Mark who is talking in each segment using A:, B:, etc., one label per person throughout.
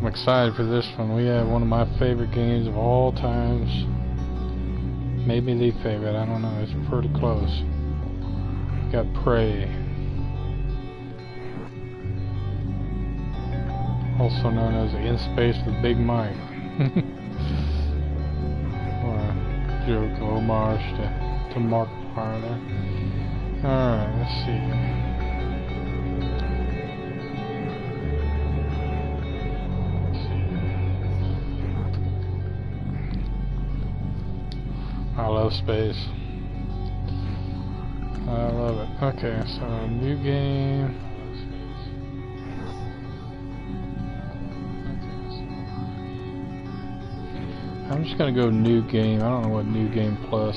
A: I'm excited for this one. We have one of my favorite games of all times. Maybe the favorite, I don't know. It's pretty close. We got Prey. Also known as In Space with Big Mike. Or a joke, homage to Markiplier there. Alright, let's see. I love space. I love it. Okay, so new game. I'm just gonna go new game. I don't know what new game plus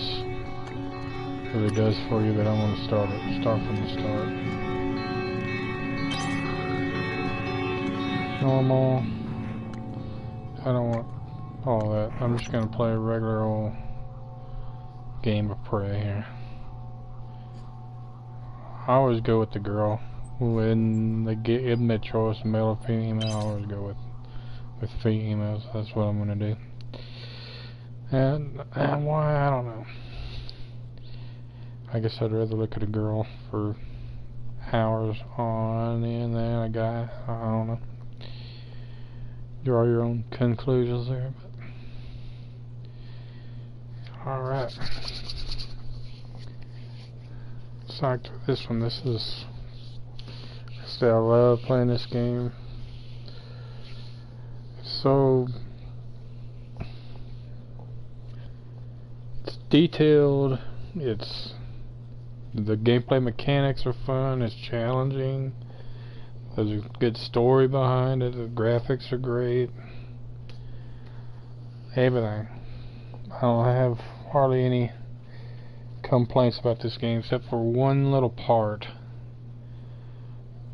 A: really does for you, but I'm gonna start from the start. Normal. I don't want all that. I'm just gonna play a regular old game of Prey here. I always go with the girl. When they give me a choice, male or female, I always go with females. That's what I'm gonna do. And why, I don't know. I guess I'd rather look at a girl for hours on end than a guy. I don't know. Draw your own conclusions there. Alright. Psyched for this one. This is... I love playing this game. It's so... It's detailed. It's... The gameplay mechanics are fun. It's challenging. There's a good story behind it. The graphics are great. Everything. I don't have hardly any complaints about this game except for one little part.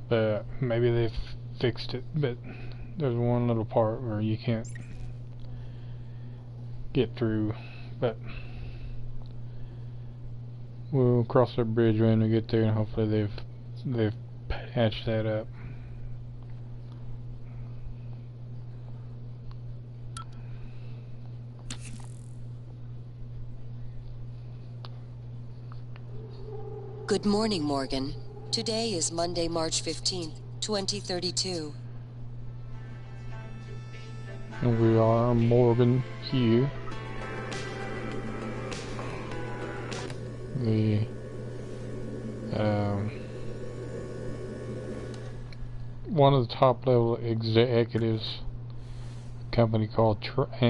A: But maybe they've fixed it. But there's one little part where you can't get through. But we'll cross that bridge when we get there, and hopefully they've patched that up.
B: Good morning, Morgan. Today is Monday, March 15th, 2032.
A: And we are Morgan Hugh. The one of the top level executives, a company called Transtar.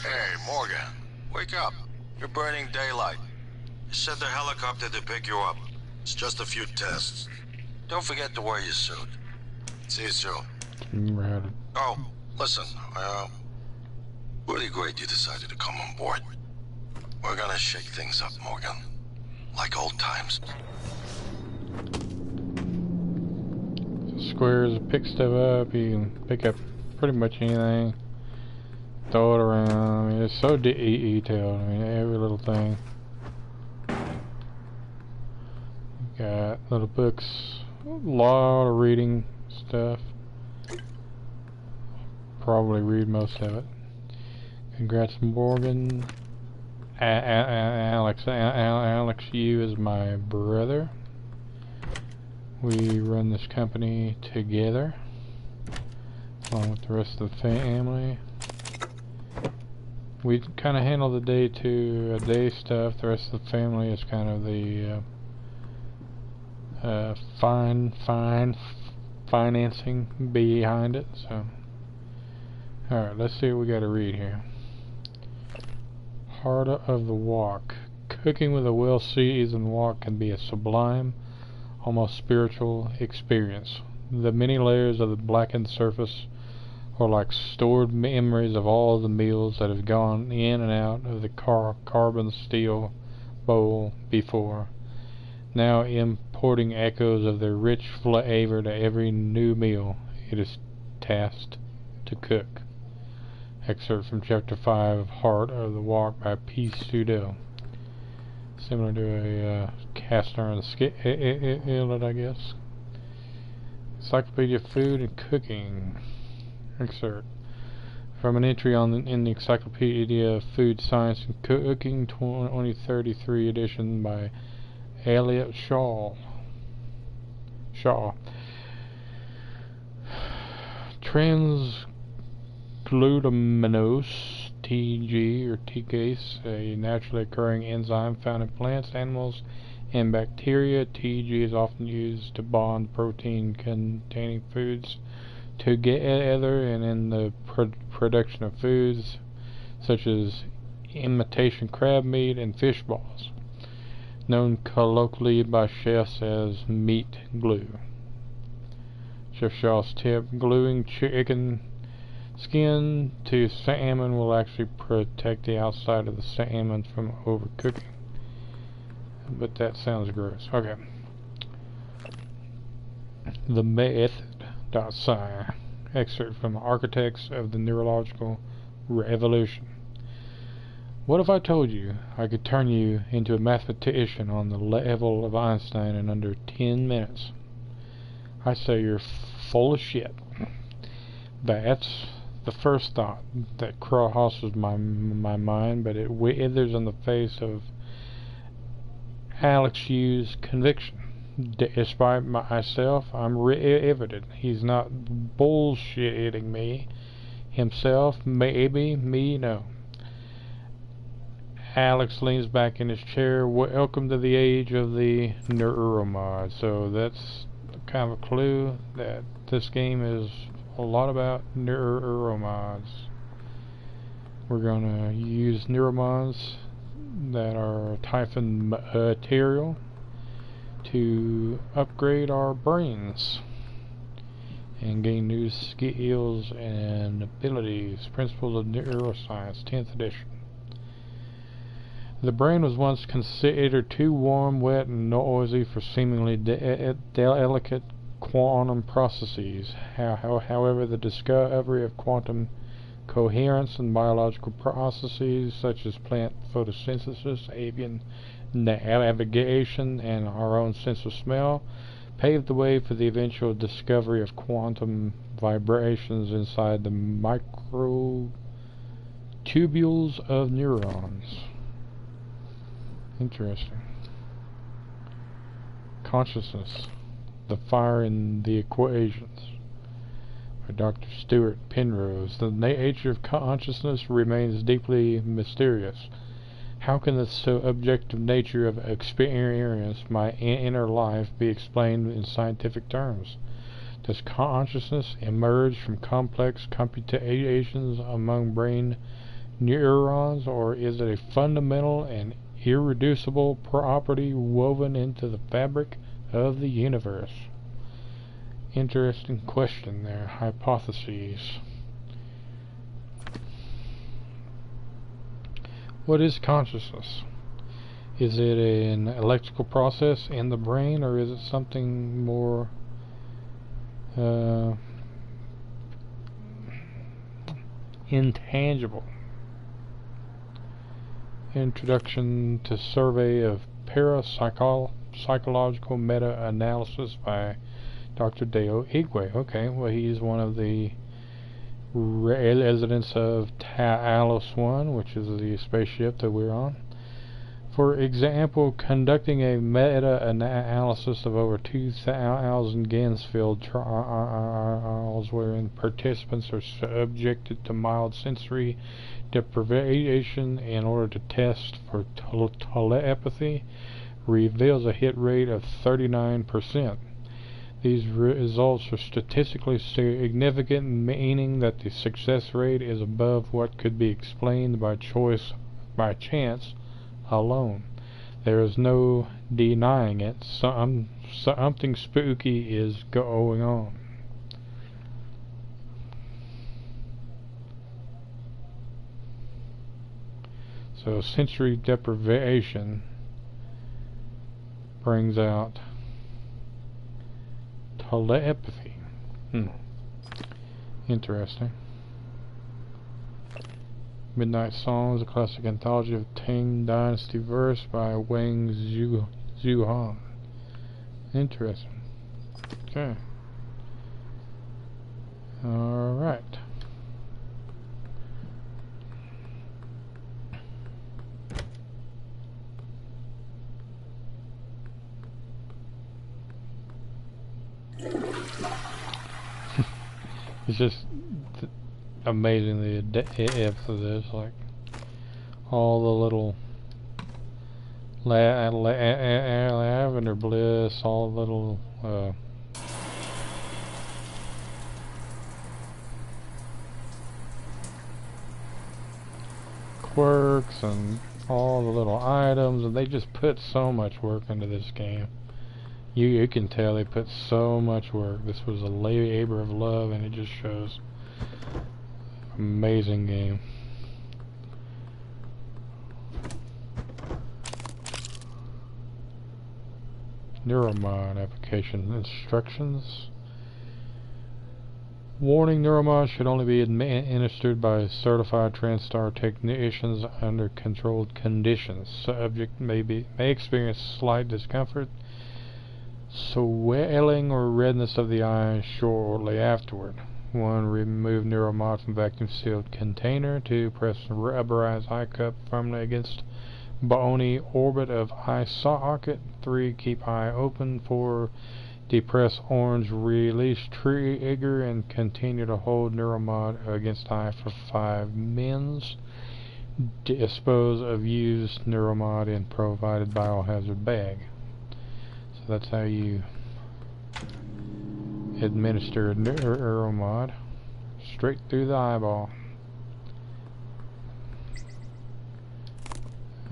C: Hey, Morgan, wake up. You're burning daylight. I sent the helicopter to pick you up. It's just a few tests. Don't forget to wear your suit. See you soon. Oh, listen, really great you decided to come on board. We're gonna shake things up, Morgan. Like old times.
A: Squares, pick stuff up, you can pick up pretty much anything. Throw it around. I mean, it's so detailed. I mean, every little thing. Got little books, a lot of reading stuff. Probably read most of it. Congrats, Morgan. Alex Yu is my brother. We run this company together, along with the rest of the family. We kind of handle the day-to-day stuff. The rest of the family is kind of the financing behind it. So, all right, let's see what we got to read here. Heart of the Walk. Cooking with a well-seasoned wok can be a sublime, almost spiritual experience. The many layers of the blackened surface are like stored memories of all the meals that have gone in and out of the carbon steel bowl before, now importing echoes of their rich flavor to every new meal it is tasked to cook. Excerpt from Chapter 5 of Heart of the Walk by P. Studel. Similar to a cast iron skillet, I guess. Encyclopedia of Food and Cooking. Excerpt from an entry in the Encyclopedia of Food Science and Cooking 2033 edition by Elliot Shaw. Transglutaminose TG or TGase, a naturally occurring enzyme found in plants, animals, and bacteria. TG is often used to bond protein-containing foods together and in the production of foods such as imitation crab meat and fish balls, known colloquially by chefs as meat glue. Chef Shaw's tip: gluing chicken skin to salmon will actually protect the outside of the salmon from overcooking. But that sounds gross. Okay. The Method.Sci. Excerpt from Architects of the Neurological Revolution. What if I told you I could turn you into a mathematician on the level of Einstein in under 10 minutes? I say you're full of shit. That's the first thought that crosses my mind, but it withers in the face of Alex Yu's conviction. Despite myself, I'm riveted. He's not bullshitting me. Himself, maybe. Me, no. Alex leans back in his chair. Welcome to the age of the neuromod. So that's kind of a clue that this game is a lot about neuromods. We're going to use neuromods that are Typhon material to upgrade our brains and gain new skills and abilities. Principles of Neuroscience, 10th edition. The brain was once considered too warm, wet, and noisy for seemingly delicate quantum processes. However, the discovery of quantum coherence and biological processes such as plant photosynthesis, avian navigation, and our own sense of smell paved the way for the eventual discovery of quantum vibrations inside the microtubules of neurons. Interesting. Consciousness, the fire in the equations, by Dr. Stuart Penrose. The nature of consciousness remains deeply mysterious. How can the subjective nature of experience, my inner life, be explained in scientific terms? Does consciousness emerge from complex computations among brain neurons, or is it a fundamental and irreducible property woven into the fabric of the universe? Interesting question there. Hypotheses. What is consciousness? Is it an electrical process in the brain, or is it something more intangible? Introduction to Survey of Parapsychological Meta-Analysis by Dr. Deo Igwe. Okay, well, he's one of the residents of Talos 1, which is the spaceship that we're on. For example, conducting a meta-analysis of over 2,000 Gansfield trials wherein participants are subjected to mild sensory deprivation in order to test for telepathy, reveals a hit rate of 39%. These results are statistically significant, meaning that the success rate is above what could be explained by chance alone. There is no denying it. Something spooky is going on. So sensory deprivation brings out telepathy. Interesting. Midnight Songs, a classic anthology of Tang Dynasty verse by Wang Zhuhan. Interesting. Okay. It's just amazing the depth of this, like all the little lavender bliss, all the little quirks and all the little items, and they just put so much work into this game. You can tell they put so much work. This was a labor of love, and it just shows. Amazing game. Neuromod application instructions. Warning: Neuromod should only be administered by certified TranStar technicians under controlled conditions. Subject may experience slight discomfort, swelling or redness of the eye shortly afterward. 1. Remove Neuromod from vacuum sealed container. 2. Press rubberized eye cup firmly against bony orbit of eye socket. 3. Keep eye open. 4. Depress orange release trigger and continue to hold Neuromod against eye for 5 mins. Dispose of used Neuromod in provided biohazard bag. So that's how you administer Neuromod. Straight through the eyeball.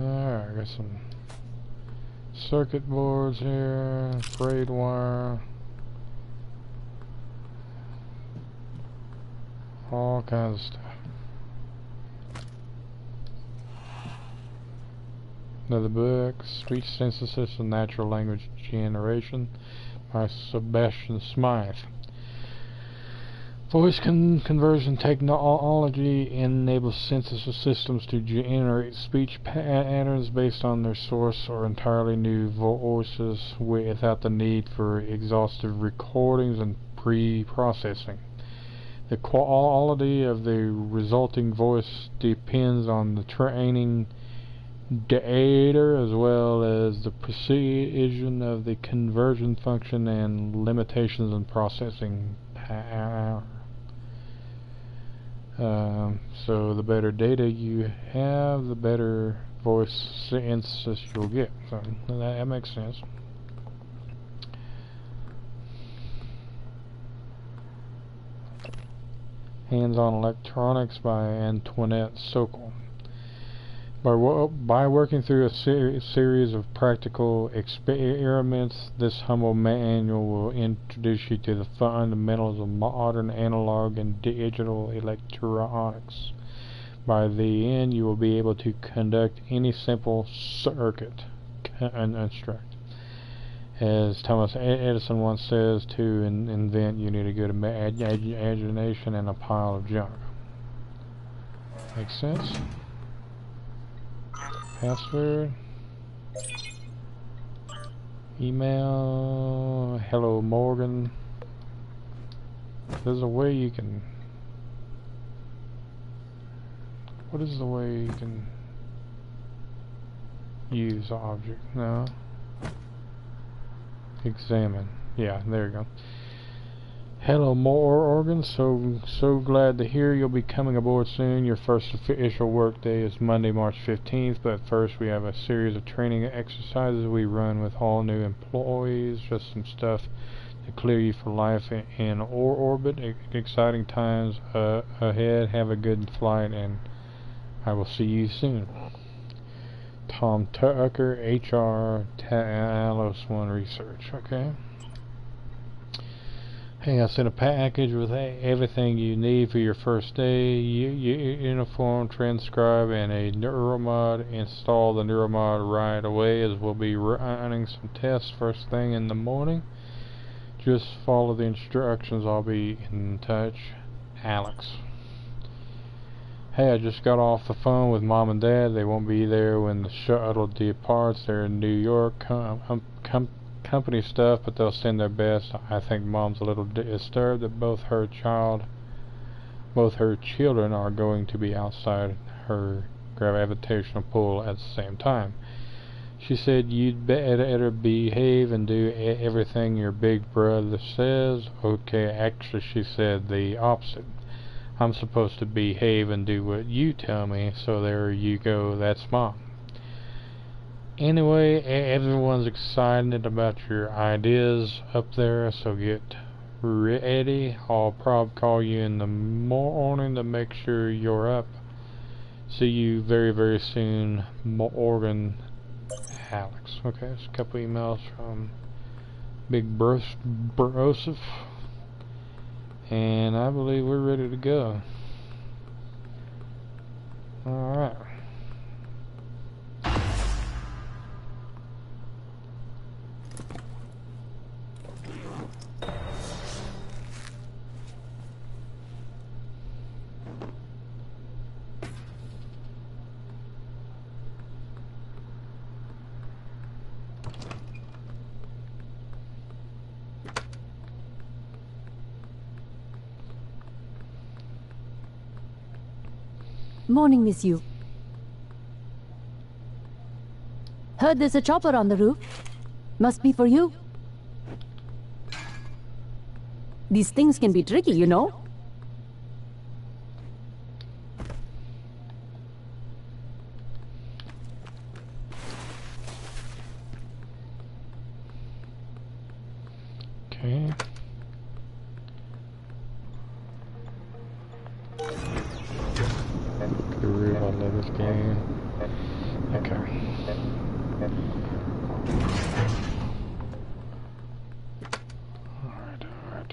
A: Alright, got some circuit boards here, braid wire, all kinds of stuff. Another book, Speech Synthesis and Natural Language Generation by Sebastian Smythe. Voice conversion technology enables synthesis systems to generate speech patterns based on their source or entirely new voices without the need for exhaustive recordings and pre-processing. The quality of the resulting voice depends on the training data as well as the precision of the conversion function and limitations in processing power. So the better data you have, the better voice synthesis you'll get. So that makes sense. Hands-on Electronics by Antoinette Sokol. By working through a series of practical experiments, this humble manual will introduce you to the fundamentals of modern analog and digital electronics. By the end, you will be able to conduct any simple circuit construct. As Thomas Edison once says, to invent you need a good imagination and a pile of junk. Makes sense? Password, email, hello Morgan. There's a way you can, what is the way you can use the object? No. Examine. Yeah, there you go. Hello Morgan, so glad to hear you'll be coming aboard soon. Your first official work day is Monday, March 15th, but first we have a series of training exercises we run with all new employees, just some stuff to clear you for life in orbit. Exciting times ahead. Have a good flight, and I will see you soon. Tom Tucker, HR, Talos One Research. Okay. Hey, I sent a package with everything you need for your first day. Uniform, transcribe, and a Neuromod. Install the Neuromod right away, as we'll be running some tests first thing in the morning. Just follow the instructions. I'll be in touch. Alex. Hey, I just got off the phone with Mom and Dad. They won't be there when the shuttle departs. They're in New York. Company stuff, but they'll send their best. I think Mom's a little disturbed that both her children are going to be outside her gravitational pull at the same time. She said you'd better behave and do everything your big brother says. Okay, actually she said the opposite. I'm supposed to behave and do what you tell me, so there you go, that's Mom. Anyway, everyone's excited about your ideas up there, so get ready. I'll probably call you in the morning to make sure you're up. See you very, very soon, Morgan, Alex. Okay, there's a couple emails from Big Broseph, and I believe we're ready to go. Alright.
D: Morning, Miss Yu. Heard there's a chopper on the roof. Must be for you. These things can be tricky, you know.
A: Okay. I love this game. Okay.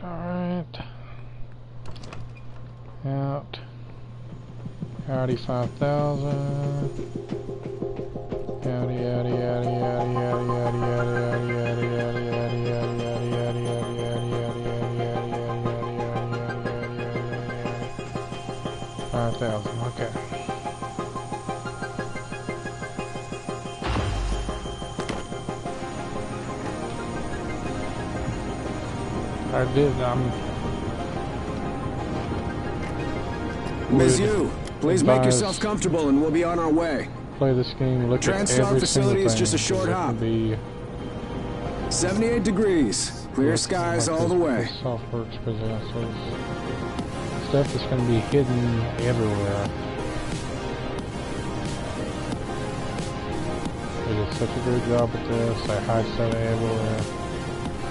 A: Alright. Out. Audi 5000. Audi. Okay. I did,
E: Ms. Yu, please make yourself comfortable and we'll be on our way.
A: Play this game, look at
E: TranStar
A: every
E: facility
A: single
E: is just a
A: thing,
E: short
A: 'cause it
E: hop.
A: can be
E: 78 degrees, clear skies all the way.
A: Softworks possesses stuff that's going to be hidden everywhere. They did such a great job with this. They hide stuff everywhere.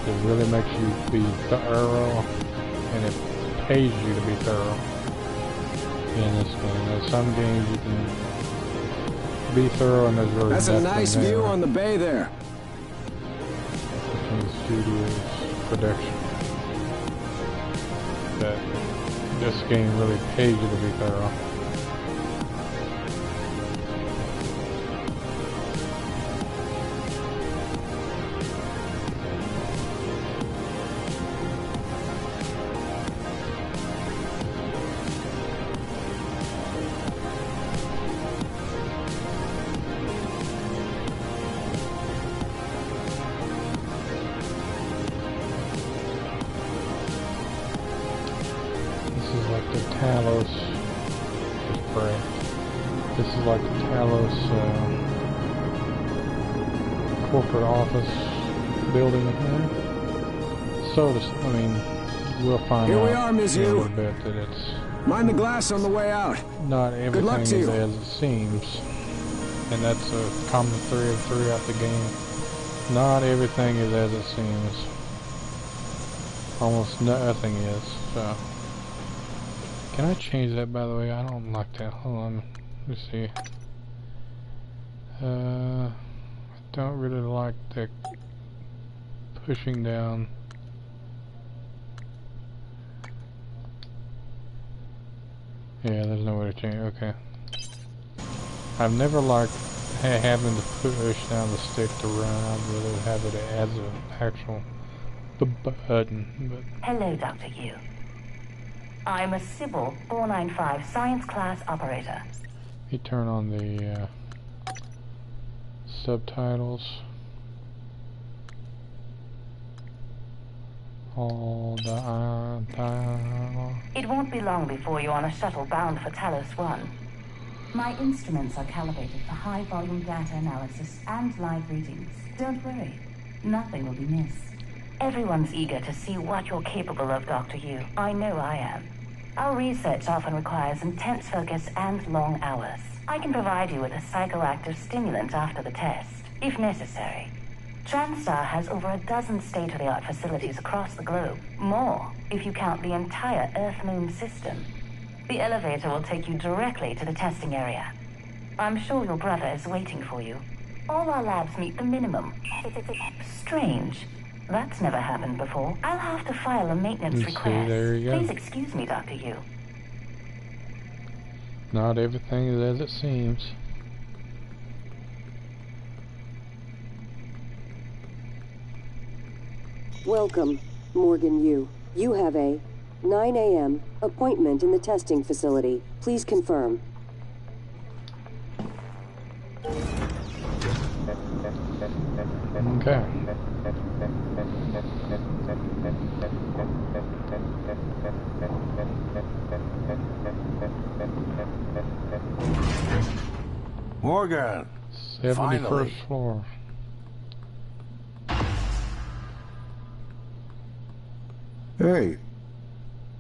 A: It really makes you be thorough, and it pays you to be thorough in this game. There's some games you can be thorough and there's really
E: That's a
A: nothing
E: nice
A: there.
E: view on the bay there.
A: King Studios production. That this game really pays you to be thorough. Talos is correct. This is like the Talos corporate office building here. So, I mean, we'll find
E: Here
A: out
E: we are, Ms.
A: in a
E: Yu.
A: little bit that it's
E: Mind the glass on the way out.
A: not
E: Good luck
A: everything
E: to
A: is
E: you.
A: as it seems. And that's a common thread throughout the game. Not everything is as it seems. Almost nothing is, so. Can I change that, by the way? I don't like that. Hold on. Let me see. I don't really like the pushing down. Yeah, there's no way to change. Okay. I've never liked having to push down the stick to run. I'd rather have it as an actual button. But
F: Hello, Dr. Yu. I'm a Sybil 495 science class operator.
A: you turn on the subtitles. All the
F: It won't be long before you're on a shuttle bound for Talos 1. My instruments are calibrated for high-volume data analysis and live readings. Don't worry, nothing will be missed. Everyone's eager to see what you're capable of, Dr. Yu. I know I am. Our research often requires intense focus and long hours. I can provide you with a psychoactive stimulant after the test, if necessary. TranStar has over a dozen state-of-the-art facilities across the globe. More, if you count the entire Earth-Moon system. The elevator will take you directly to the testing area. I'm sure your brother is waiting for you. All our labs meet the minimum. Strange. That's never happened before. I'll have to file a maintenance request.
A: There you go.
F: Please excuse me, Dr. Yu.
A: Not everything is as it seems.
B: Welcome, Morgan Yu. You have a 9 a.m. appointment in the testing facility. Please confirm.
A: Okay.
C: Morgan!
A: 71st
C: Finally.
A: floor.
C: Hey,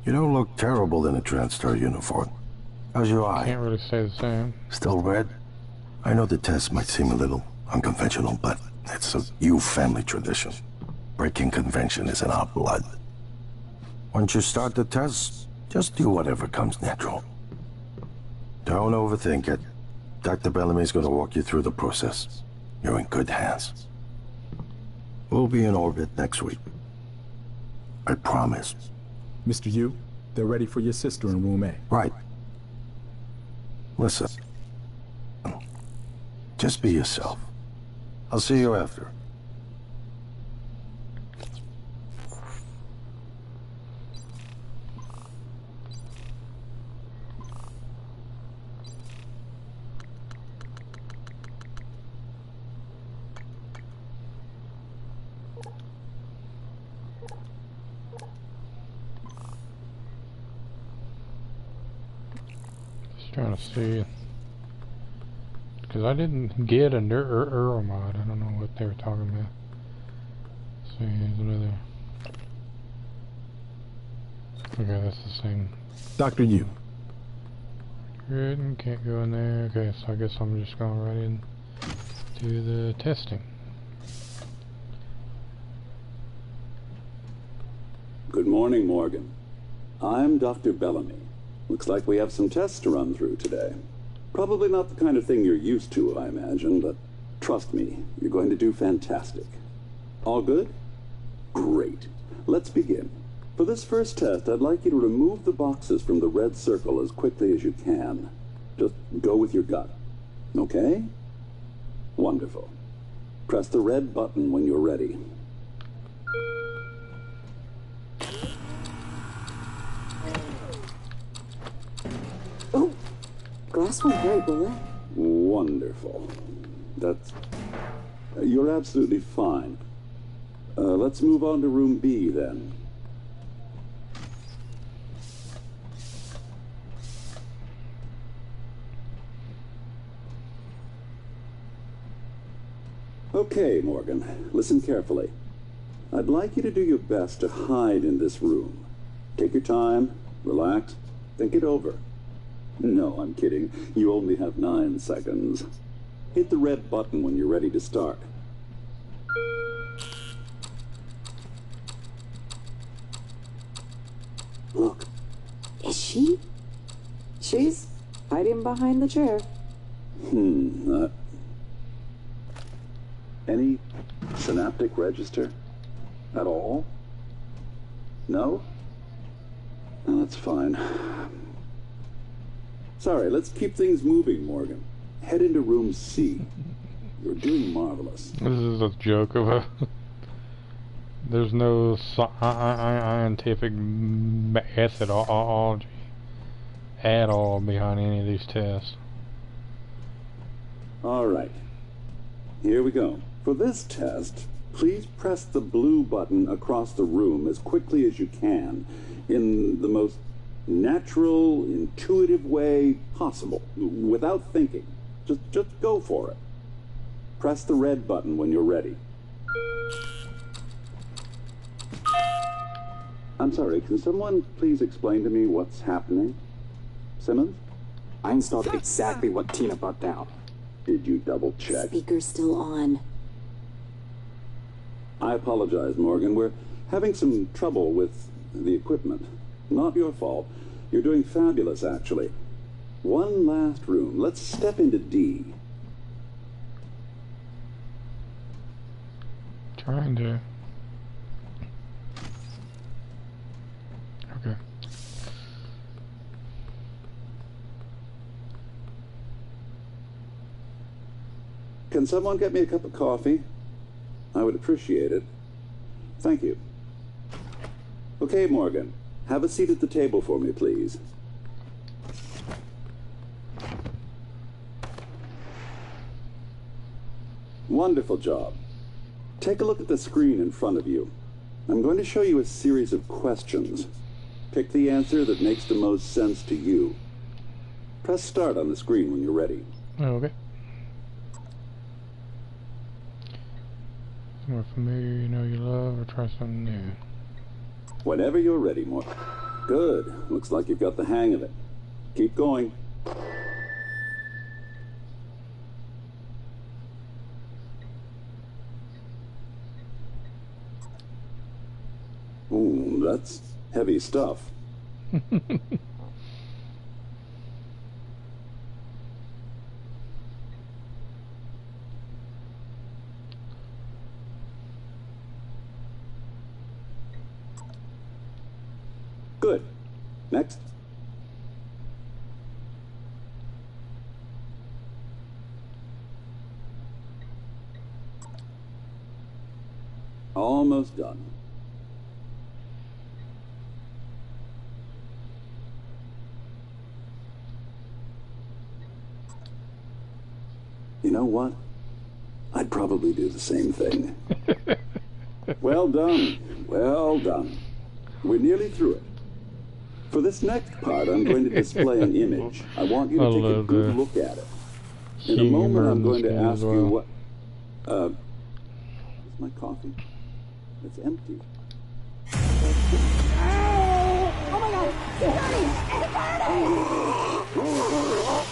C: you don't look terrible in a TranStar uniform. How's your eye?
A: Can't really say the same.
C: Still red? I know the test might seem a little unconventional, but it's a Yu family tradition. Breaking convention is in our blood. Once you start the test, just do whatever comes natural. Don't overthink it. Dr. Bellamy's gonna walk you through the process. You're in good hands. We'll be in orbit next week. I promise.
E: Mr. Yu, they're ready for your sister in room A.
C: Right. Listen. Just be yourself. I'll see you after.
A: Just trying to see. Because I didn't get a Euromod. I don't know what they were talking about. So here's another. Okay, that's the same.
E: Dr. Yu,
A: Good, can't go in there. Okay, so I guess I'm just going right in to the testing.
G: Good morning, Morgan. I'm Dr. Bellamy. Looks like we have some tests to run through today. Probably not the kind of thing you're used to, I imagine, but trust me, you're going to do fantastic. All good? Great. Let's begin. For this first test, I'd like you to remove the boxes from the red circle as quickly as you can. Just go with your gut. Okay? Wonderful. Press the red button when you're ready.
B: Oh, glass won't break, will it?
G: Wonderful. That's... You're absolutely fine. Let's move on to room B, then. Okay, Morgan. Listen carefully. I'd like you to do your best to hide in this room. Take your time, relax, think it over. No, I'm kidding. You only have 9 seconds. Hit the red button when you're ready to start.
H: Look, is she? She's hiding behind the chair.
G: Any synaptic register? At all? No? No, that's fine. Sorry, let's keep things moving, Morgan. Head into room C. You're doing marvelous.
A: This is a joke of a... There's no scientific methodology at all behind any of these tests.
G: All right. Here we go. For this test, please press the blue button across the room as quickly as you can in the most natural, intuitive way possible, without thinking. Just go for it. Press the red button when you're ready. I'm sorry, can someone please explain to me what's happening? Simmons?
I: I installed exactly what Tina brought down.
G: Did you double check?
H: Speaker's still on.
G: I apologize, Morgan. We're having some trouble with the equipment. Not your fault. You're doing fabulous, actually. One last room. Let's step into D.
A: Trying to. Okay.
G: Can someone get me a cup of coffee? I would appreciate it. Thank you. Okay, Morgan. Have a seat at the table for me, please. Wonderful job. Take a look at the screen in front of you. I'm going to show you a series of questions. Pick the answer that makes the most sense to you. Press start on the screen when you're ready.
A: Okay. Somewhere familiar you know you love, or try something new.
G: Whenever you're ready, Morgan. Good. Looks like you've got the hang of it. Keep going. Ooh, that's heavy stuff. Good. Next. Almost done. You know what? I'd probably do the same thing. Well done. Well done. We're nearly through it. For this next part, I'm going to display an image. I want you to take a good look at it. In a moment, I'm going to ask you what... Is my coffee? It's empty.
H: Oh my god! It's burning! It's burning!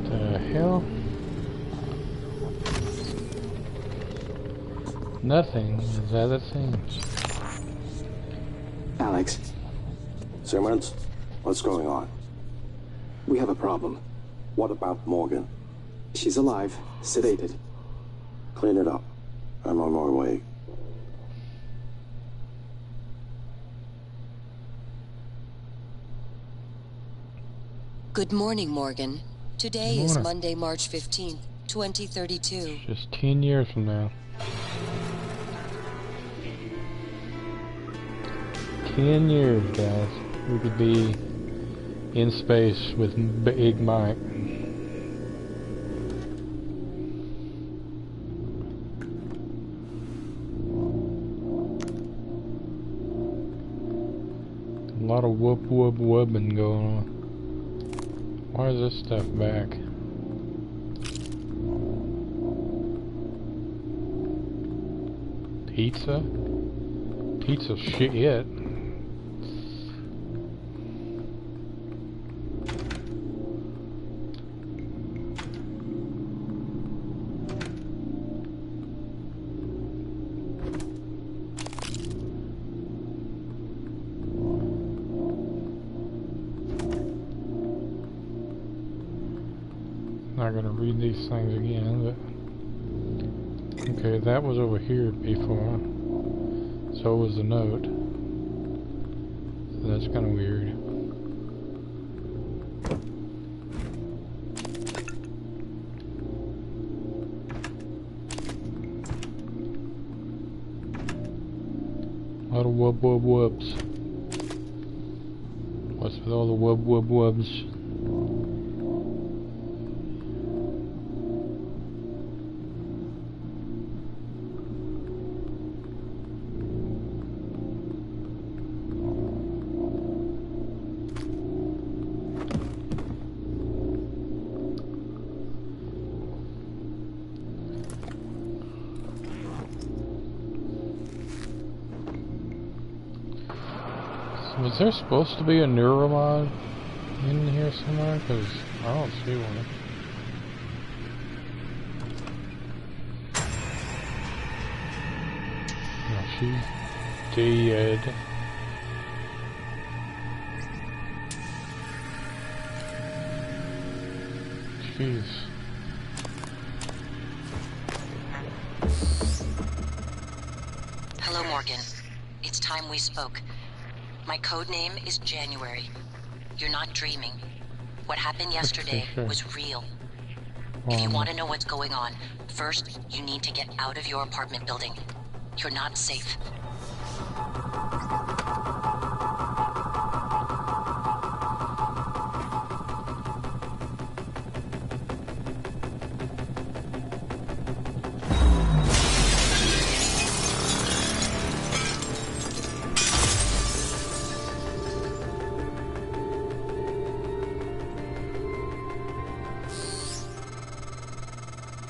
A: The hell? Nothing is as it seems.
I: Alex,
J: Simmons, what's going on?
I: we have a problem.
J: What about Morgan?
I: She's alive, sedated.
J: Clean it up. I'm on my way.
B: Good morning, Morgan. Today
A: Good
B: is
A: morning.
B: Monday, March 15th, 2032.
A: Just 10 years from now. 10 years, guys. We could be in space with Big Mike. A lot of whoop whoop whooping going on. Why is this stuff back? Pizza? Pizza shit. Not gonna read these things again, but okay, that was over here before. So was the note. So that's kind of weird. A lot of wub wub wubs. What's with all the wub wub wubs? Was there supposed to be a neuromod in here somewhere? Because I don't see one. No, she's dead. Jeez.
K: Hello, Morgan. It's time we spoke. My code name is January. You're not dreaming. What happened yesterday was real. If you want to know what's going on, first you need to get out of your apartment building. You're not safe.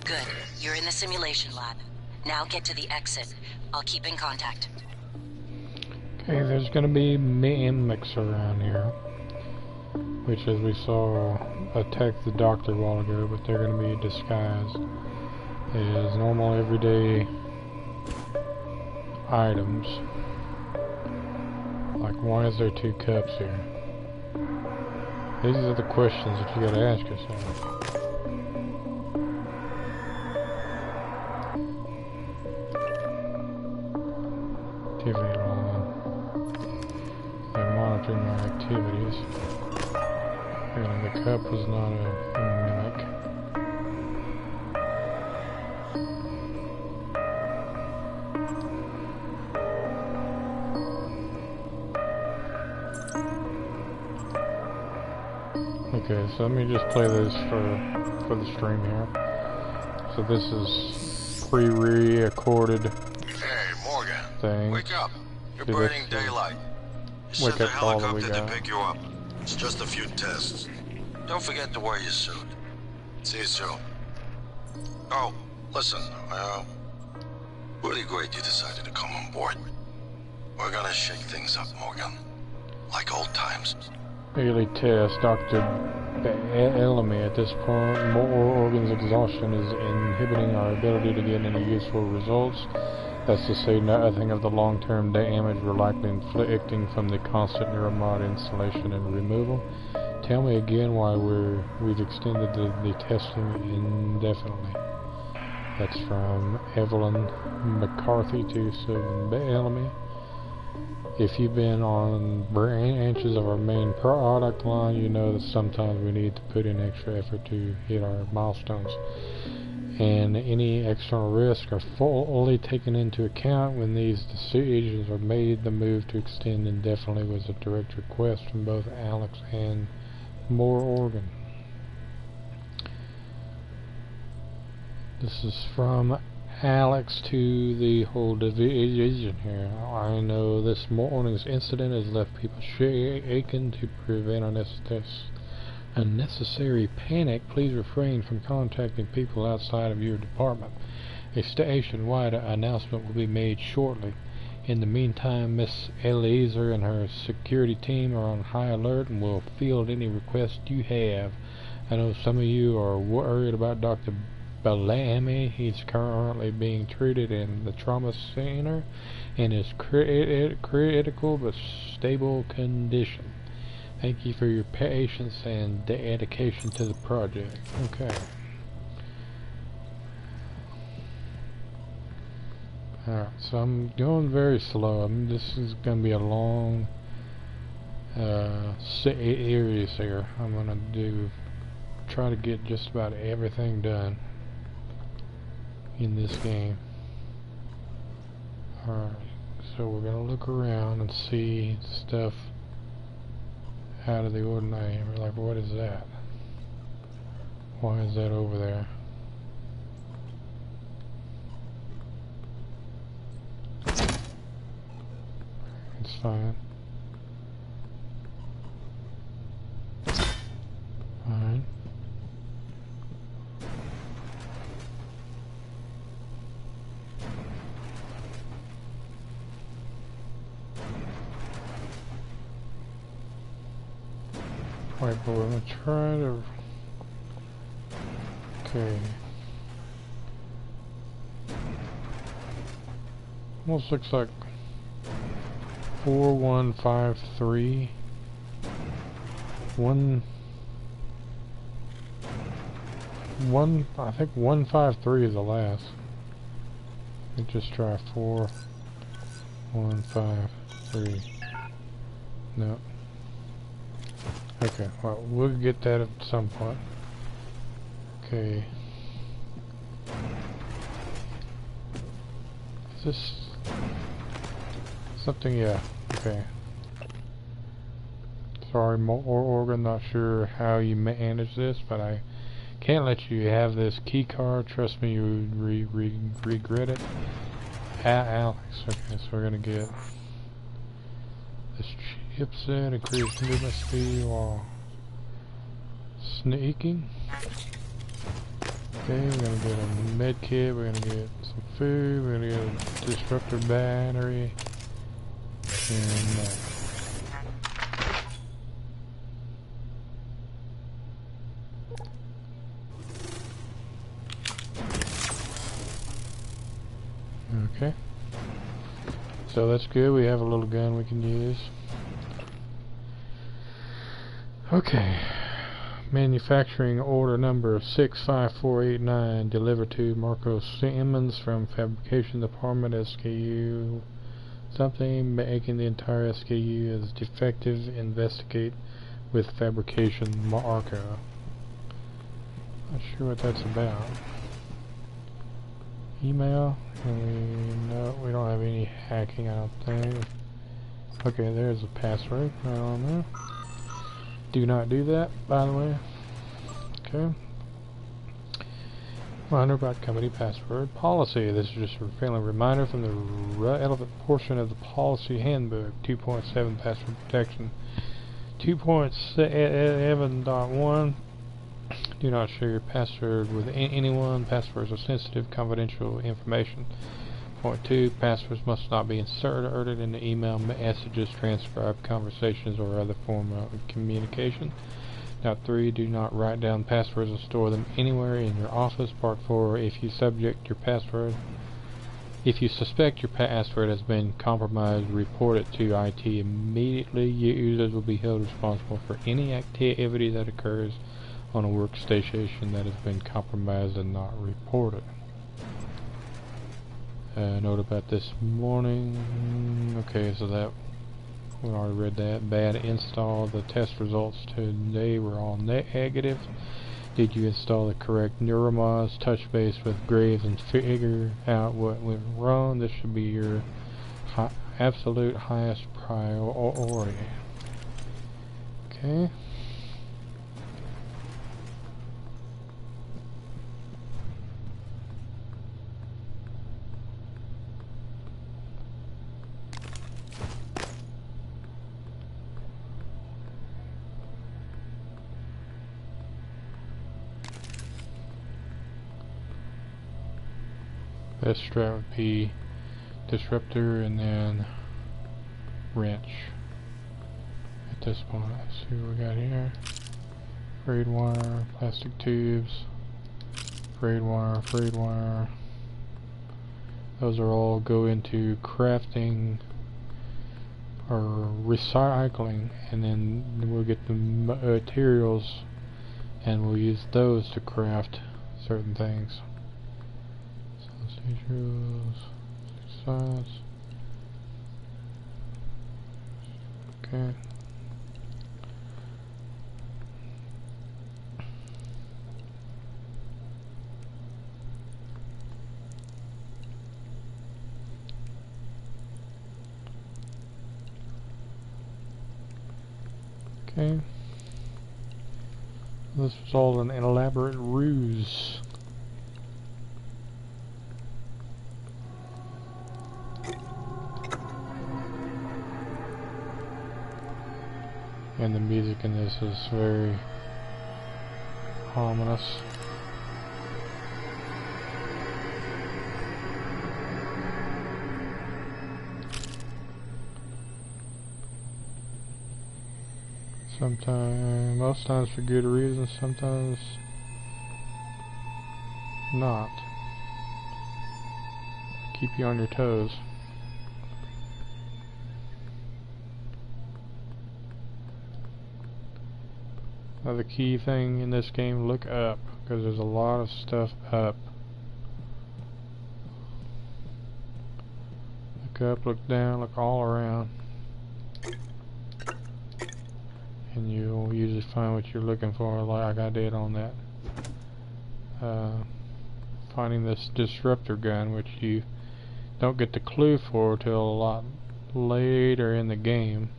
K: Good. You're in the simulation lab. Now get to the exit. I'll keep in contact.
A: Okay, there's gonna be mimics around here, which, as we saw, attacked the doctor a while ago, but they're gonna be disguised as normal everyday items. Like, why is there 2 cups here? These are the questions that you gotta ask yourself. Activity line. They're monitoring my activities. And the cup was not a mimic. Okay, so let me just play this for the stream here. So this is pre-recorded. Thing.
C: Wake up. You're burning daylight. You sent the helicopter to pick you up. It's just a few tests. Don't forget to wear your suit. See you soon. Oh, listen, really great you decided to come on board. We're gonna shake things up, Morgan. Like old times.
A: Early test, Dr. Bellamy. At this point, more organs exhaustion is inhibiting our ability to get any useful results. That's to say nothing of the long-term damage we're likely inflicting from the constant neuromod installation and removal. Tell me again why we've extended the testing indefinitely. That's from Evelyn McCarthy to Sylvan Bellamy. If you've been on branches of our main product line, you know that sometimes we need to put in extra effort to hit our milestones. And any external risks are fully taken into account when these decisions are made. The move to extend indefinitely was a direct request from both Alex and Morgan. This is from Alex to the whole division here. I know this morning's incident has left people shaken. To prevent unnecessary panic, please refrain from contacting people outside of your department. A station-wide announcement will be made shortly. In the meantime, Miss Eliezer and her security team are on high alert and will field any requests you have. I know some of you are worried about Dr. Bellamy. He's currently being treated in the trauma center in his critical but stable condition. Thank you for your patience and dedication to the project. Okay. Alright, so I'm going very slow. This is going to be a long series here. I'm going to try to get just about everything done in this game. Alright, so we're going to look around and see stuff out of the ordinary. We're like, what is that? Why is that over there? It's fine. Fine. Wait, but we're gonna try to... Okay. Almost looks like 4153. I think 153 is the last. Let me just try 4153. No. Okay, well, we'll get that at some point. Okay. Is this something? Yeah. Okay. Sorry, Morgan, not sure how you manage this, but I can't let you have this key card. Trust me, you would regret it. Alex. Okay, so we're gonna get this chip set, increase movement speed while sneaking. Okay, we're gonna get a med kit, we're gonna get some food, we're gonna get a disruptor battery, and that. Okay. So that's good, we have a little gun we can use. Okay. Manufacturing order number 65489 delivered to Marco Simmons from Fabrication Department SKU something, making the entire SKU as defective. Investigate with Fabrication Marco. Not sure what that's about. Email? No, we don't have any hacking, I don't think. Okay, there's a password right on there. Do not do that, by the way. Okay. 100 company password policy. This is just a friendly reminder from the relevant portion of the policy handbook. 2.7 password protection. 2.7.1 do not share your password with anyone. Passwords are sensitive, confidential information. Point 2, passwords must not be inserted in the email messages, transcribed conversations, or other form of communication. Now 3, do not write down passwords or store them anywhere in your office. Part 4, if you suspect your password has been compromised, report it to IT immediately. Users will be held responsible for any activity that occurs on a workstation that has been compromised and not reported. Note about this morning. Okay, so that we already read that. Bad install. The test results today were all negative. Did you install the correct Neuromos? Touch base with Graves and figure out what went wrong. This should be your absolute highest priority. Okay. Best strat would be disruptor and then wrench. At this point, let's see what we got here. Frayed wire, plastic tubes, frayed wire. Those are all go into crafting or recycling, and then we'll get the materials and we'll use those to craft certain things. Size. Okay. Okay. This was all an elaborate ruse. And the music in this is very ominous. Sometimes, most times for good reasons, sometimes not. Keep you on your toes. Now the key thing in this game, look up, because there's a lot of stuff up. Look up, look down, look all around. And you'll usually find what you're looking for, like I did on that. Finding this disruptor gun, which you don't get the clue for till a lot later in the game.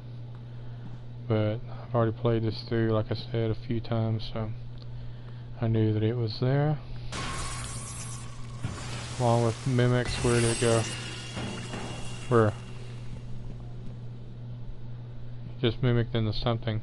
A: But I've already played this through, like I said, a few times, so I knew that it was there. Along with mimics, where did it go? Where? Just mimicked into something.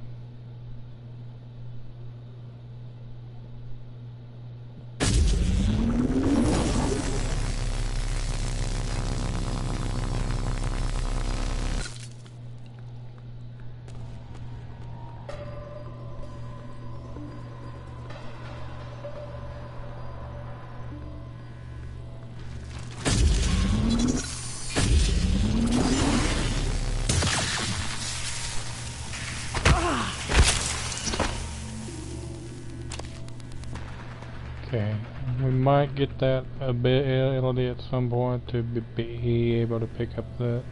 A: Okay, we might get that ability at some point to be able to pick up that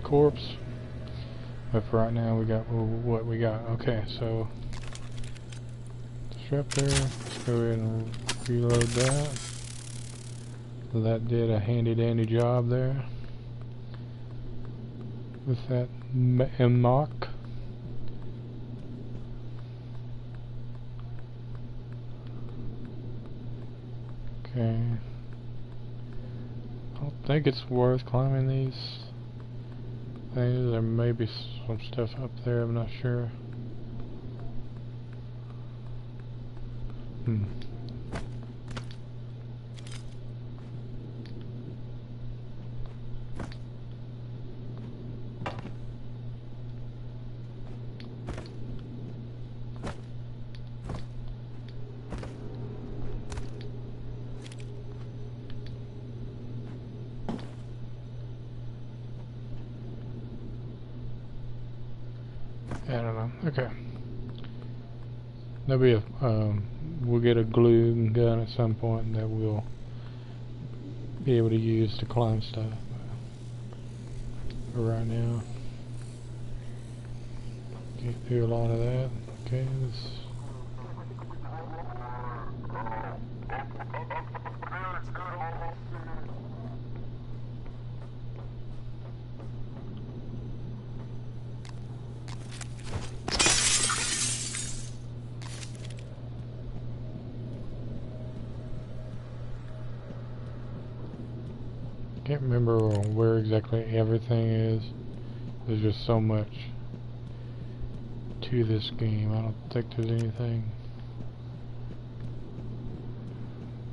A: corpse, but for right now we got what we got. Okay, so disruptor, let's go ahead and reload that. That did a handy dandy job there with that MOC. Okay. I don't think it's worth climbing these things. There may be some stuff up there, I'm not sure. I don't know. Okay. There'll be a we'll get a glue gun at some point that we'll be able to use to climb stuff. But right now, can't do a lot of that. Okay, this. Can't remember where exactly everything is. There's just so much to this game. I don't think there's anything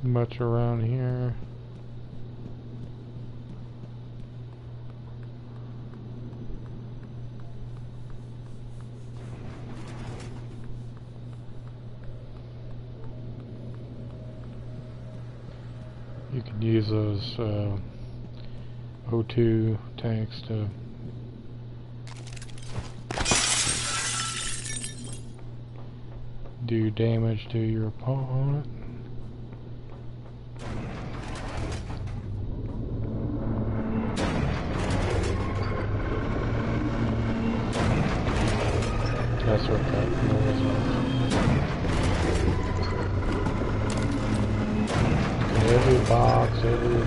A: much around here. You can use those O2 tanks to do damage to your opponent. That's what that noise was. Every box, every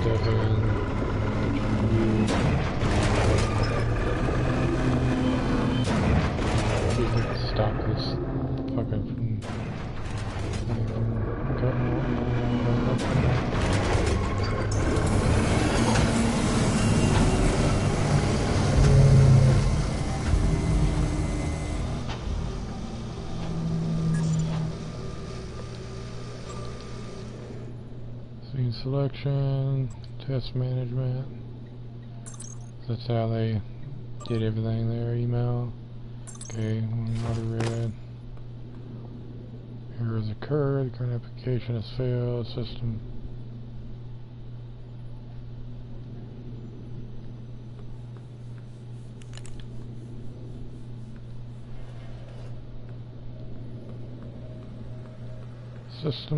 A: stuff in. See if we can stop this fucking scene selection, test management, That's how they did everything there. Email. Okay, already read. Errors occurred. The current application has failed. System.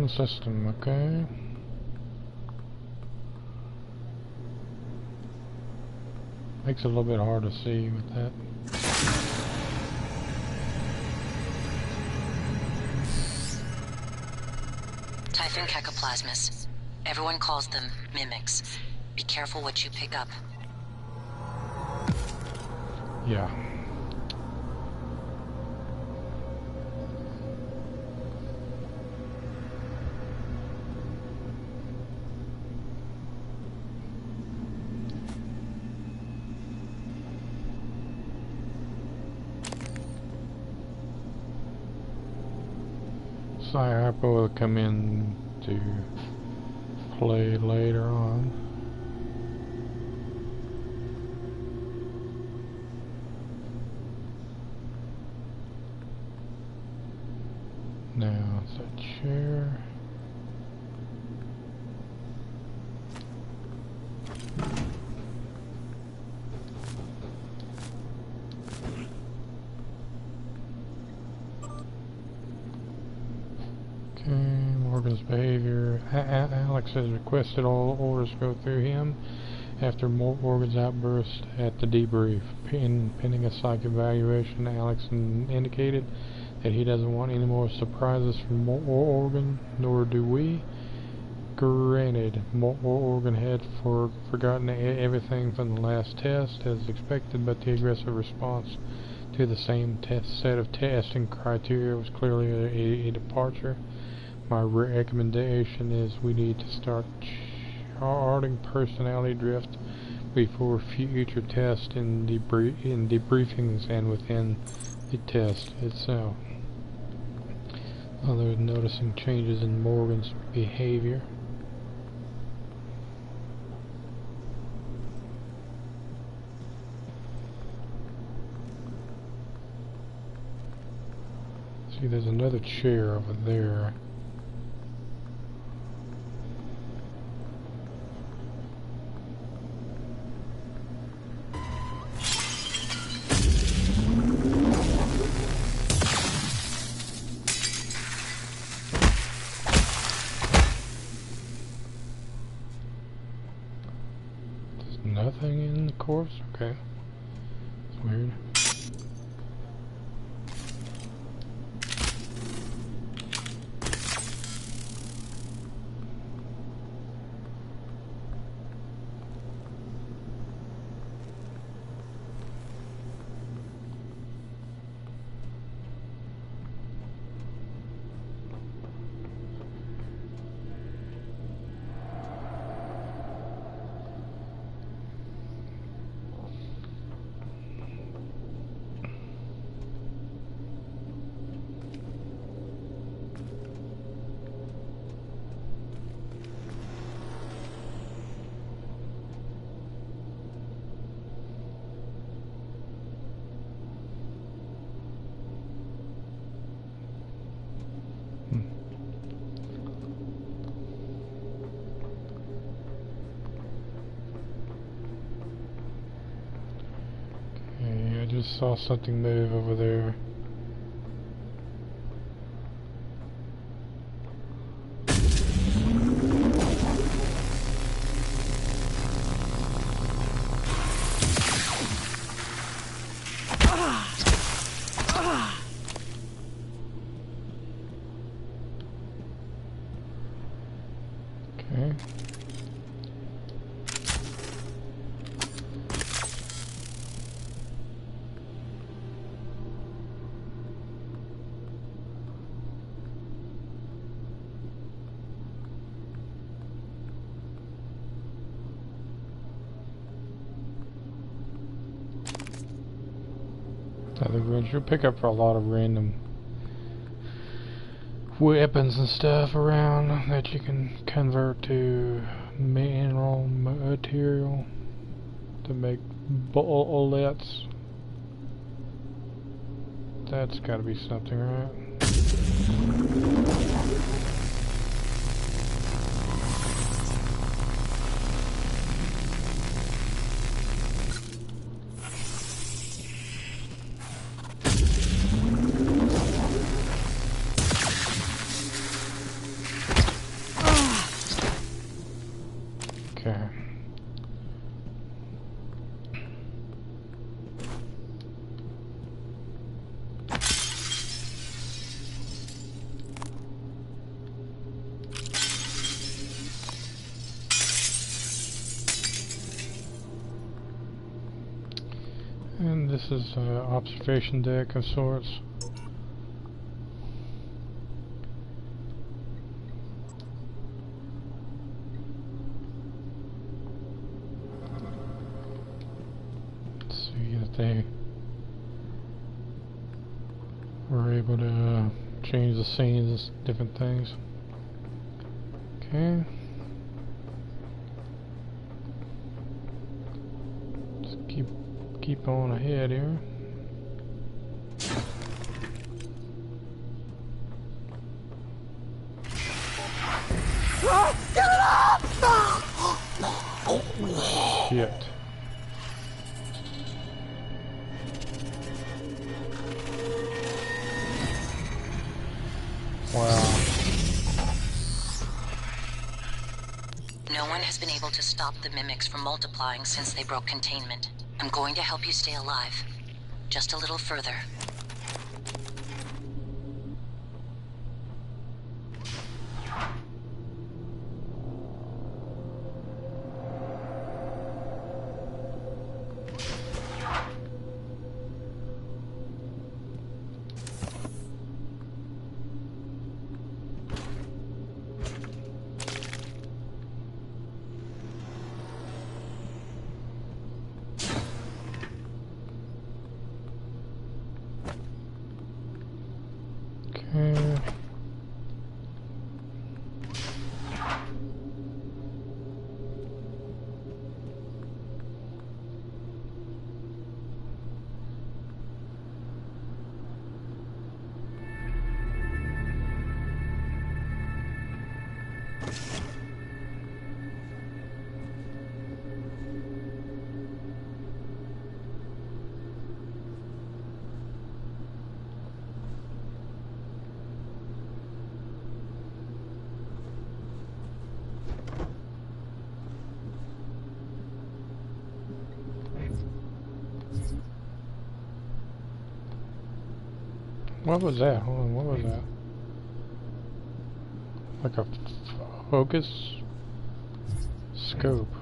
A: System, okay. Makes it a little bit hard to see with that.
K: Typhon Cacoplasmus. Everyone calls them mimics. Be careful what you pick up.
A: Yeah. Sci-Hyper will come in to play later on. Now, it's that chair. Morgan's behavior. Alex has requested all orders go through him after Morgan's outburst at the debrief. Pending a psych evaluation, Alex indicated that he doesn't want any more surprises from Morgan, nor do we. Granted, Morgan had forgotten everything from the last test as expected, but the aggressive response to the same set of testing criteria was clearly a departure. My recommendation is we need to start charting personality drift before future tests in debriefings and within the test itself. Other noticing changes in Morgan's behavior. See, there's another chair over there. Nothing in the course? Okay. It's weird. Just saw something move over there. Okay. You'll pick up a lot of random weapons and stuff around that you can convert to mineral material. to make bullets. That's gotta be something, right? Okay. And this is an observation deck of sorts. See that they were able to change the scenes, different things. Okay. Let's keep on ahead here.
L: Get it up!
A: Shit. Wow.
K: No one has been able to stop the mimics from multiplying since they broke containment. I'm going to help you stay alive. Just a little further.
A: What was that? Hold on, what was that? Like a focus scope.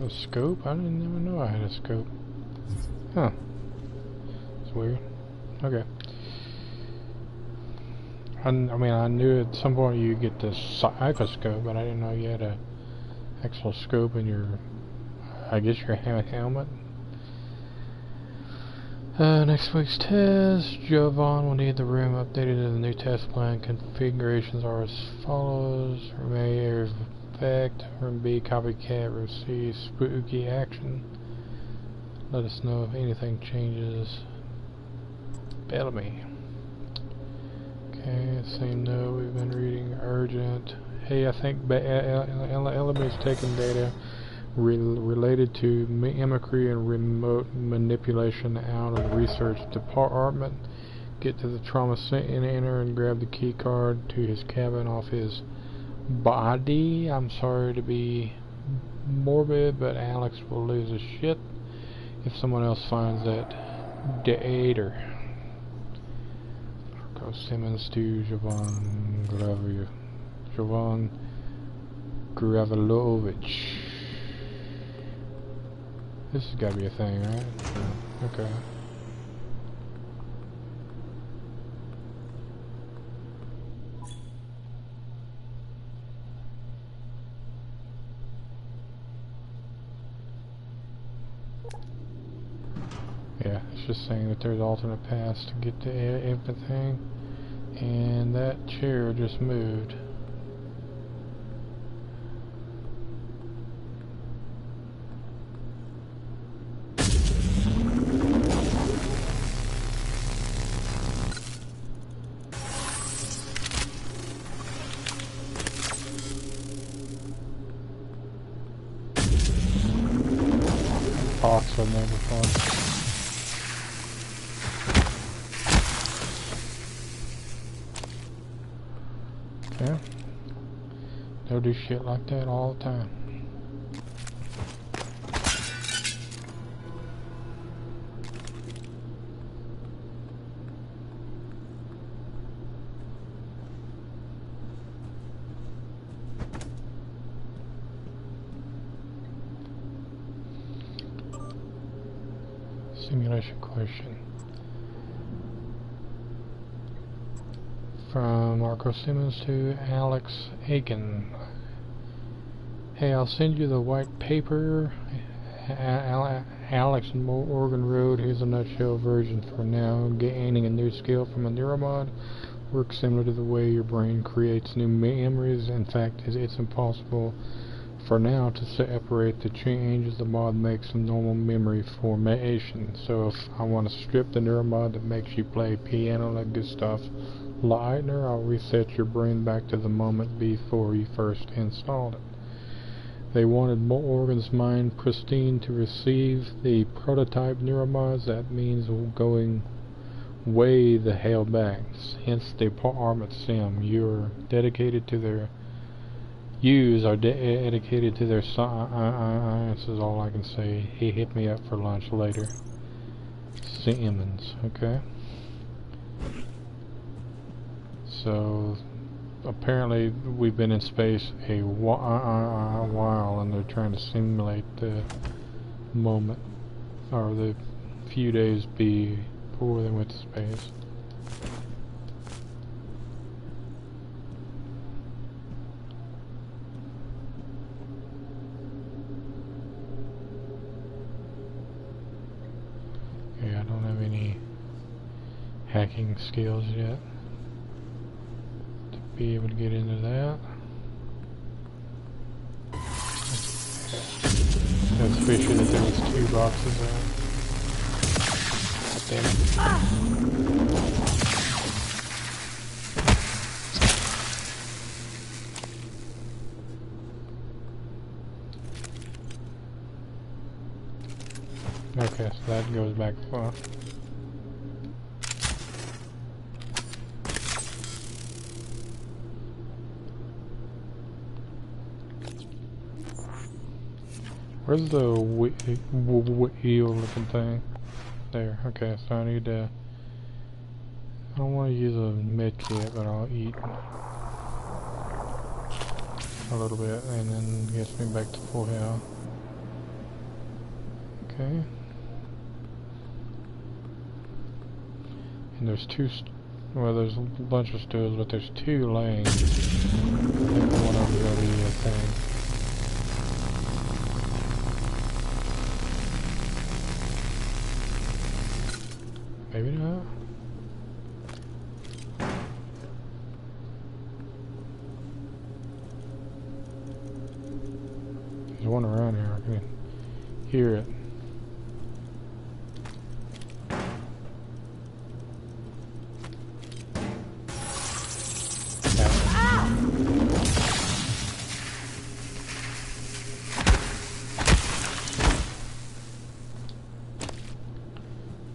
A: A scope? I didn't even know I had a scope. Huh. It's weird. Okay. I mean, I knew at some point you get this psychoscope, but I didn't know you had a actual scope in your, I guess, your helmet. Next week's test, Jovan will need the room updated to the new test plan. Configurations are as follows. Room A, areas of effect. Room B, copycat. Room C, spooky action. Let us know if anything changes. Bellamy. Okay, same note, we've been reading urgent. Hey, I think Bellamy's taking data related to mimicry and remote manipulation out of the research department. Get to the trauma center and grab the key card to his cabin off his body. I'm sorry to be morbid, but Alex will lose his shit if someone else finds that data. Go Simmons to Jovan Gavrilovich. This has got to be a thing, right? Okay. Yeah, it's just saying that there's alternate paths to get to everything. And that chair just moved. been there before. Yeah. They'll do shit like that all the time. Simulation question. From Marco Simmons to Alex Aiken. Hey, I'll send you the white paper. Alex and Morgan Road. Here's a nutshell version for now. Gaining a new skill from a neuromod works similar to the way your brain creates new memories. In fact, it's impossible for now to separate the changes the mod makes from normal memory formation. So if I want to strip the neuromod that makes you play piano like Gustav Leitner, I'll reset your brain back to the moment before you first installed it. They wanted Morgan's mind pristine to receive the prototype neuromods. That means going way the hell back. Hence the apartment sim. You're dedicated to their dedicated to their science is all I can say. He hit me up for lunch later. Simmons, okay. So apparently we've been in space a while, and they're trying to simulate the moment or the few days before they went to space. Okay, I don't have any hacking skills yet be able to get into that. That's fishy that there was 2 boxes there. Damn it. Okay, so that goes back far. Where's the wheel looking thing? There, okay, so I need to... I don't want to use a med kit, but I'll eat a little bit and then gets me back to full health. Okay. And there's 2, well there's a bunch of stools, but there's 2 lanes. I think one of them will be a thing. Maybe not. There's one around here. I can hear it.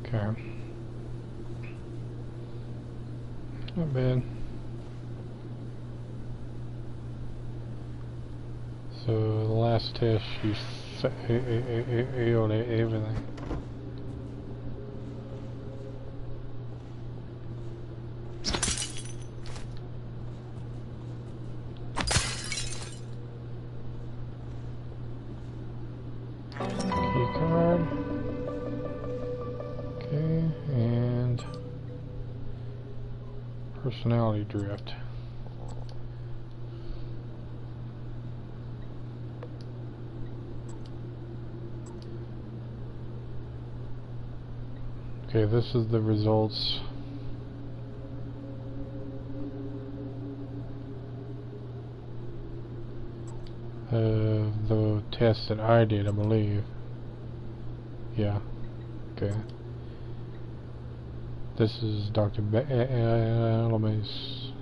A: Okay. Not bad. So the last test you failed everything. Key card. Okay, and personality drift. Okay, this is the results. The test that I did, I believe. Yeah. Okay. This is Dr. Bellamy's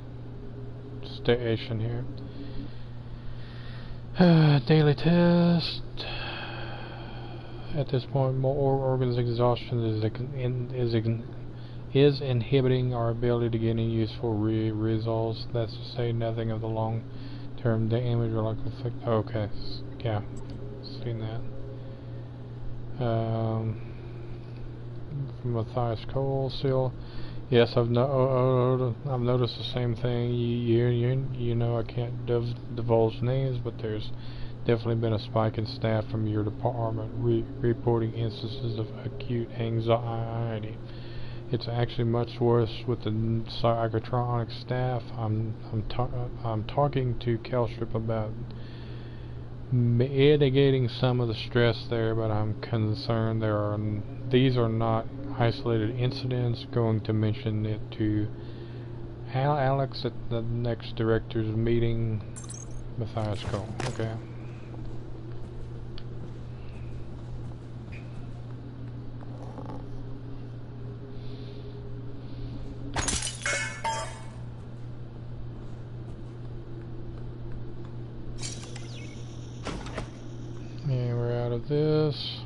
A: station here. Daily test. at this point, more organs exhaustion is inhibiting our ability to get any useful results. That's to say nothing of the long-term damage or like effect. Okay, yeah, seen that. Matthias Cole seal. Yes, I've noticed the same thing. You know, I can't divulge names, but there's definitely been a spike in staff from your department reporting instances of acute anxiety. It's actually much worse with the psychotronic staff. I'm talking to Kelstrip about mitigating some of the stress there, but I'm concerned these are not isolated incidents. Going to mention it to Alex at the next director's meeting. Matthias Cole. Okay. And we're out of this.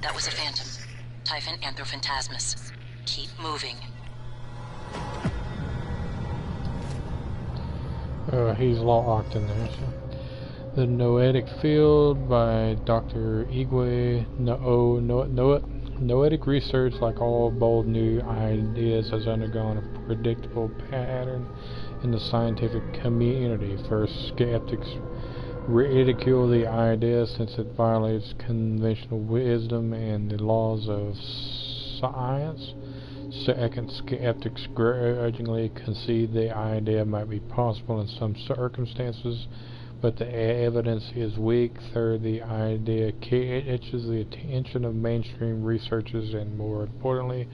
K: That was a phantom. Typhon Anthrophantasmus. Keep moving.
A: He's locked in there. So. The Noetic Field by Dr. Igwe Noetic research, like all bold new ideas, has undergone a predictable pattern in the scientific community. First, skeptics ridicule the idea since it violates conventional wisdom and the laws of science. Second, skeptics grudgingly concede the idea might be possible in some circumstances, but the evidence is weak. Third, the idea catches the attention of mainstream researchers and, more importantly,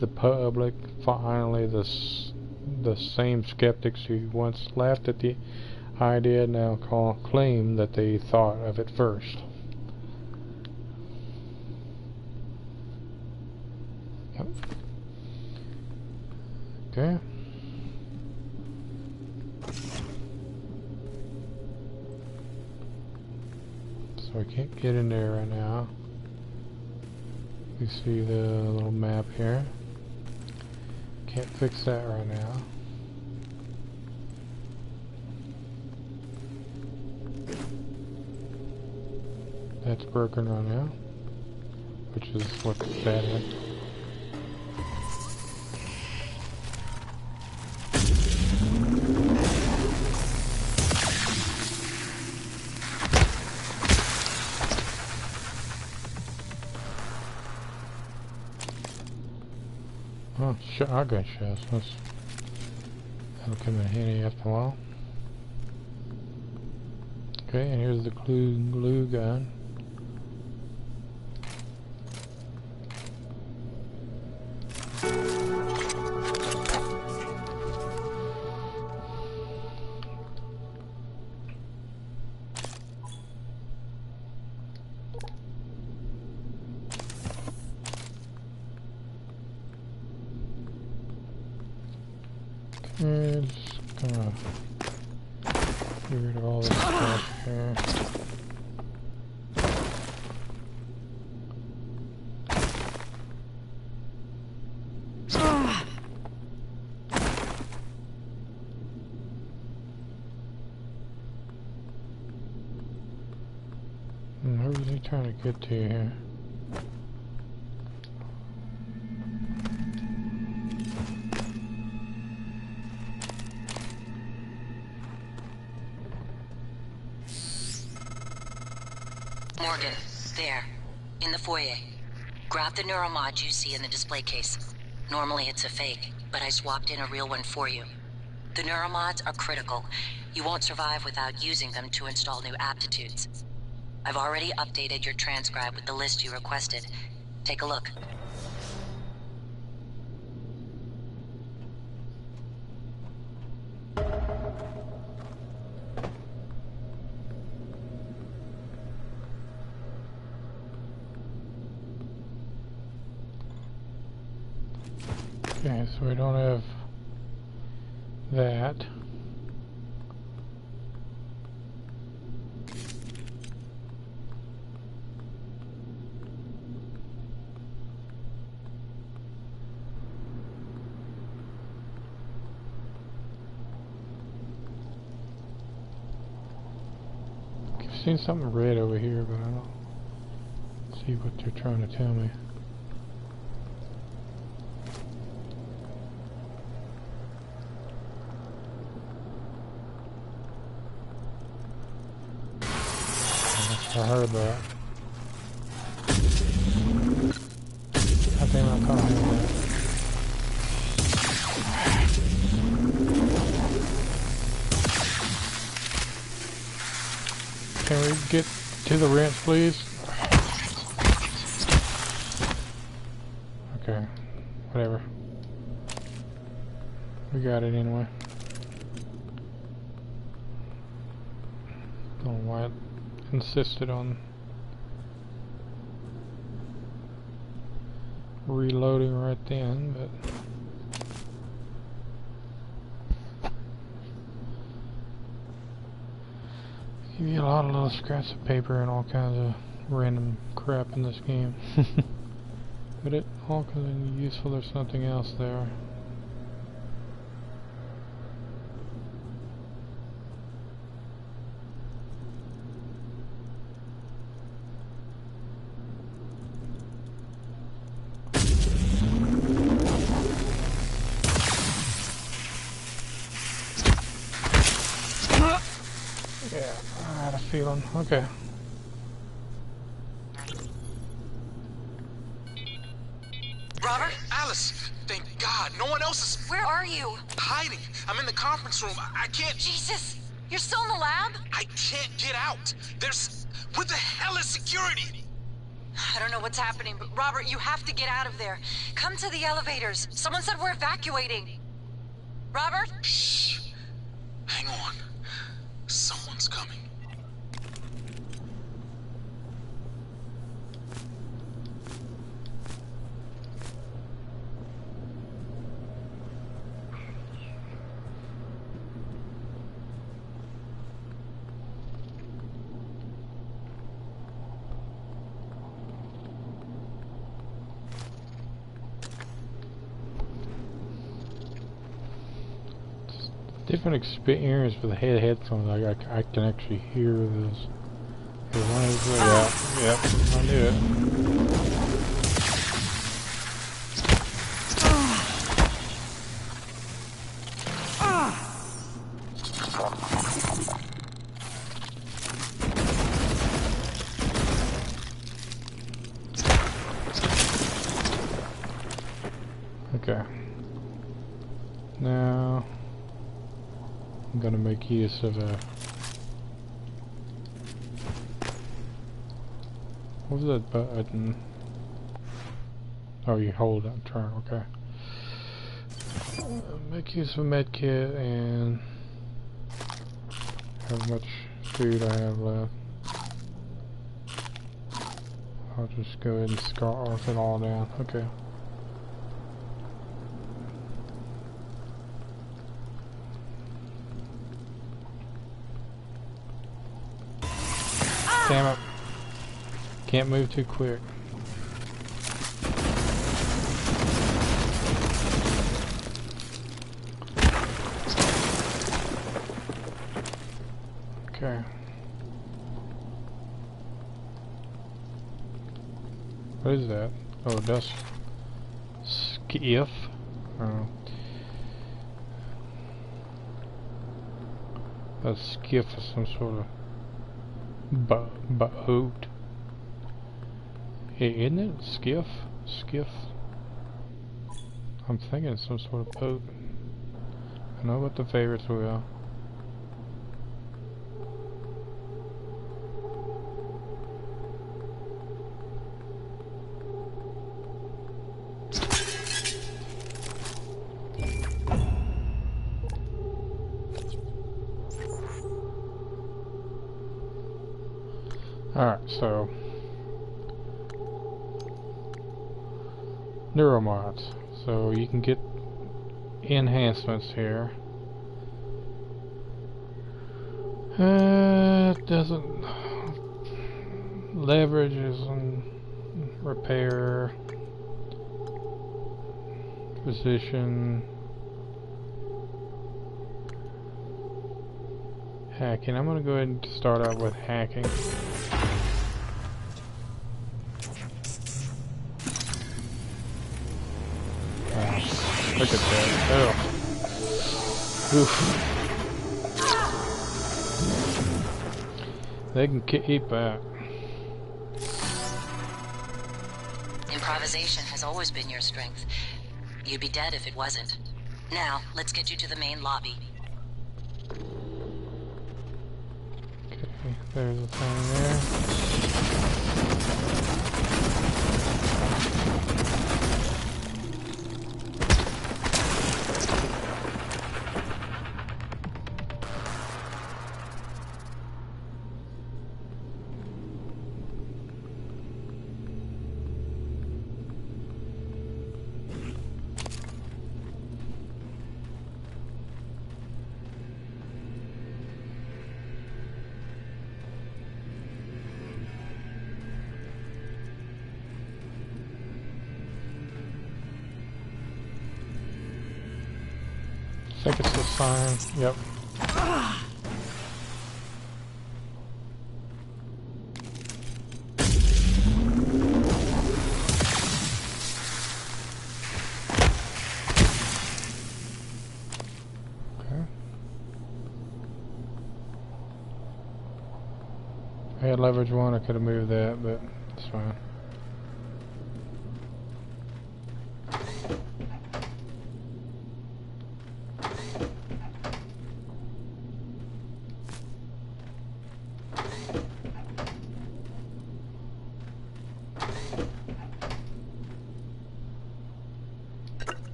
A: the public. Finally, the same skeptics who once laughed at the idea now claim that they thought of it first. Yep. Okay. So I can't get in there right now. You see the little map here. Can't fix that right now. That's broken right now, which is what that is. Oh, shotgun shells. That'll come in handy after a while. Okay, and here's the glue gun. Just gonna get rid of all this stuff here. Where was he trying to get to here?
K: Morgan, there, in the foyer. Grab the neuromod you see in the display case. Normally it's a fake, but I swapped in a real one for you. The neuromods are critical. You won't survive without using them to install new aptitudes. I've already updated your transcribe with the list you requested. Take a look.
A: Okay, so we don't have that. I've seen something red over here, but I don't see what they're trying to tell me. I heard that. I think I'll come here with that. Can we get to the wrench, please? Okay, whatever. We got it anyway. Don't know why it insisted on reloading right then, but give you a lot of little scraps of paper and all kinds of random crap in this game. But it all could be useful. There's something else there. Yeah, I had a feeling. Okay.
L: Robert? Alice! Thank God, no one else is...
F: Where are you?
L: Hiding. I'm in the conference room. I can't...
F: Jesus! You're still in the lab?
L: I can't get out. There's... What the hell is security?
F: I don't know what's happening, but Robert, you have to get out of there. Come to the elevators. Someone said we're evacuating. Robert?
L: Shh. Hang on. Someone's coming.
A: Different experience with the headphones. I can actually hear this. Yep, I knew it. Okay. Now I'm gonna make use of a... What was that button? Oh, you hold that turn, okay. Make use of a med kit and how much food I have left. I'll just go ahead and scarf it all down, okay. Damn it. Can't move too quick. Okay. What is that? Oh, that's skiff. Oh. A skiff is some sort of boat. Hey, isn't it? Skiff? Skiff? I'm thinking some sort of boat. I know what the favorites will. Alright, so neuromods. So you can get enhancements here. It doesn't. Leverage is on repair. Position. Hacking. I'm gonna go ahead and start out with hacking. Wow. Look at that. Oh. Oof. They can keep that.
K: Improvisation has always been your strength. You'd be dead if it wasn't. Now, let's get you to the main lobby.
A: Okay, there's a thing there. I think it's the sign. Yep. Okay. I had leverage 1, I could have moved that, but it's fine.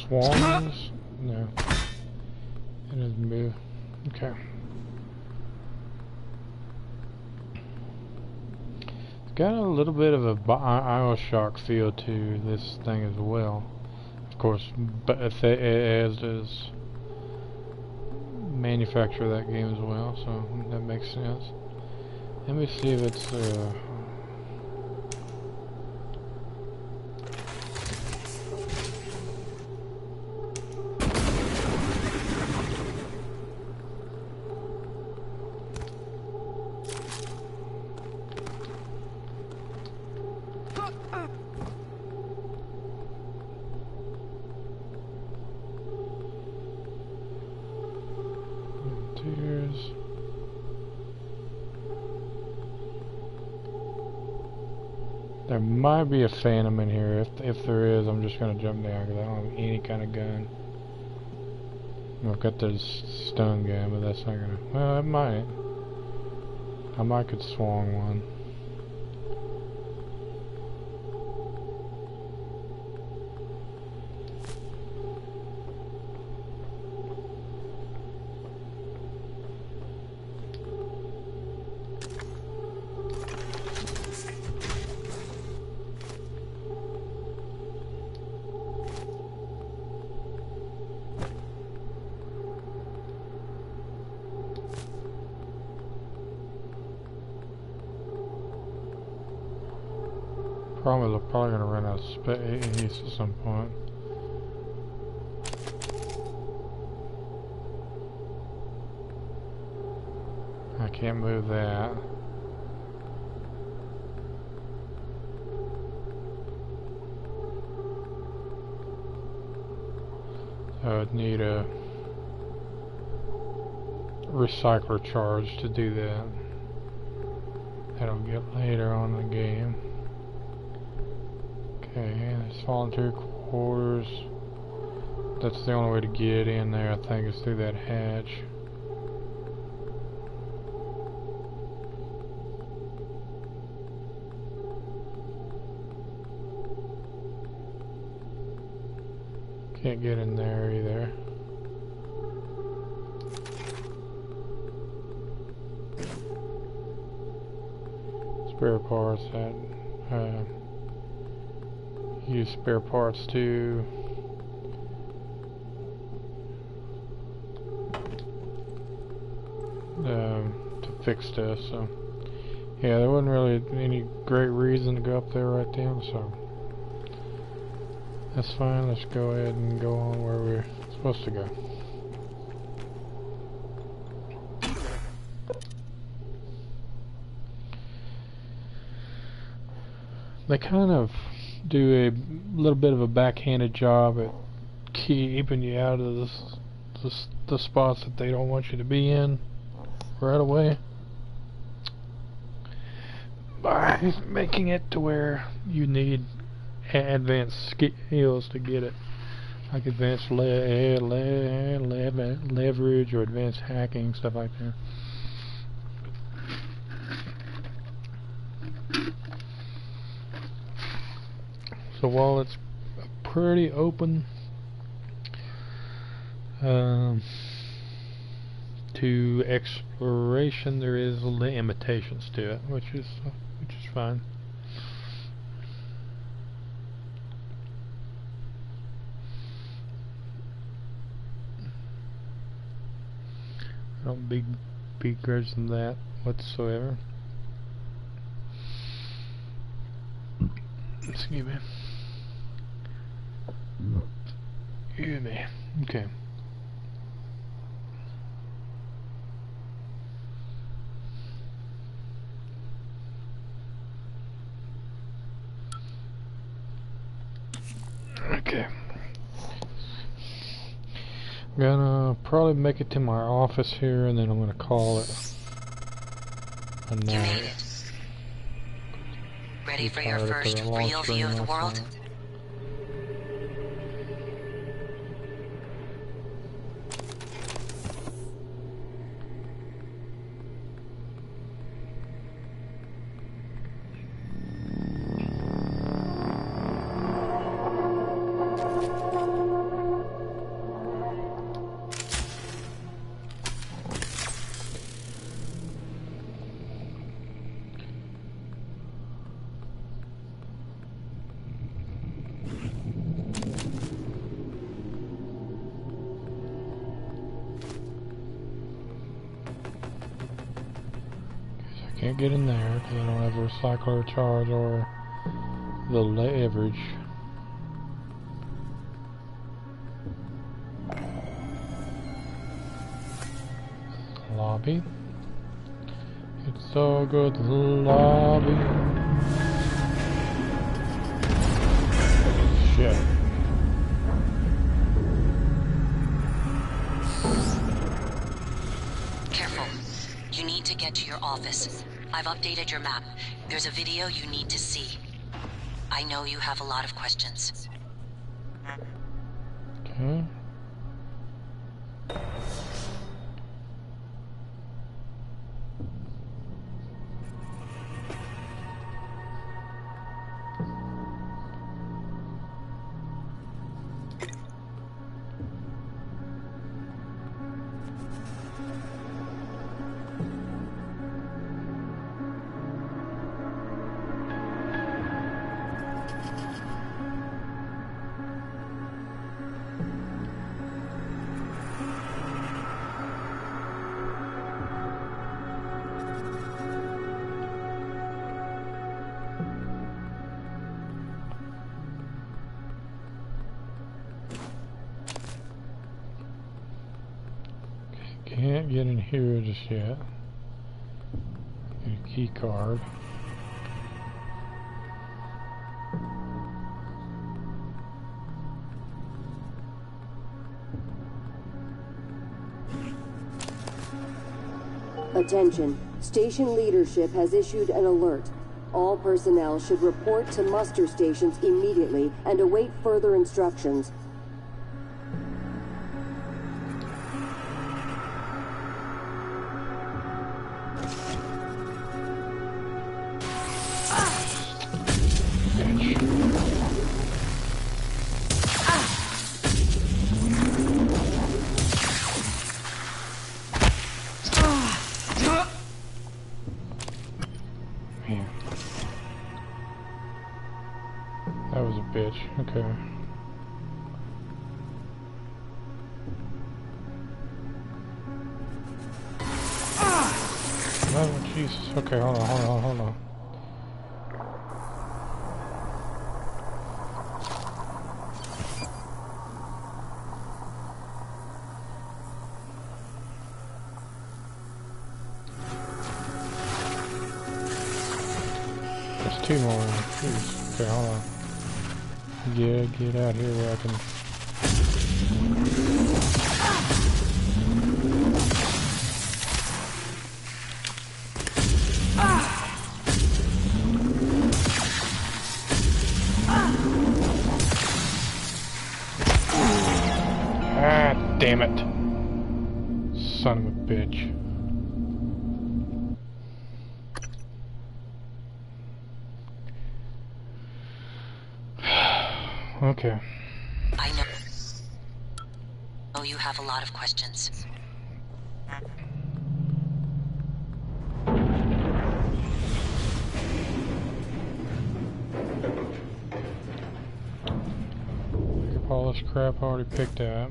A: Swans? No. It doesn't move. Okay. It's got a little bit of a Bioshock feel to this thing as well. Of course, but as does manufacture that game as well, so that makes sense. Let me see if it's there might be a Phantom in here. If there is, I'm just gonna jump down because I don't have any kind of gun. I've got this stun gun, but that's not gonna. Well, it might. I might could swung one. Problem is, I'm probably gonna run out of space at some point. I can't move that. So I'd need a recycler charge to do that. That'll get later on in the game. Okay, it's volunteer quarters. That's the only way to get in there, I think, is through that hatch. Can't get in there either. It's spare parts that use spare parts to fix this. So yeah, there wasn't really any great reason to go up there right then, so that's fine. Let's go ahead and go on where we're supposed to go. They kind of do a little bit of a backhanded job at keeping you out of the spots that they don't want you to be in right away, by making it to where you need advanced skills to get it, like advanced leverage or advanced hacking, stuff like that. So while it's pretty open to exploration, there is limitations to it, which is fine. I don't begrudge them that whatsoever. Excuse me. Excuse me. Okay. Okay. I'm gonna probably make it to my office here, and then I'm gonna call it a night.
K: Ready for your first real view of the world?
A: Can't get in there because I don't have the recycler charge or the leverage. Lobby. It's so good, the lobby. Shit.
K: Careful. You need to get to your office. I've updated your map. There's a video you need to see. I know you have a lot of questions.
A: Okay. Can't get in here just yet. Get a key card.
B: Attention. Station leadership has issued an alert. All personnel should report to muster stations immediately and await further instructions.
A: Okay. Oh, Jesus. Okay, hold on. There's two more. Jeez. Okay, hold on. Yeah, get out here where I can... Ah, damn it. Son of a bitch. Okay.
K: I know. Oh, you have a lot of questions.
A: Pick up all this crap I already picked up.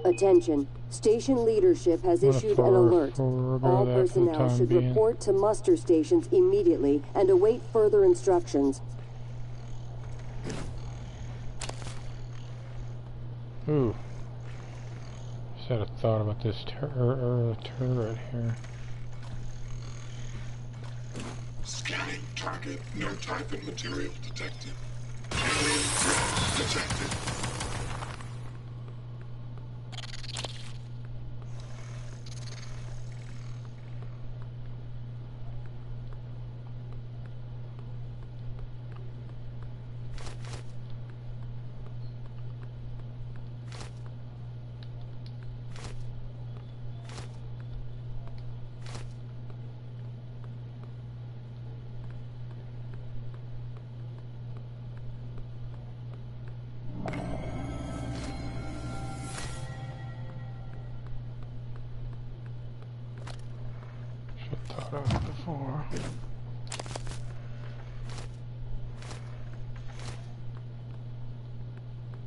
B: Attention. Station leadership has issued an alert. All personnel should report to muster stations immediately and await further instructions.
A: Ooh. Just had a thought about this turret here.
M: Scanning target. No typhon material detected. Alien threat detected.
A: Before.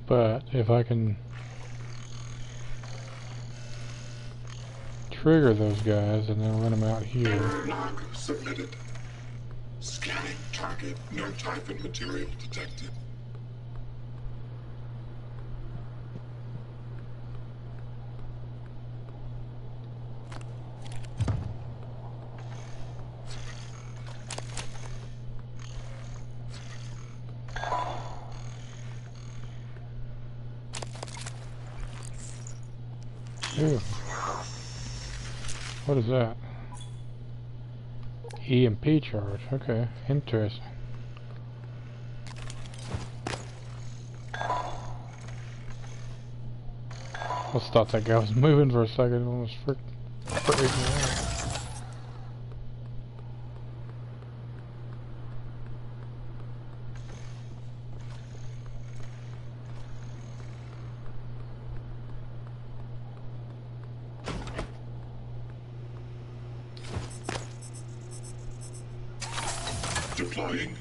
A: But if I can trigger those guys and then run them out here.
M: Error log submitted. Scanning target. No typhon material detected.
A: Ooh. What is that? EMP charge. Okay, interesting. I just thought that guy was moving for a second. Almost freaked me out.
M: Deploying.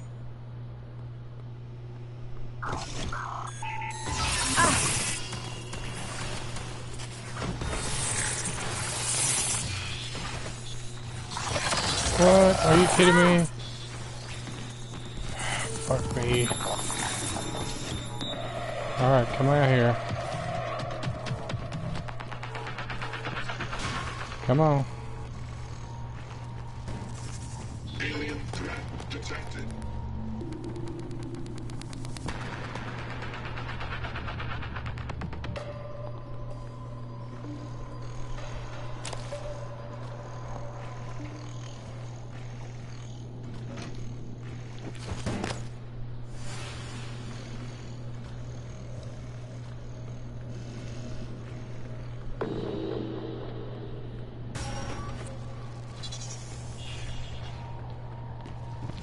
A: What? Are you kidding me? Fuck me. Alright, come out here. Come on.
M: Alien threat detected.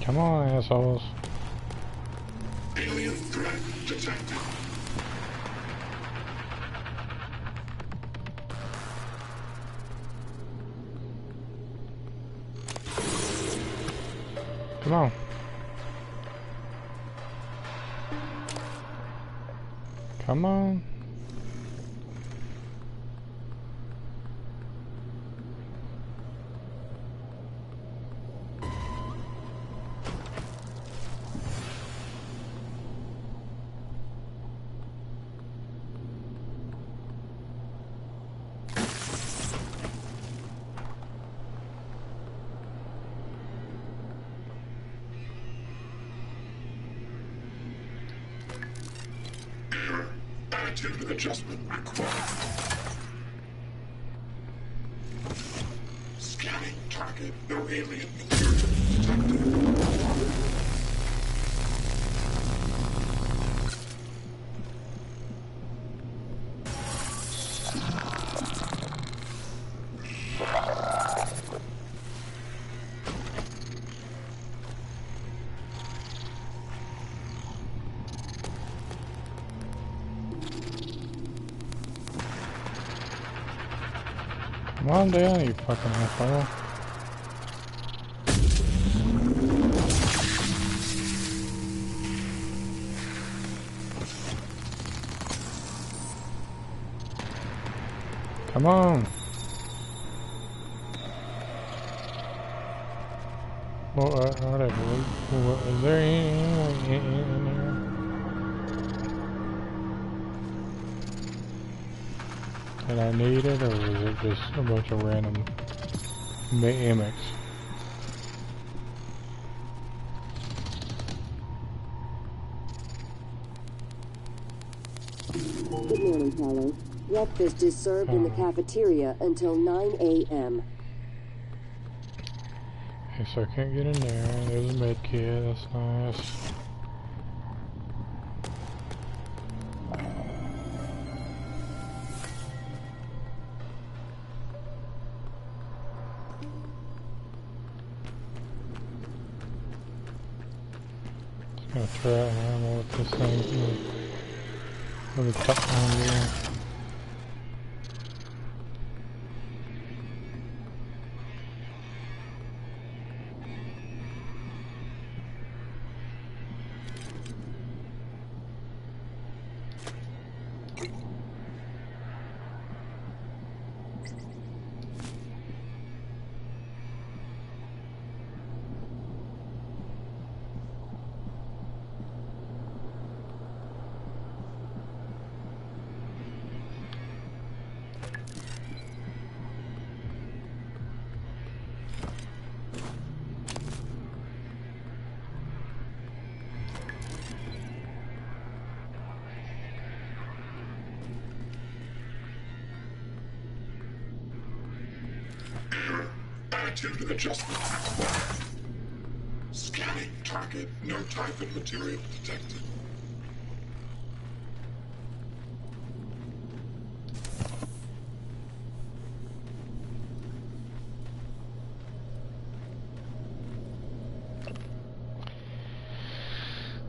A: Come on, assholes.
M: Alien threat detected.
A: Come on. Come on.
M: Attitude adjustment required. Scanning target. No alien material detected.
A: Come on down, you fucking asshole. Come on. Well, whatever. Is there anything in there? Did I need it, or was it just a bunch of random mimics?
B: Good morning, Paolo. Breakfast is served in the cafeteria until 9 a.m.
A: Okay, so I can't get in there. There's a med kit, that's nice. Gonna try it. I don't know what this thing is. What the top one here.
M: Attitude adjustment required. Scanning target. No type of material detected.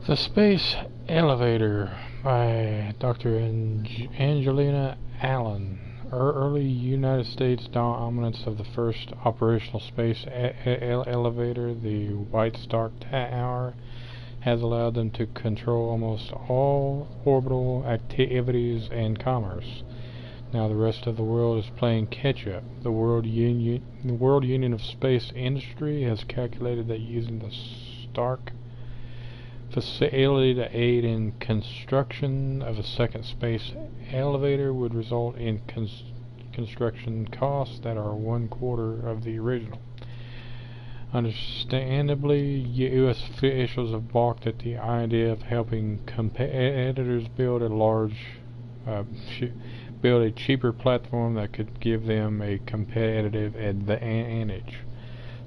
A: The Space Elevator by Dr. Angelina Allen. Early United States dominance of the first operational space elevator, the White Star Tower, has allowed them to control almost all orbital activities and commerce. Now the rest of the world is playing catch-up. The World Union of Space Industry has calculated that using the Stark facility to aid in construction of a second space elevator would result in construction costs that are 1/4 of the original. Understandably, U.S. officials have balked at the idea of helping competitors build a cheaper platform that could give them a competitive advantage.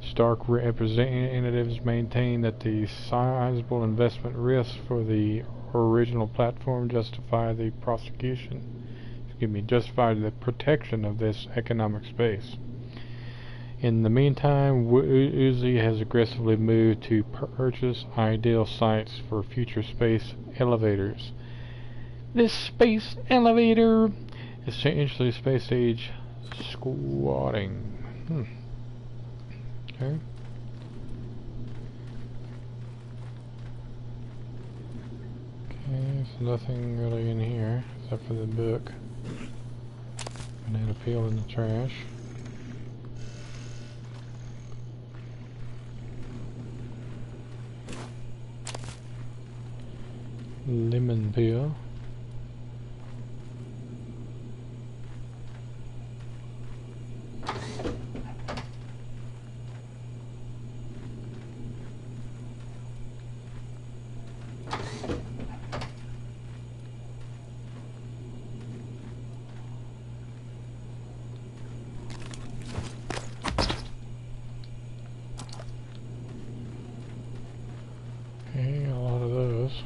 A: Stark representatives maintain that the sizable investment risks for the original platform justify the protection of this economic space. In the meantime, Uzi has aggressively moved to purchase ideal sites for future space elevators. This space elevator is essentially space age squatting. Okay. nothing really in here except for the book. Banana peel in the trash. Lemon peel. Okay, a lot of those.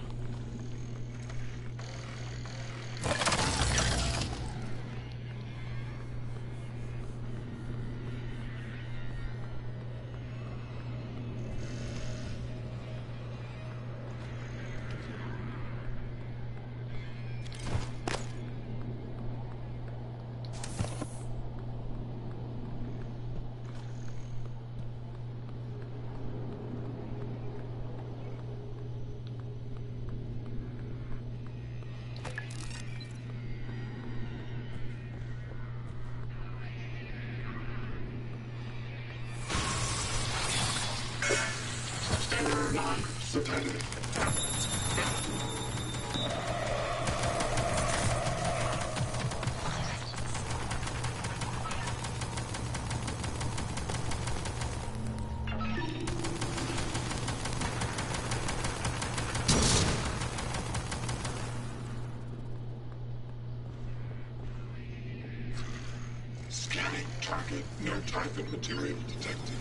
M: Scanning target. No Typhon material detected.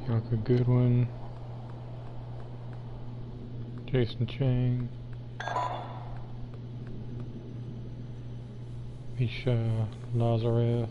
A: Bianca Goodwin, Jason Chang, Misha Lazarev,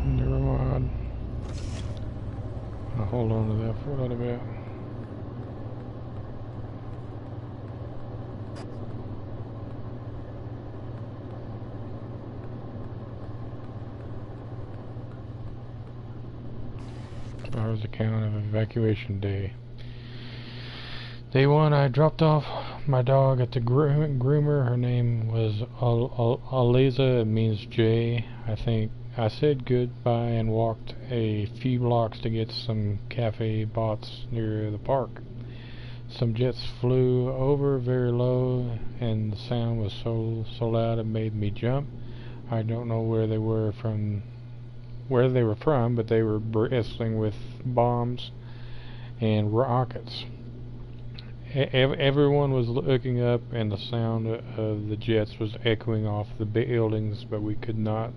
A: never mind. I'll hold on to that for a little bit. Hours account of evacuation day. Day 1, I dropped off my dog at the groomer. Her name was Aliza. It means Jay, I think. I said goodbye and walked a few blocks to get some cafe bots near the park. Some jets flew over very low, and the sound was so loud it made me jump. I don't know where they were from, but they were bristling with bombs and rockets. Everyone was looking up, and the sound of the jets was echoing off the buildings, but we could not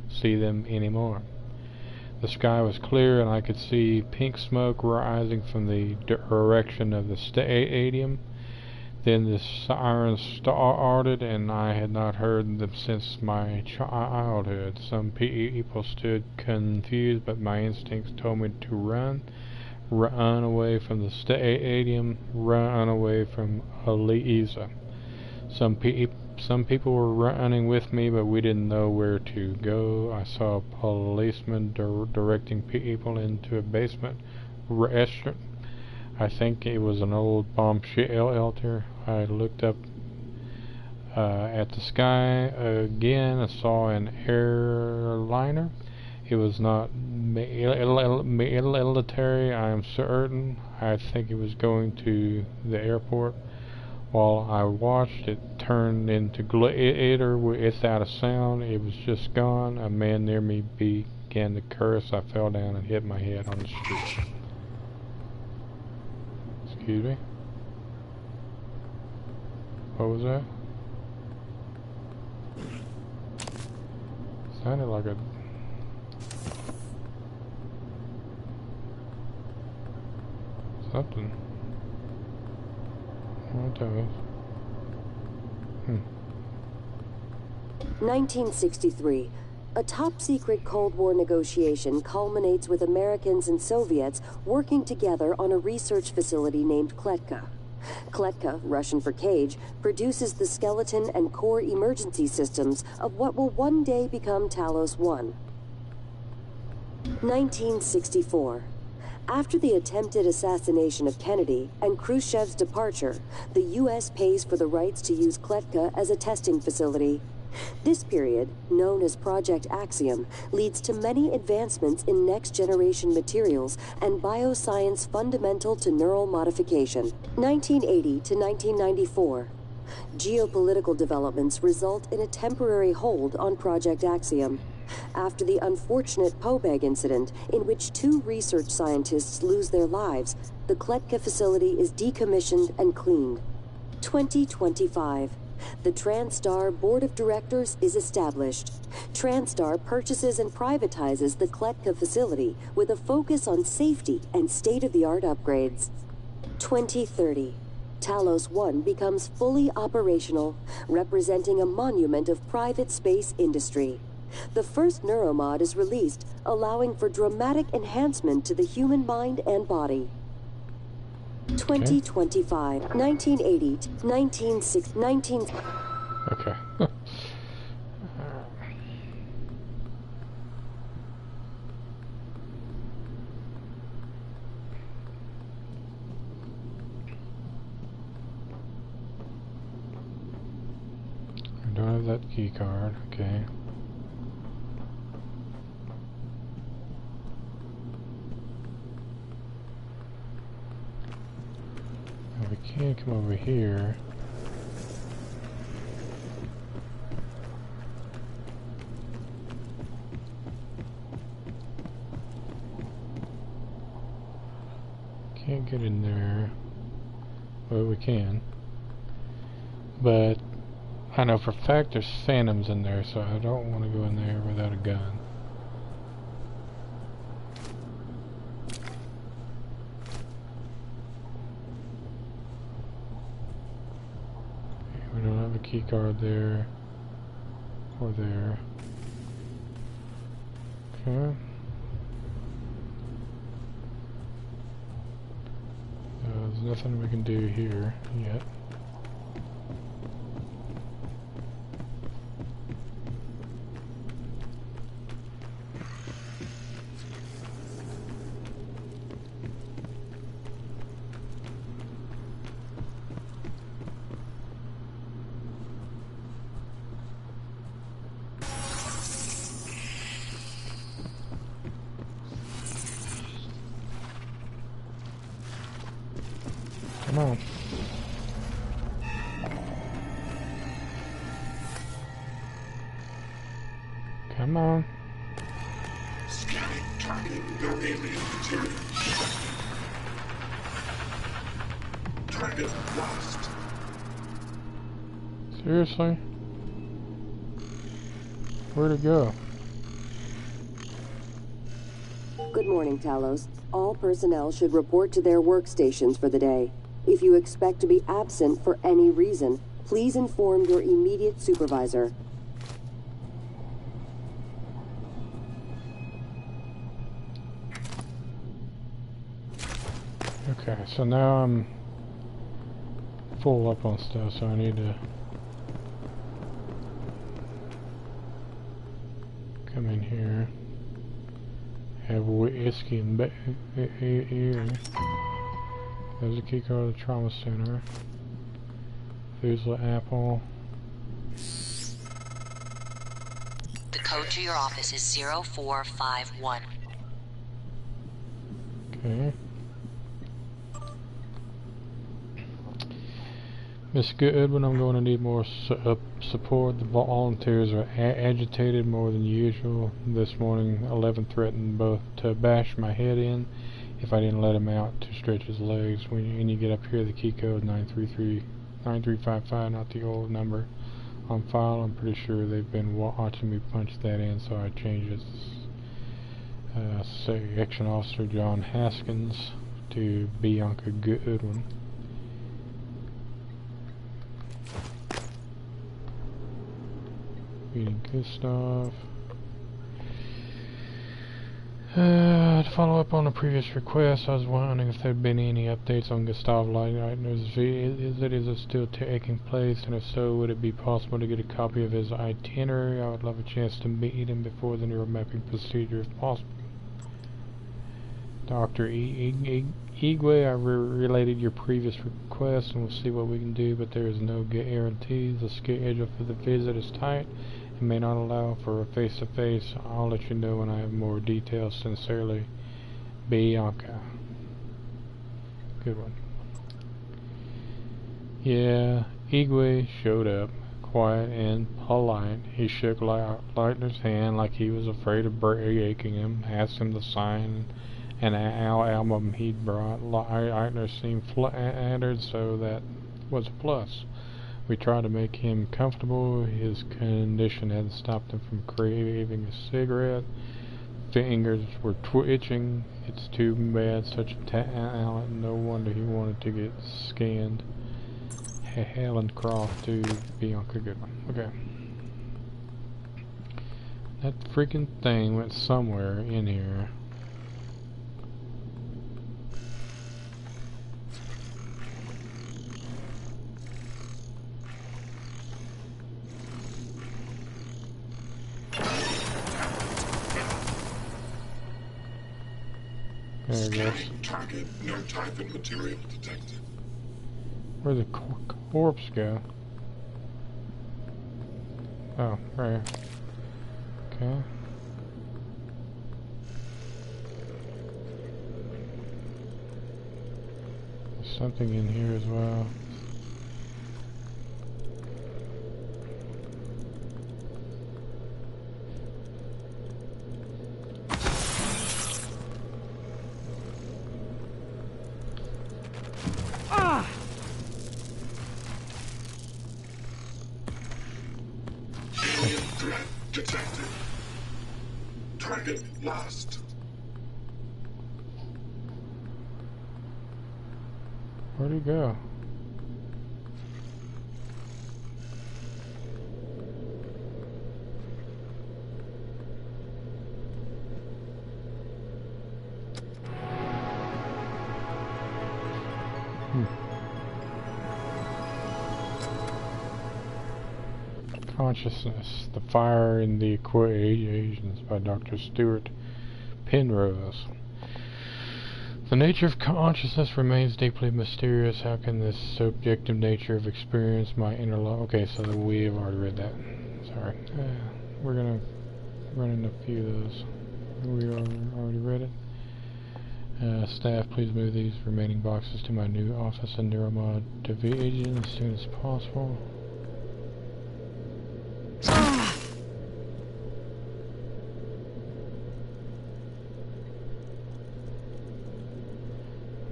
A: see them anymore. The sky was clear and I could see pink smoke rising from the direction of the stadium. Then the sirens started, and I had not heard them since my childhood. Some people stood confused, but my instincts told me to run. Run away from the stadium, run away from Eliza. Some people were running with me, but we didn't know where to go. I saw a policeman directing people into a basement restaurant. I think it was an old bomb shelter. I looked up at the sky again and saw an airliner. It was not military, I am certain. I think it was going to the airport. While I watched, it turned into glitter without a sound. It was just gone. A man near me began to curse. I fell down and hit my head on the street. Excuse me? What was that? Sounded like a... something. What that was?
B: 1963. A top-secret Cold War negotiation culminates with Americans and Soviets working together on a research facility named Kletka. Kletka, Russian for cage, produces the skeleton and core emergency systems of what will one day become Talos 1. 1964. After the attempted assassination of Kennedy and Khrushchev's departure, the U.S. pays for the rights to use Kletka as a testing facility. This period, known as Project Axiom, leads to many advancements in next-generation materials and bioscience fundamental to neural modification. 1980 to 1994. Geopolitical developments result in a temporary hold on Project Axiom. After the unfortunate Pobeg incident, in which 2 research scientists lose their lives, the Kletka facility is decommissioned and cleaned. 2025. The TranStar Board of Directors is established. TranStar purchases and privatizes the Kletka facility with a focus on safety and state-of-the-art upgrades. 2030. Talos 1 becomes fully operational, representing a monument of private space industry. The first neuromod is released, allowing for dramatic enhancement to the human mind and body. 2025, 1980, 1960,
A: Okay. I don't have that key card, okay. We can't come over here. Can't get in there. Well, we can. But I know for a fact there's phantoms in there, so I don't want to go in there without a gun. We don't have a key card there or there. Okay. There's nothing we can do here yet. Come on. Come on.
M: Scanning target, no alien material. Target lost.
A: Seriously? Where'd it go?
B: Good morning, Talos. All personnel should report to their workstations for the day. If you expect to be absent for any reason, please inform your immediate supervisor.
A: Okay, so now I'm full up on stuff, so I need to come in here. Have whiskey and here. There's a key card to the trauma center. Fusel apple.
K: The code to your office is 0451.
A: Okay. Miss Goodwin, I'm going to need more support. The volunteers are agitated more than usual. This morning, 11 threatened both to bash my head in if I didn't let him out to stretch his legs. When you get up here, the key code 9355, not the old number on file. I'm pretty sure they've been watching me punch that in, so I changed it. Section Officer John Haskins to Bianca Goodwin. Reading Gustav. To follow up on a previous request, I was wondering if there had been any updates on Gustav Leitner's is it still taking place, and if so, would it be possible to get a copy of his itinerary? I would love a chance to meet him before the neural mapping procedure if possible. Dr. Igwe, I related your previous request and we'll see what we can do, but there is no guarantee. The schedule for the visit is tight and may not allow for a face-to-face. I'll let you know when I have more details. Sincerely, Bianca. Good one. Yeah, Igwe showed up, quiet and polite. He shook Leitner's hand like he was afraid of breaking him, asked him to sign an album he'd brought. Leitner seemed flattered, so that was a plus. We tried to make him comfortable. His condition hadn't stopped him from craving a cigarette. Fingers were twitching. It's too bad, such a talent. No wonder he wanted to get scanned. Helen Croft to Bianca Goodwin. Okay. That freaking thing went somewhere in here. There it goes.
M: Target, no type of material detected.
A: Where'd the corpse go? Oh, right here. Okay. There's something in here as well.
M: Detected. Target lost.
A: Where'd he go? Consciousness, The Fire in the Equations by Dr. Stuart Penrose. The nature of consciousness remains deeply mysterious. How can this subjective nature of experience might interlock? Okay, so we have already read that. Sorry. We're gonna run into a few of those. We already read it. Staff, please move these remaining boxes to my new office in Neuromod Division as soon as possible.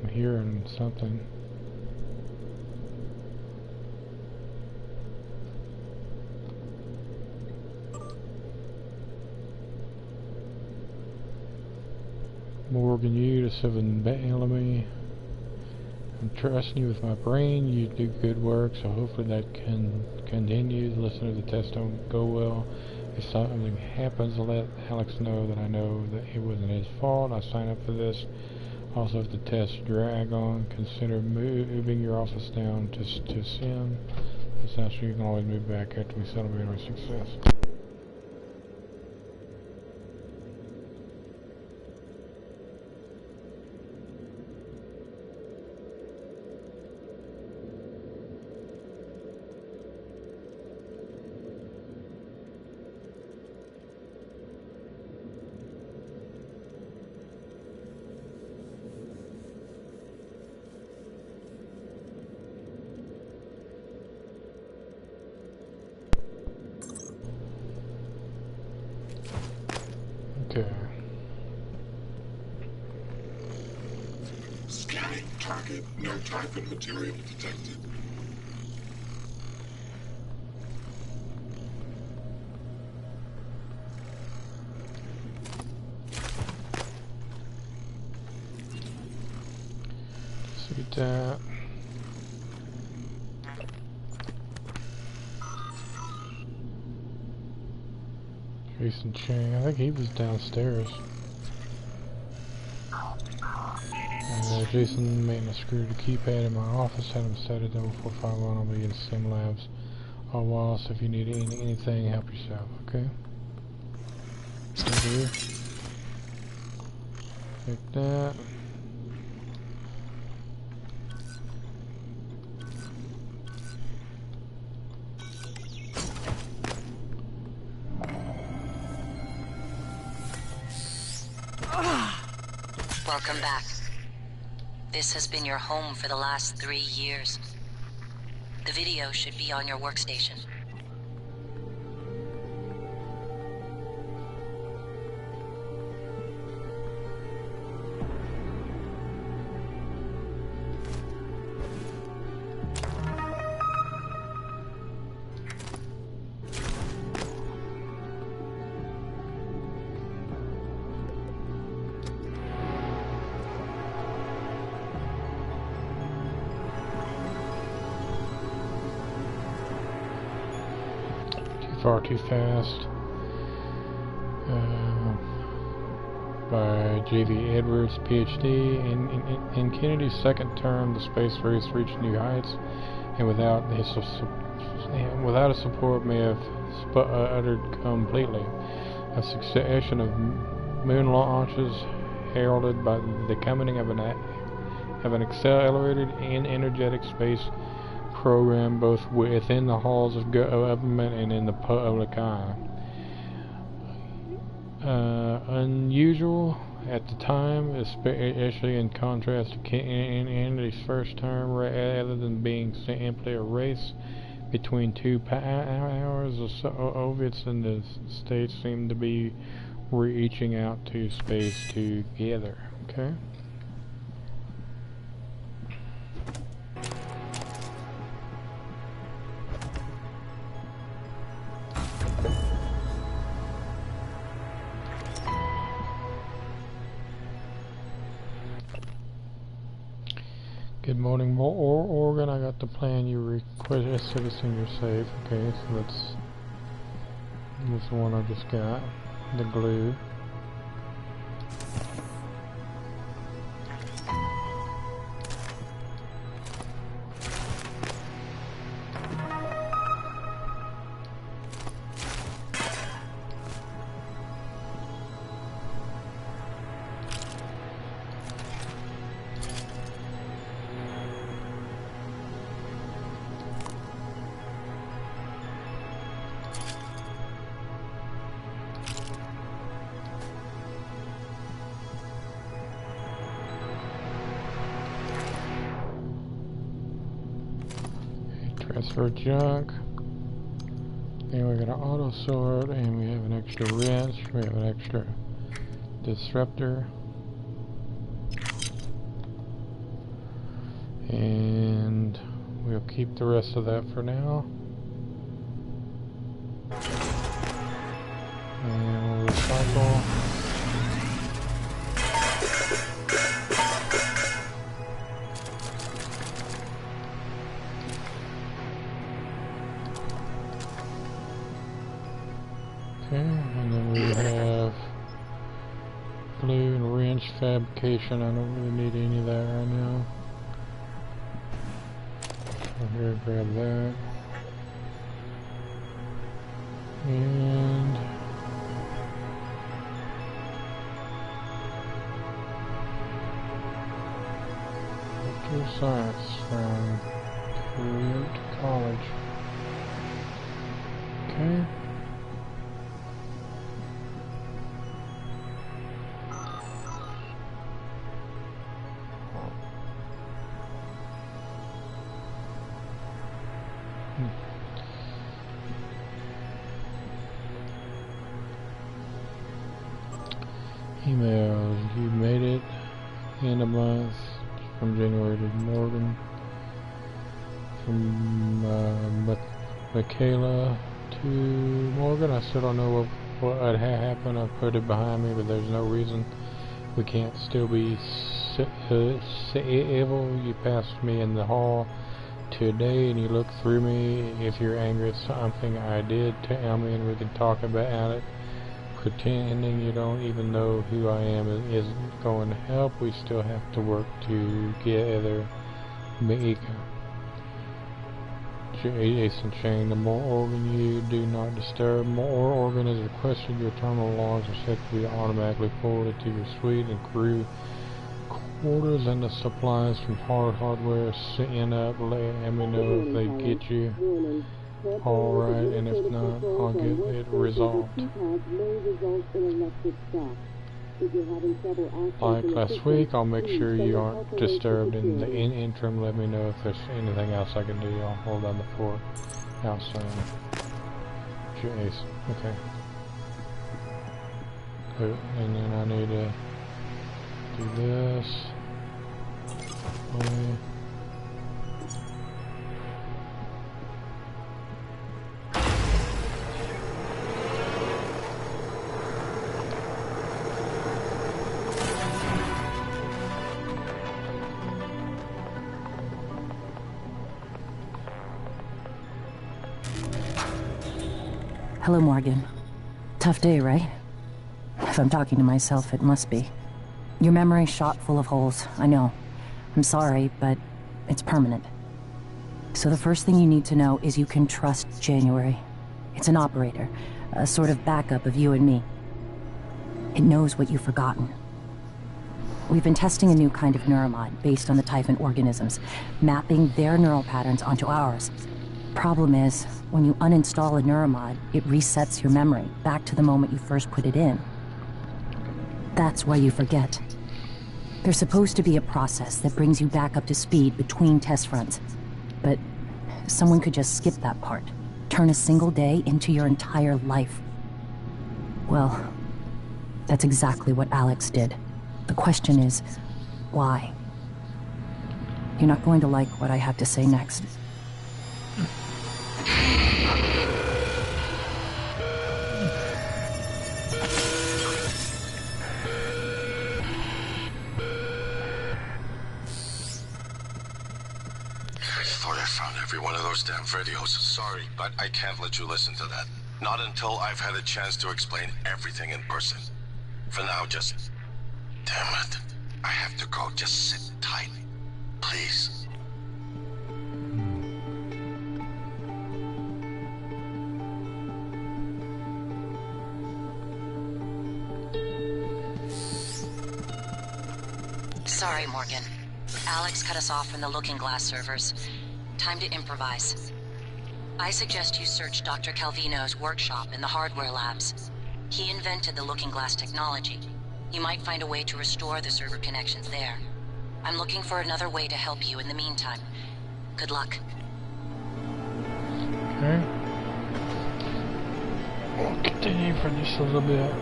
A: I'm hearing something. Morgan, you to 7 Bellamy. I'm trusting you with my brain. You do good work, so hopefully that can continue. Listen to the test don't go well. If something happens, let Alex know that I know that it wasn't his fault. I signed up for this. Also, if the tests drag on, consider moving your office down to Sim. That's not sure you can always move back after we celebrate our success. Okay.
M: Scanning target. No Typhon material detected.
A: See that. Jason Chang, I think he was downstairs. Jason made a screw the keypad in my office, had him set it down before 5-1. I'll be in Sim Labs all while, so if you need anything, help yourself, okay? Over here. Like that.
K: Welcome back. This has been your home for the last 3 years. The video should be on your workstation.
A: Far Too Fast by J.V. Edwards, PhD. In Kennedy's second term, the space race reached new heights, and without his support, may have uttered completely. A succession of moon launches heralded by the coming of an accelerated and energetic space program, both within the halls of government and in the public eye. Unusual at the time, especially in contrast to Kennedy's first term, rather than being simply a race between two powers. The Soviets and the States seem to be reaching out to space together. Okay. Good morning, Oregon. I got the plan you requested. It's in your safe. Okay, so that's this one I just got. The glue. Transfer junk. And we got an auto sort, and we have an extra wrench. We have an extra disruptor. And we'll keep the rest of that for now. And we'll recycle. Okay, and then we have glue and wrench fabrication. I don't really need any of that right now. So here, grab that. And science from Coyote College. Okay. Emails. You made it. End of month. From January to Morgan, from Michaela to Morgan. I still don't know what had happened. I put it behind me, but there's no reason we can't still be civil. You passed me in the hall today and you looked through me. If you're angry at something I did, tell me and we can talk about it. Pretending you don't even know who I am isn't going to help. We still have to work together. Mika. Jason Shane, the more organ you do not disturb. More organ is requested. Your terminal logs are set to be automatically forwarded to your suite and crew quarters, and the supplies from hardware sent up. Let me know if they get you. Alright, and if not, I'll get it resolved. Like last week, I'll make sure you aren't disturbed in the interim. Let me know if there's anything else I can do. I'll hold down the fort outside. Jason, okay. Good. And then I need to do this. Okay.
F: Hello, Morgan. Tough day, right? If I'm talking to myself, it must be. Your memory's shot full of holes, I know. I'm sorry, but it's permanent. So the first thing you need to know is you can trust January. It's an operator, a sort of backup of you and me. It knows what you've forgotten. We've been testing a new kind of neuromod based on the Typhon organisms, mapping their neural patterns onto ours. Problem is, when you uninstall a neuromod, it resets your memory back to the moment you first put it in. That's why you forget. There's supposed to be a process that brings you back up to speed between test runs. But someone could just skip that part, turn a single day into your entire life. Well, that's exactly what Alex did. The question is, why? You're not going to like what I have to say next.
C: Damn videos. Sorry, but I can't let you listen to that. Not until I've had a chance to explain everything in person. For now, just... Damn it. I have to go. Just sit tight. Please.
K: Sorry, Morgan. Alex cut us off from the Looking Glass servers. Time to improvise. I suggest you search Dr. Calvino's workshop in the hardware labs. He invented the Looking Glass technology. You might find a way to restore the server connections there. I'm looking for another way to help you in the meantime. Good luck.
A: Okay. We'll continue for just a little bit.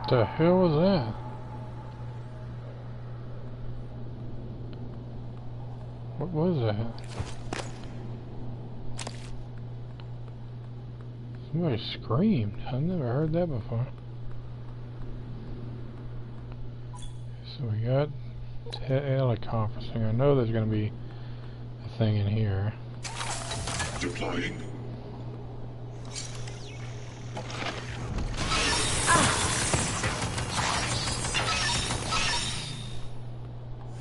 A: The hell was that? What was that? Somebody screamed. I've never heard that before. So we got teleconferencing. I know there's going to be a thing in here.
M: Deploying.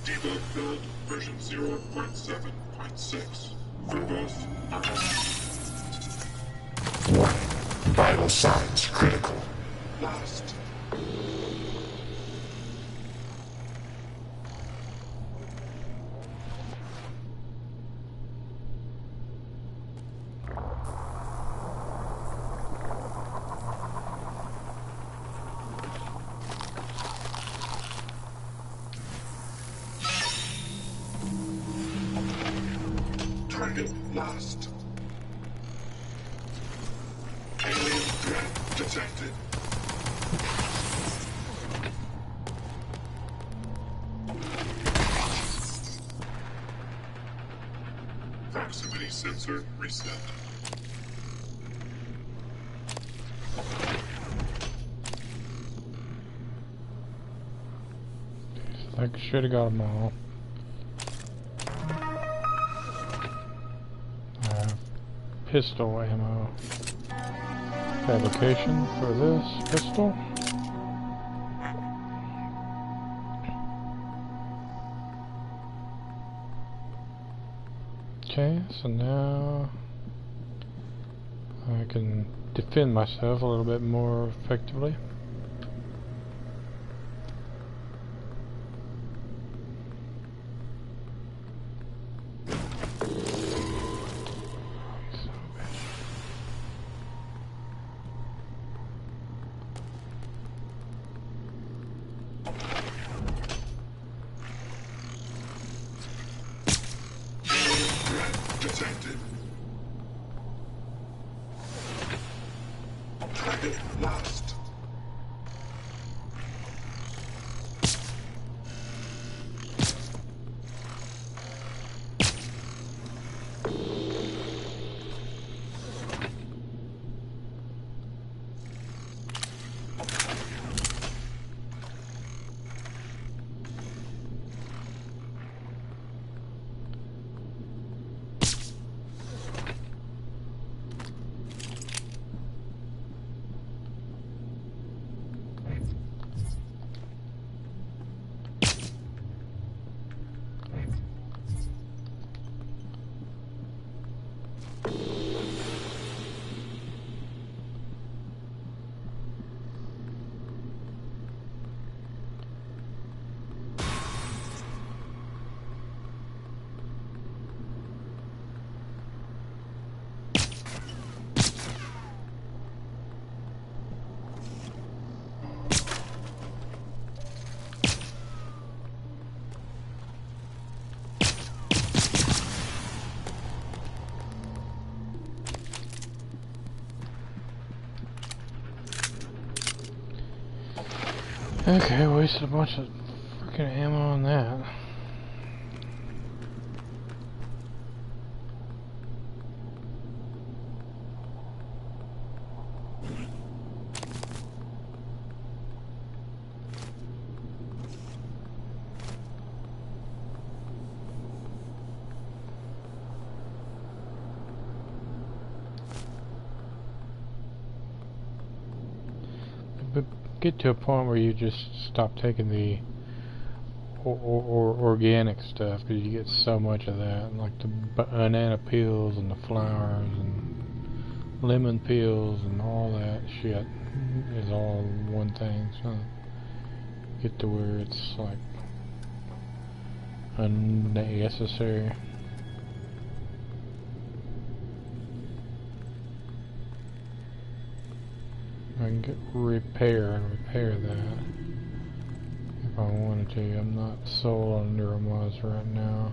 M: Debug build version 0.7.6. Verbose.
N: Vital signs critical.
M: Last. Target lost. Alien threat detected. Proximity sensor reset.
A: I should have got them all. Pistol ammo. Fabrication for this pistol. Okay, so now I can defend myself a little bit more effectively.
M: Detected. Target lost.
A: Okay, wasted a bunch of freaking ammo on that. But get to a point where you just stop taking the organic stuff, because you get so much of that, like the banana peels and the flowers and lemon peels and all that shit is all one thing. So get to where it's like unnecessary. I can get repair that if I wanted to. I'm not sold on Neuromods right now.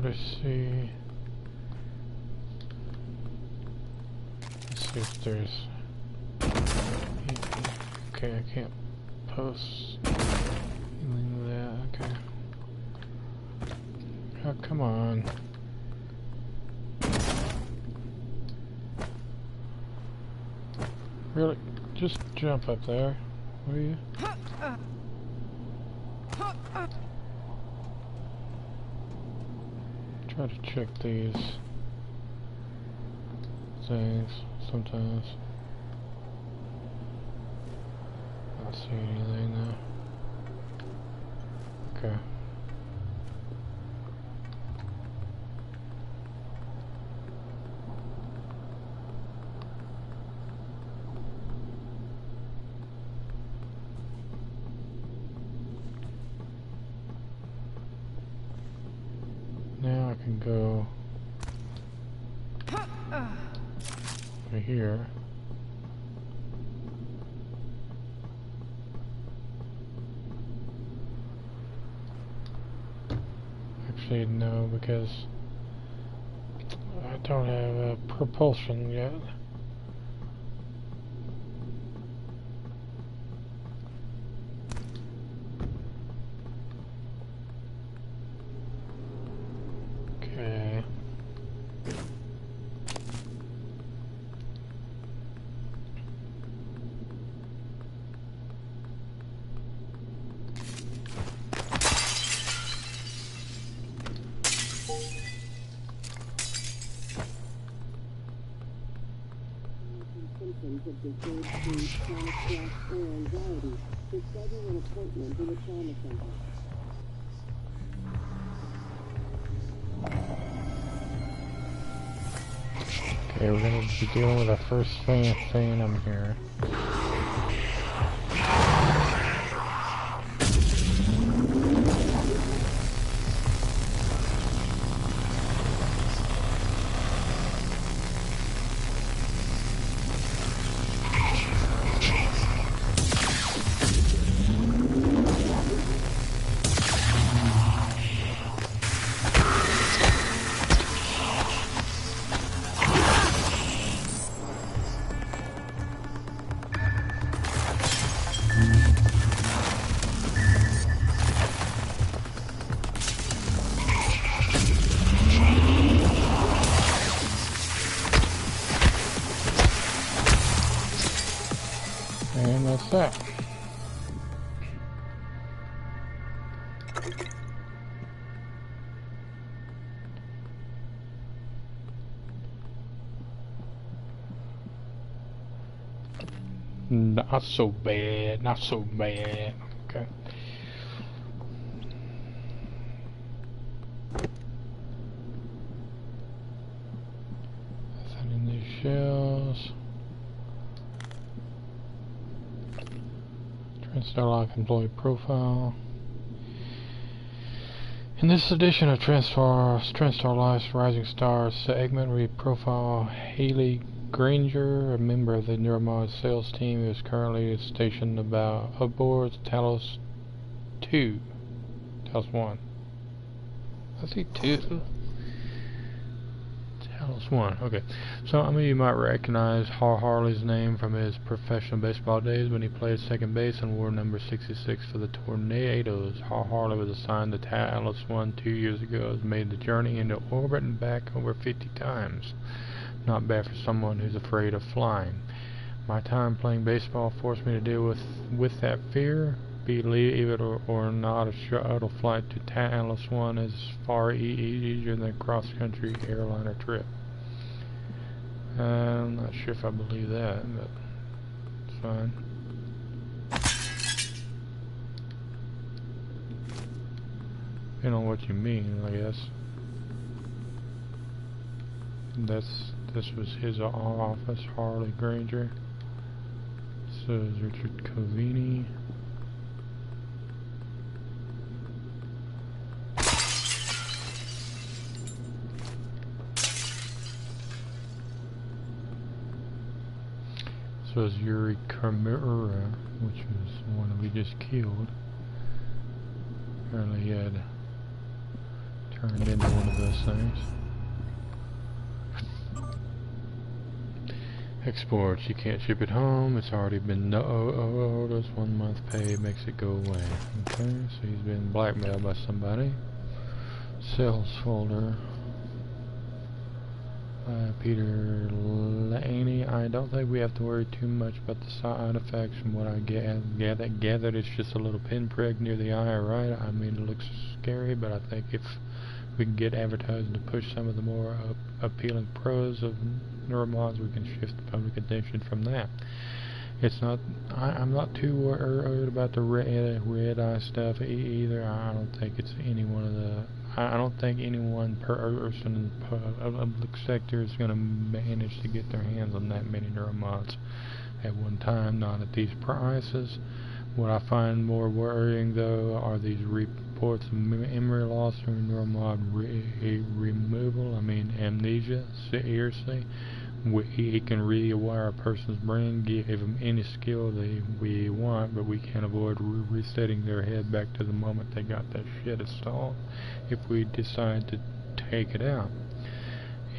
A: really see. Let's see if there's. Okay, I can't post anything with that. Okay. Oh, come on. Really? Just jump up there, will you? Try to check these things sometimes. I don't see anything now. Okay. Now I can go over here. Actually, no, because I don't have propulsion yet. Okay.
B: Symptoms of disturbed sleep, chronic stress, or anxiety to schedule an appointment in a trauma center.
A: Okay, we're going to be dealing with our first phantom here. And that's that. Not so bad, not so bad. Okay. Sending these shells. TranStar Life employee profile. In this edition of TranStar Life's Rising Stars segment, we profile Haley Granger, a member of the Neuromod sales team who is currently stationed aboard Talos 2. Talos 1. I see 2. Talos 1. Okay. So, some of you might recognize Harley's name from his professional baseball days when he played second base and wore number 66 for the Tornadoes. Harley was assigned to Talos 1 2 years ago, has made the journey into orbit and back over 50 times. Not bad for someone who's afraid of flying. My time playing baseball forced me to deal with that fear. Believe it or not, a shuttle flight to Talos 1 is far easier than a cross-country airliner trip. I'm not sure if I believe that, but it's fine. Depending on what you mean, I guess. This was his office, Harley Granger. So is Richard Covini. So is Yuri Kamura, which was the one that we just killed. Apparently he had turned into one of those things. Exports, you can't ship it home, it's already been noticed, 1 month pay makes it go away. Okay, so he's been blackmailed by somebody. Sales folder. Peter Laney, I don't think we have to worry too much about the side effects. From what I gathered, it's just a little pinprick near the eye, right? I mean, it looks scary, but I think if we can get advertising to push some of the more appealing pros of neuromods, we can shift the public attention from that. It's not. I'm not too worried about the red eye stuff either. I don't think it's any one of the. I don't think any one person in the public sector is going to manage to get their hands on that many neuromods at one time, not at these prices. What I find more worrying, though, are these reports of memory loss from neuromod removal. I mean, amnesia, seriously. It can rewire a person's brain, give them any skill we want, but we can't avoid resetting their head back to the moment they got that shit installed if we decide to take it out.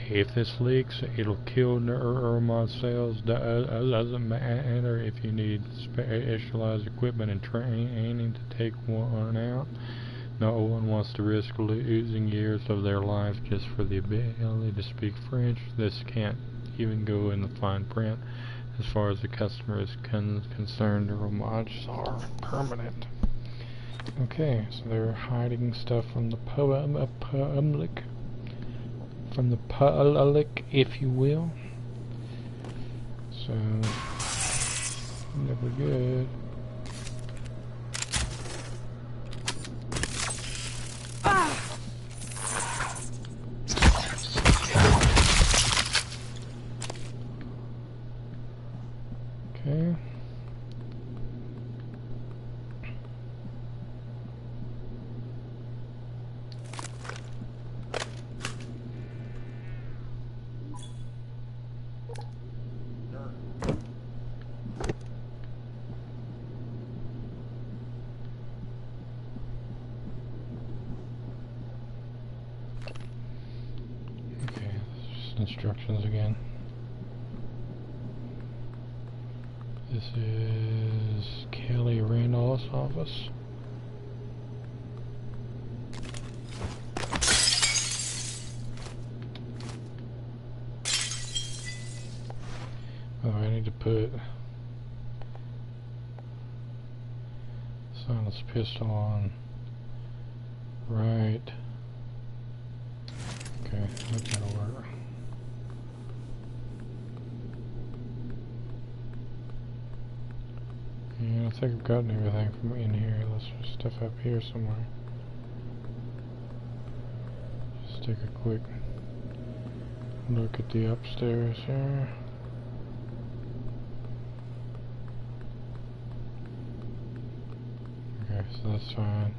A: If this leaks, it'll kill neuromod sales. Doesn't matter if you need specialized equipment and training to take one out. No one wants to risk losing years of their life just for the ability to speak French. This can't even go in the fine print. As far as the customer is concerned, neuromods are permanent. Okay, so they're hiding stuff from the public. From the public, if you will. So, never good. Okay. Instructions again. This is Kelly Randolph's office. Oh, I need to put silence pistol on right. Okay, that's gonna work. Yeah, I think I've gotten everything from in here. Let's just stuff up here somewhere. Just take a quick look at the upstairs here. Okay, so that's fine.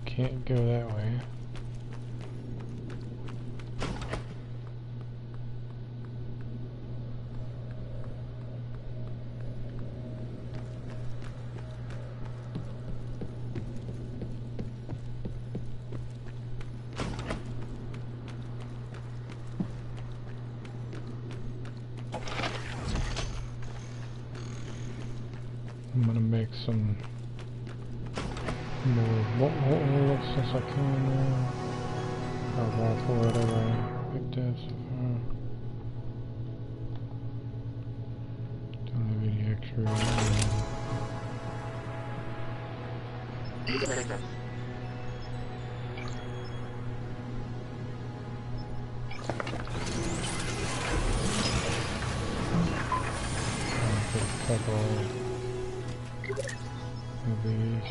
A: Can't go that way. I'm gonna make some more bullets since I can now. Or rifle, whatever I picked up so far. Don't have any extra. Put a couple of these.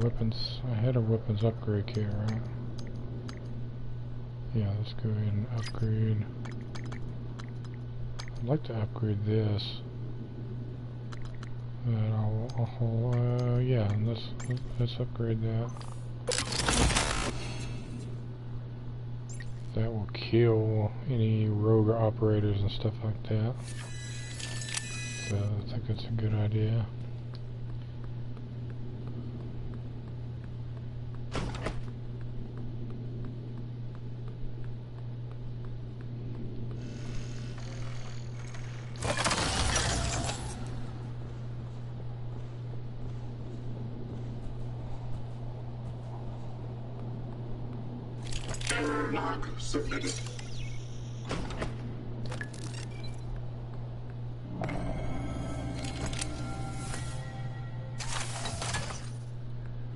A: Weapons. I had a weapons upgrade kit, right? Yeah, let's go ahead and upgrade. I'd like to upgrade this. Yeah, let's upgrade that. That will kill any rogue operators and stuff like that. So I think that's a good idea.
M: Error log submitted.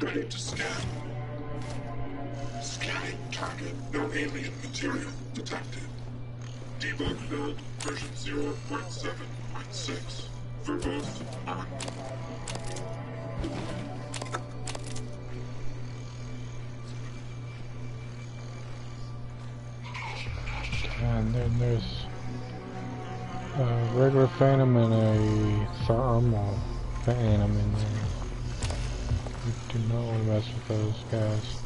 M: Ready to scan. Scanning target. No alien material detected. Debug build version 0.7.6. Verbose on.
A: And then there's a regular Phantom and a thermal Phantom in there. You do not want to mess with those guys.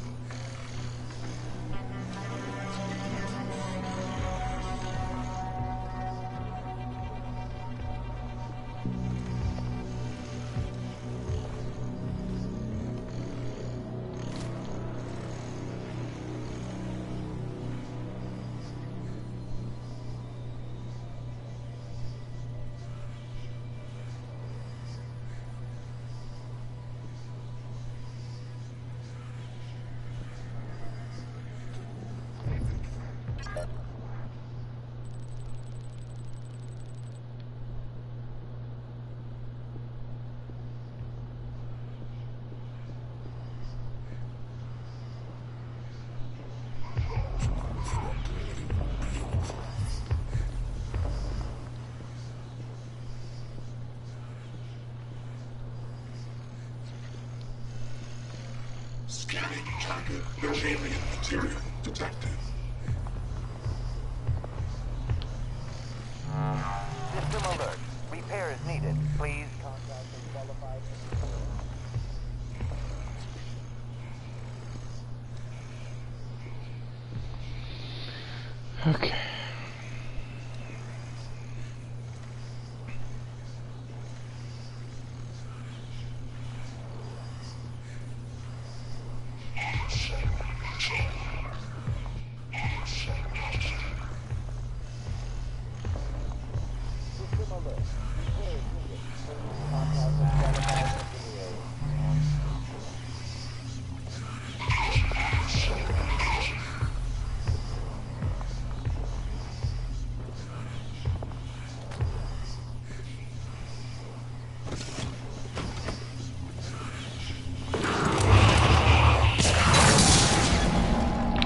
M: Scanning target. No alien material detected.
O: System alert. Repair is needed. Please contact the qualified.
A: Okay.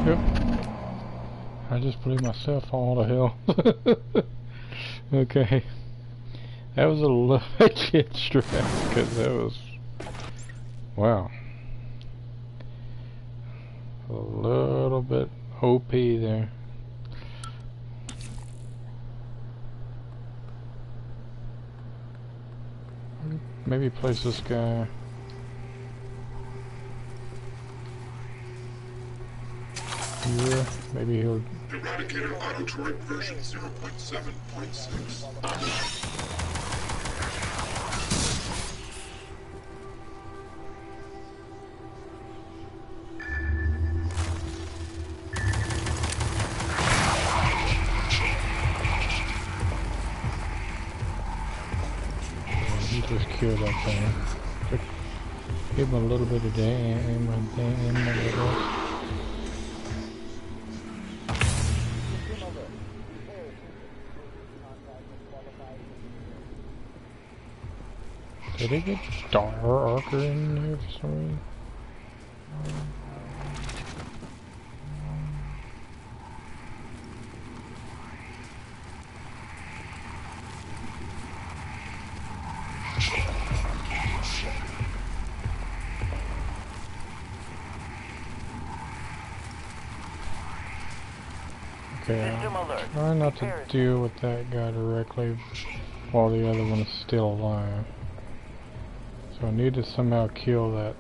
A: Yep. I just blew myself all to hell. Okay. That was a legit strap, because that was... Wow. A little bit OP there. Maybe place this guy... here. Maybe he'll...
M: Eradicator auto turret version 0.7.6.
A: He just killed that thing. Give him a little bit of damage. Did it get darker in there for some reason? Okay, I'm trying not to deal with that guy directly while the other one is still alive. So I need to somehow kill that.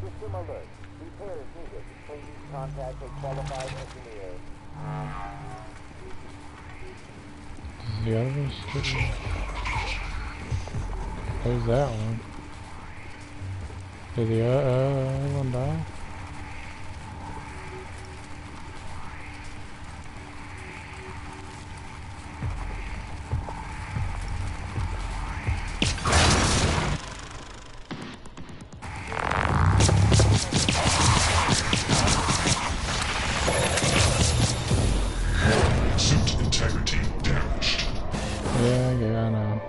O: System alert. Repair is needed. Please contact a qualified engineer.
A: The others too. There's that one. Did the other one die? Yeah, I know.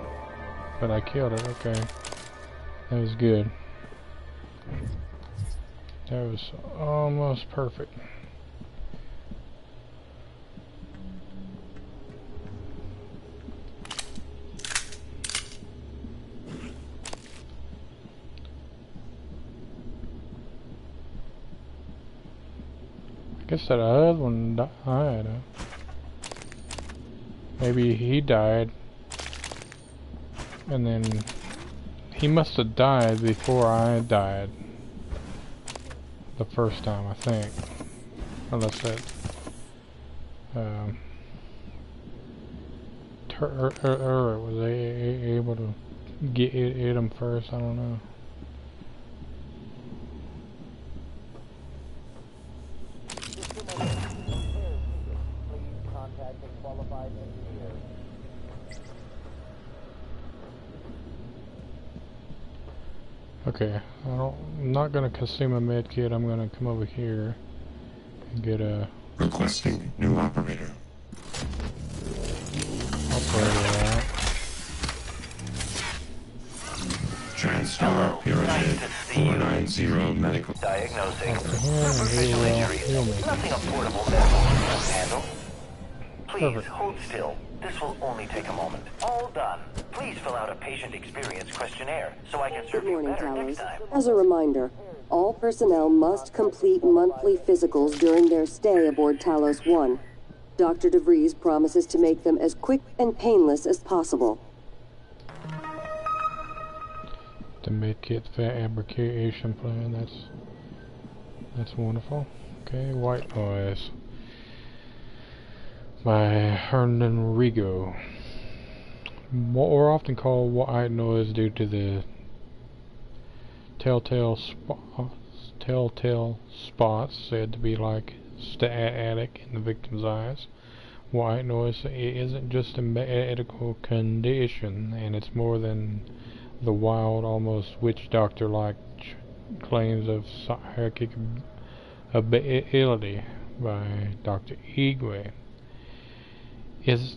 A: But I killed it, okay. That was good. That was almost perfect. I guess that other one died. Maybe he died. And then he must have died before I died the first time, I think. Unless that was able to get him first, I don't know. Okay, I'm not gonna consume a med kit. I'm gonna come over here and get a
N: requesting new operator.
A: Operator out.
N: TranStar Pyramid 490 medical.
O: Diagnosing.
A: Superficial injury.
O: Nothing a portable medical can handle. Please
A: Perfect.
O: hold still. This will only take a moment. All done. Please fill out a patient experience questionnaire so I can serve
B: Good morning,
O: you better
B: Towers.
O: next time.
B: As a reminder, all personnel must complete monthly physicals during their stay aboard Talos 1. Dr. DeVries promises to make them as quick and painless as possible.
A: The medkit fabrication plan. That's wonderful. Okay, White Noise by Hernan Rigo. More often called white noise due to the telltale spots said to be like static in the victim's eyes. White noise isn't just a medical condition, and it's more than the wild, almost witch doctor-like claims of psychic ability by Dr. Igwe. It's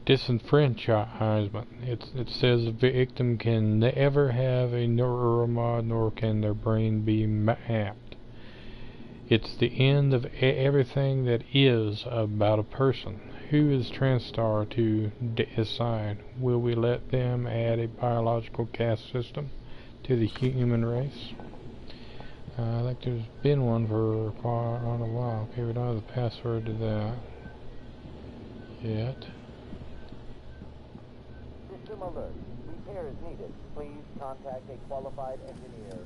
A: disenfranchisement. It says the victim can never have a neuromod, nor can their brain be mapped. It's the end of everything that is about a person. Who is TranStar to decide? Will we let them add a biological caste system to the human race? I think there's been one for quite a while. Okay, we don't have the password to that yet.
O: System alert. Repair is needed. Please contact a qualified engineer.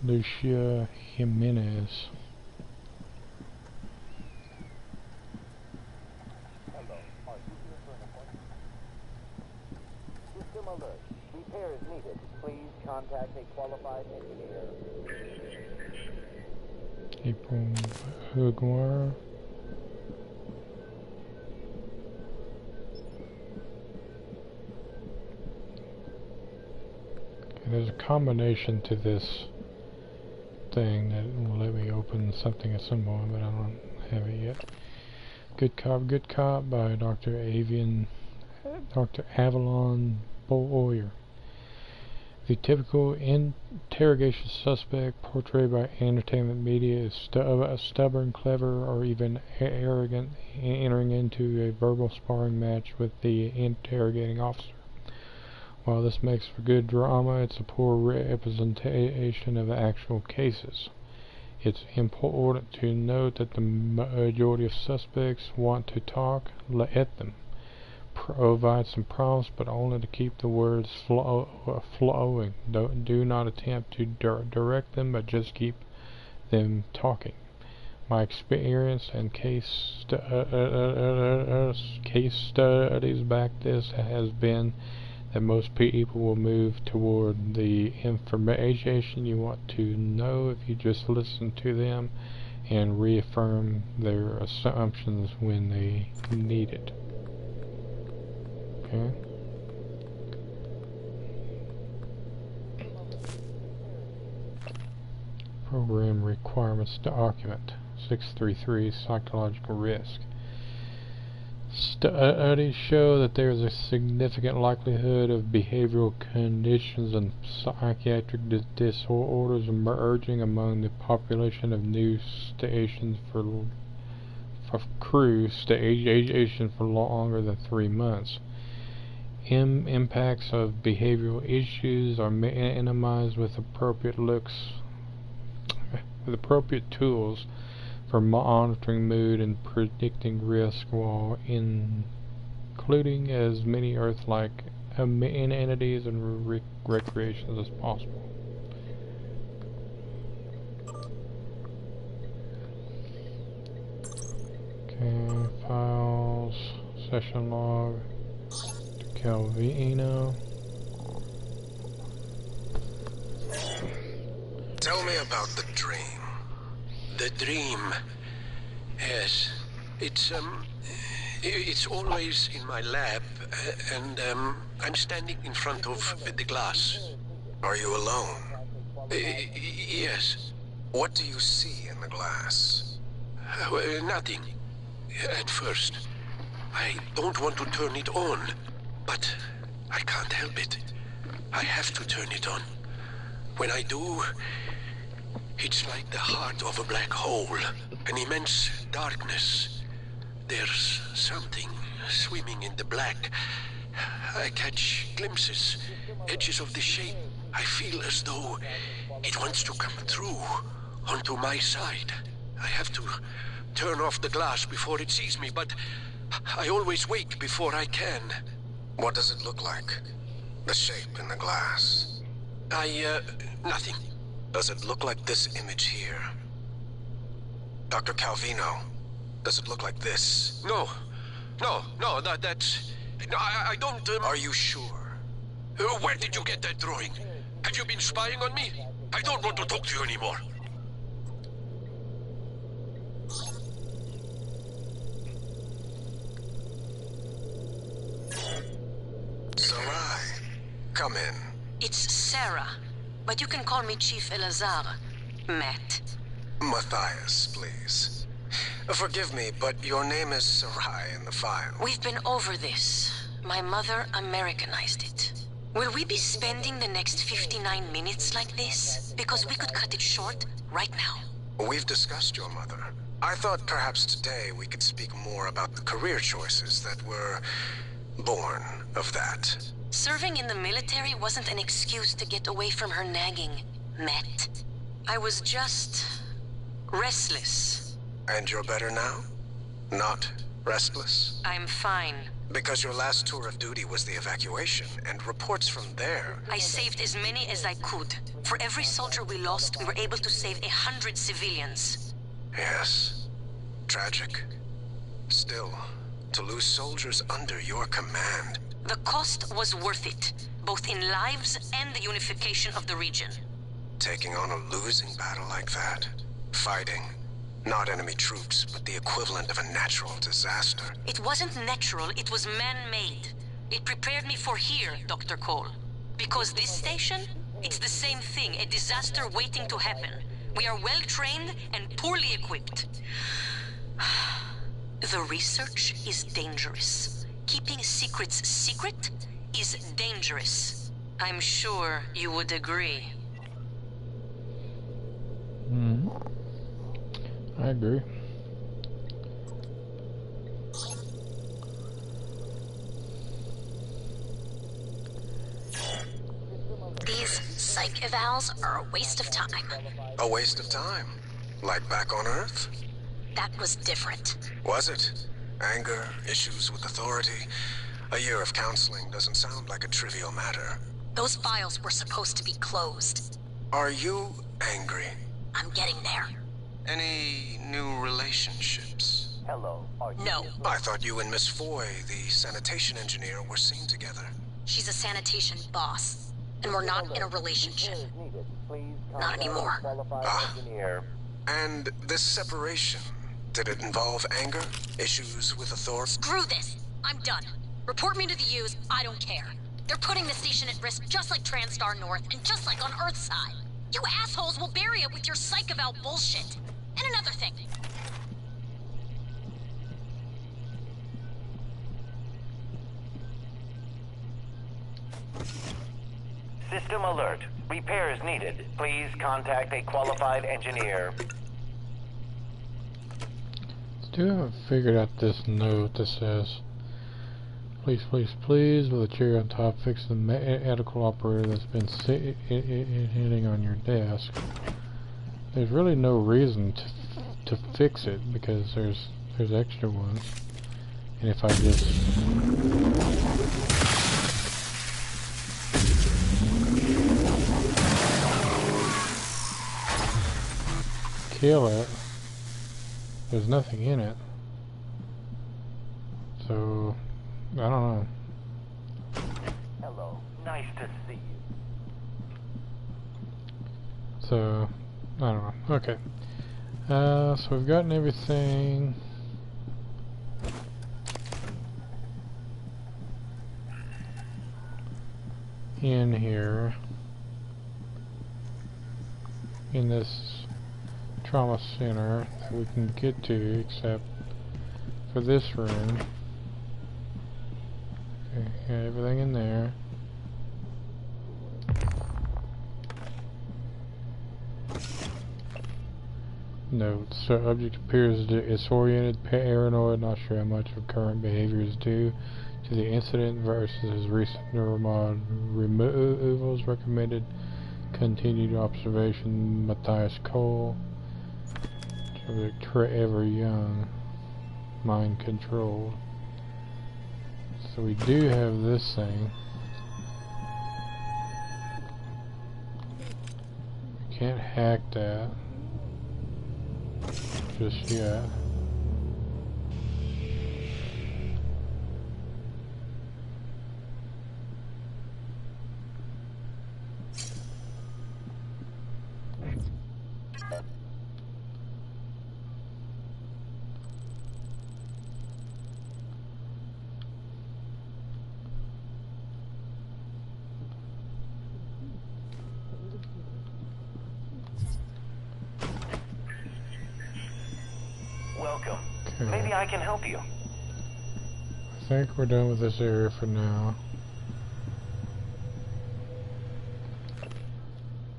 A: Lucia Jimenez.
O: System alert. Repair is needed. Please contact a qualified engineer.
A: April Hugwar. There's a combination to this thing that will let me open something at some point, but I don't have it yet. Good Cop by Dr. Avalon Boyer. The typical interrogation suspect portrayed by entertainment media is stubborn, clever, or even arrogant, entering into a verbal sparring match with the interrogating officer. While this makes for good drama, it's a poor representation of actual cases. It's important to note that the majority of suspects want to talk. Let them. Provide some prompts, but only to keep the words flowing. Do not attempt to direct them, but just keep them talking. My experience and case studies back this has been that most people will move toward the information you want to know if you just listen to them and reaffirm their assumptions when they need it. Okay. Program requirements document 633 psychological risk. Studies show that there is a significant likelihood of behavioral conditions and psychiatric disorders emerging among the population of new stations for crew station for longer than 3 months. Impacts of behavioral issues are minimized with appropriate tools for monitoring mood and predicting risk, while including as many Earth-like entities and recreations as possible. Okay, files, session log, to Calvino.
P: Tell me about the dream. The dream. Yes. It's always in my lab, and I'm standing in front of the glass.
C: Are you alone?
P: Yes.
C: What do you see in the glass?
P: Nothing. At first. I don't want to turn it on, but I can't help it. I have to turn it on. When I do, it's like the heart of a black hole, an immense darkness. There's something swimming in the black. I catch glimpses, edges of the shape. I feel as though it wants to come through onto my side. I have to turn off the glass before it sees me, but I always wake before I can.
C: What does it look like? The shape in the glass?
P: Nothing.
C: Does it look like this image here? Dr. Calvino, does it look like this?
P: No, that's... No, I don't...
C: Are you sure?
P: Where did you get that drawing? Have you been spying on me? I don't want to talk to you anymore.
C: Sarai, come in.
K: It's Sarah, but you can call me Chief Elazar. Matt.
C: Matthias, please. Forgive me, but your name is Sarai in the file.
K: We've been over this. My mother Americanized it. Will we be spending the next 59 minutes like this? Because we could cut it short right now.
C: We've discussed your mother. I thought perhaps today we could speak more about the career choices that were born of that.
K: Serving in the military wasn't an excuse to get away from her nagging, Matt. I was just restless.
C: And you're better now? Not restless?
K: I'm fine.
C: Because your last tour of duty was the evacuation, and reports from there...
K: I saved as many as I could. For every soldier we lost, we were able to save 100 civilians.
C: Yes. Tragic. Still,
P: To lose soldiers under your command.
K: The cost was worth it, both in lives and the unification of the region.
P: Taking on a losing battle like that. Fighting. Not enemy troops, but the equivalent of a natural disaster.
K: It wasn't natural, it was man-made. It prepared me for here, Dr. Cole. Because this station, it's the same thing, a disaster waiting to happen. We are well-trained and poorly equipped. The research is dangerous. Keeping secrets secret is dangerous. I'm sure you would agree.
A: I agree.
K: These psych evals are a waste of time.
P: A waste of time? Like back on Earth?
K: That was different.
P: Was it? Anger, issues with authority. A year of counseling doesn't sound like a trivial matter.
K: Those files were supposed to be closed.
P: Are you angry?
K: I'm getting there.
P: Any new relationships?
O: Hello, are you...
K: No.
P: I thought you and Miss Foy, the sanitation engineer, were seen together.
K: She's a sanitation boss, and we're not in a relationship. Not anymore.
P: And this separation, did it involve anger? Issues with authority?
K: Screw this! I'm done. Report me to the U's, I don't care. They're putting the station at risk just like TranStar North and just like on Earthside. You assholes will bury it with your psych eval bullshit. And another thing.
O: System alert. Repairs needed. Please contact a qualified engineer.
A: Still haven't figured out this note that says, please, please, please, with a chair on top, fix the medical operator that's been hitting on your desk. There's really no reason to fix it because there's extra ones. And if I just kill it, there's nothing in it. So I don't know.
O: Hello, nice to see you.
A: So I don't know. Okay. So we've gotten everything. In here. In this trauma center that we can get to, except for this room. Okay, everything in there. Notes. So object appears disoriented, paranoid, not sure how much of current behavior is due to the incident versus recent neuromod removals. Recommended continued observation. Matthias Cole. Trevor Young. Mind controlled. So we do have this thing. We can't hack that just yet.
O: Welcome. Okay. Maybe I can help you.
A: I think we're done with this area for now.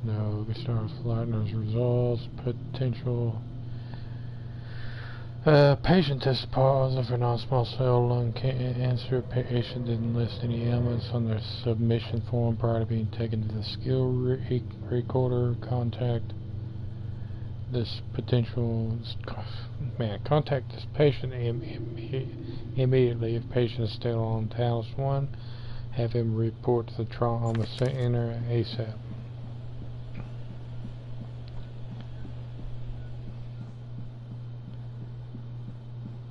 A: No, Gustave Flightner's results, potential patient tested positive for non-small cell lung cancer. Patient didn't list any ailments on their submission form prior to being taken to the skill recorder. Contact this potential contact this patient immediately. If patient is still on Talos 1, have him report to the trauma center ASAP.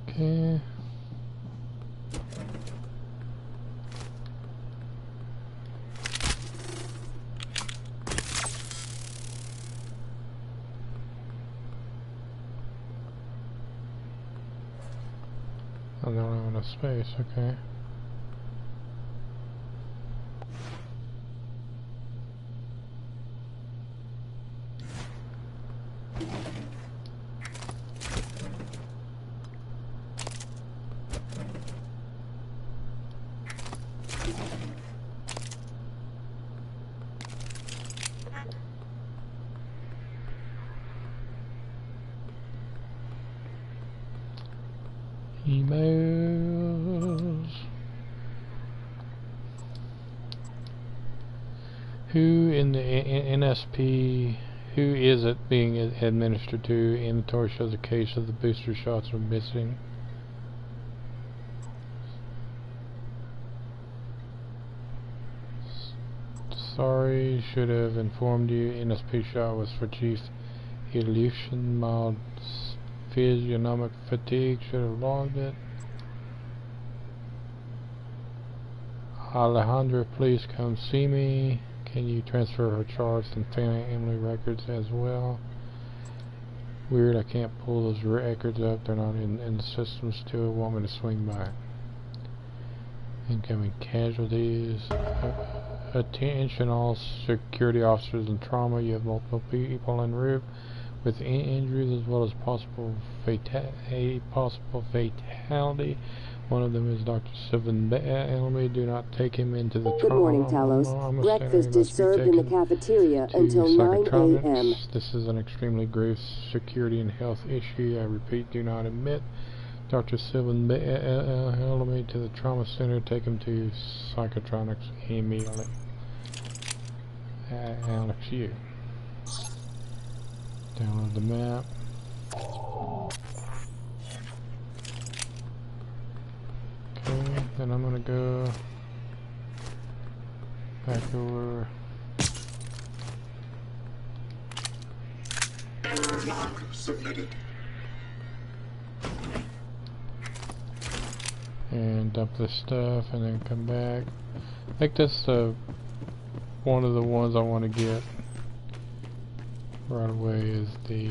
A: Okay. space, okay. Emails. Who in the NSP, who is it being administered to? Inventory shows a case of the booster shots are missing. Sorry, should have informed you. NSP shot was for Chief Illusion, mild physiognomic fatigue, should have logged it. Alejandra, please come see me. Can you transfer her charts and family records as well? Weird, I can't pull those records up. They're not in the system still. Want me to swing by? Incoming casualties. Attention all security officers in trauma. You have multiple people en route with injuries as well as a possible fatality. One of them is Dr. Sylvan Bellamy. Do not take him into the trauma.
B: Good morning, Talos. Breakfast is served in the cafeteria until 9 a.m.
A: This is an extremely grave security and health issue. I repeat, do not admit Dr. Sylvan Bellamy to the trauma center. Take him to psychotronics immediately. Alex, you. Download the map. Okay, then I'm gonna go back over.
M: Log submitted.
A: And dump this stuff and then come back. I think that's one of the ones I want to get right away is the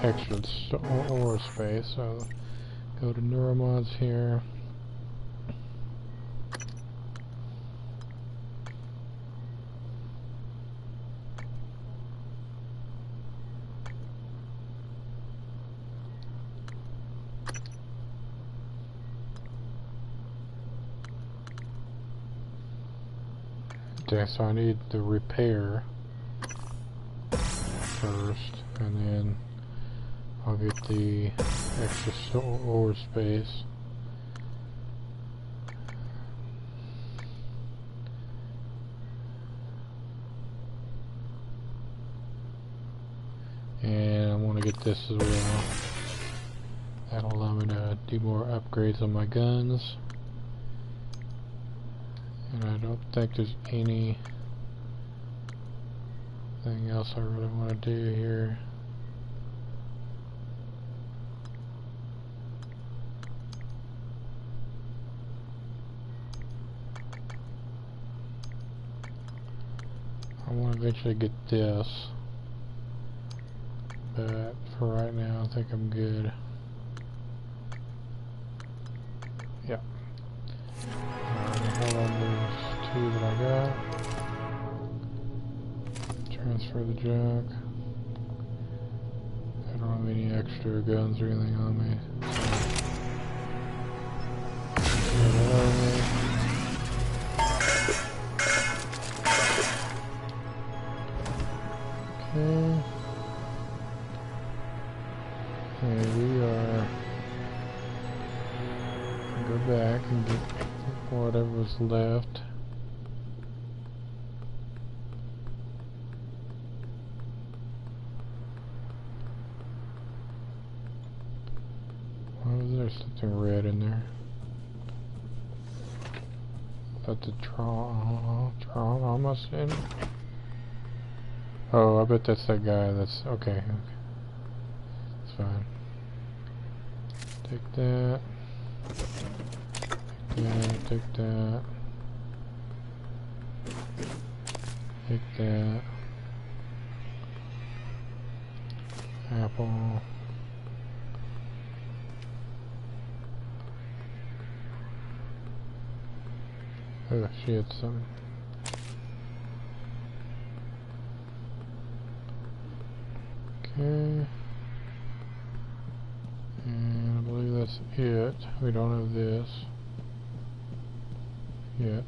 A: extra ore space. So go to Neuromods here. Okay, so I need the repair first, and then I'll get the extra ore space. And I want to get this as well. That'll allow me to do more upgrades on my guns. And I don't think there's anything else I really want to do here. I want to eventually get this, but for right now I think I'm good. Yep. Hold on, there's two that I got. Transfer the junk. I don't have any extra guns or anything on me. Okay. Okay, we are. Go back and get whatever's left. Why was there something red in there? But the trauma almost in. Oh, I bet that's that guy. That's okay. It's fine. Take that. Take that. Take that. Apple. Oh, she had something. Okay. And I believe that's it. We don't have this yet.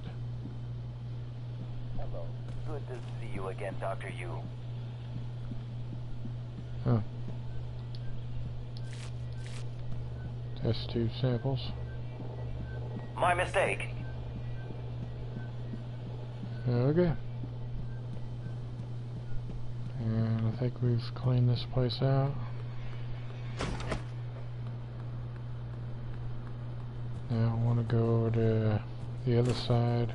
O: Hello. Good to see you again, Dr. Yu.
A: Oh. Test tube samples.
O: My mistake.
A: Okay. And I think we've cleaned this place out. Now I want to go over to the other side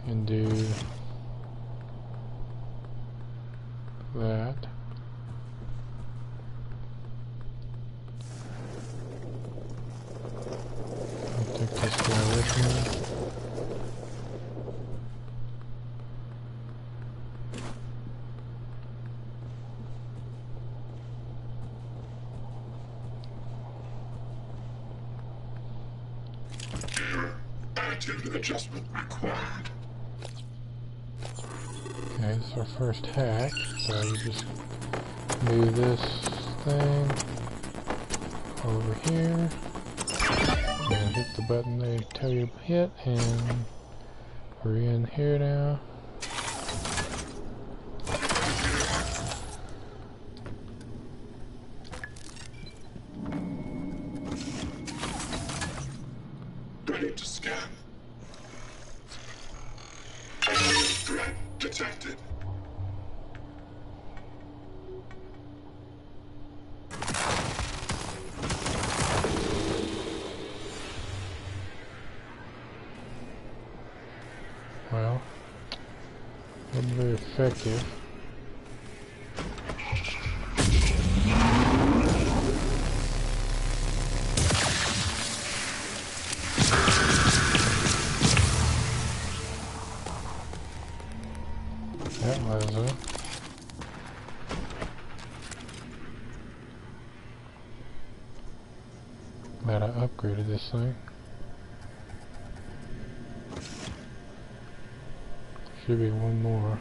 A: and do that. I'll take this guy with me.
M: Attitude adjustment required.
A: Okay, it's our first hack, so you just move this thing over here and hit the button they tell you to hit, and we're in here now.
M: Ready to scan. Threat detected.
A: Well, wasn't very effective. That was it. Glad I upgraded this thing. Should be one more.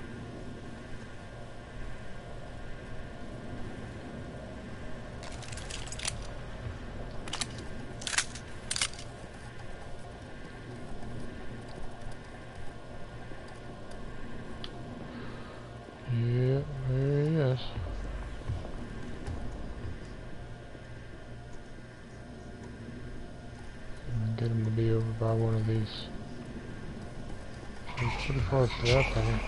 A: Yeah, there he is. Get him to be over by one of these. He's pretty close to that thing.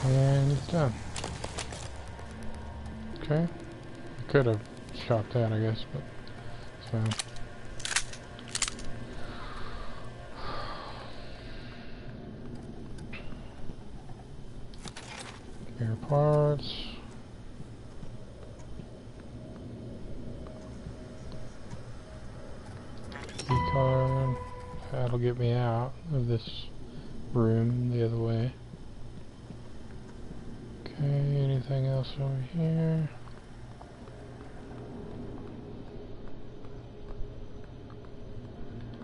A: And it's done. Okay. I could have shot that, I guess, but it's fine. Spare parts. Key card. That'll get me out of this room the other way. Okay, anything else over here?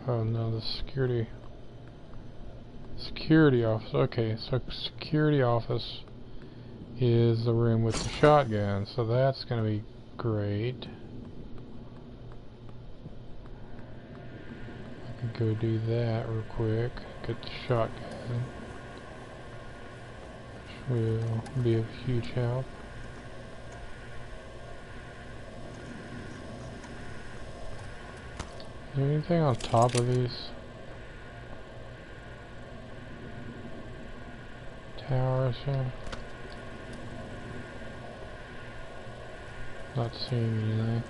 A: Oh no, the security office. Okay, so security office is the room with the shotgun, so that's gonna be great. I could go do that real quick, get the shotgun, which will be of huge help. Is there anything on top of these towers here? Not seeing anything.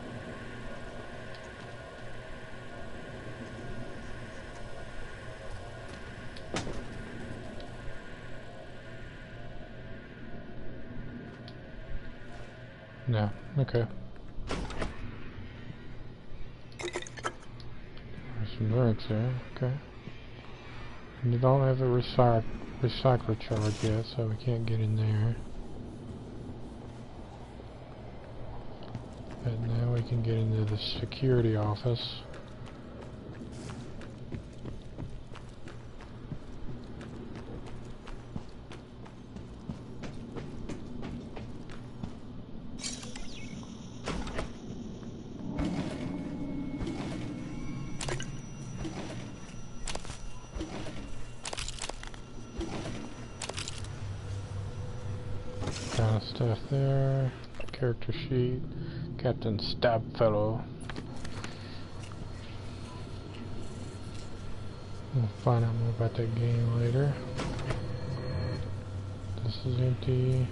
A: No, okay. There's some drinks there, okay. And they don't have a recycler charge yet, so we can't get in there. But now we can get into the security office. Kind of stuff there. Character sheet. Captain Stabfellow. We'll find out more about that game later. This is empty.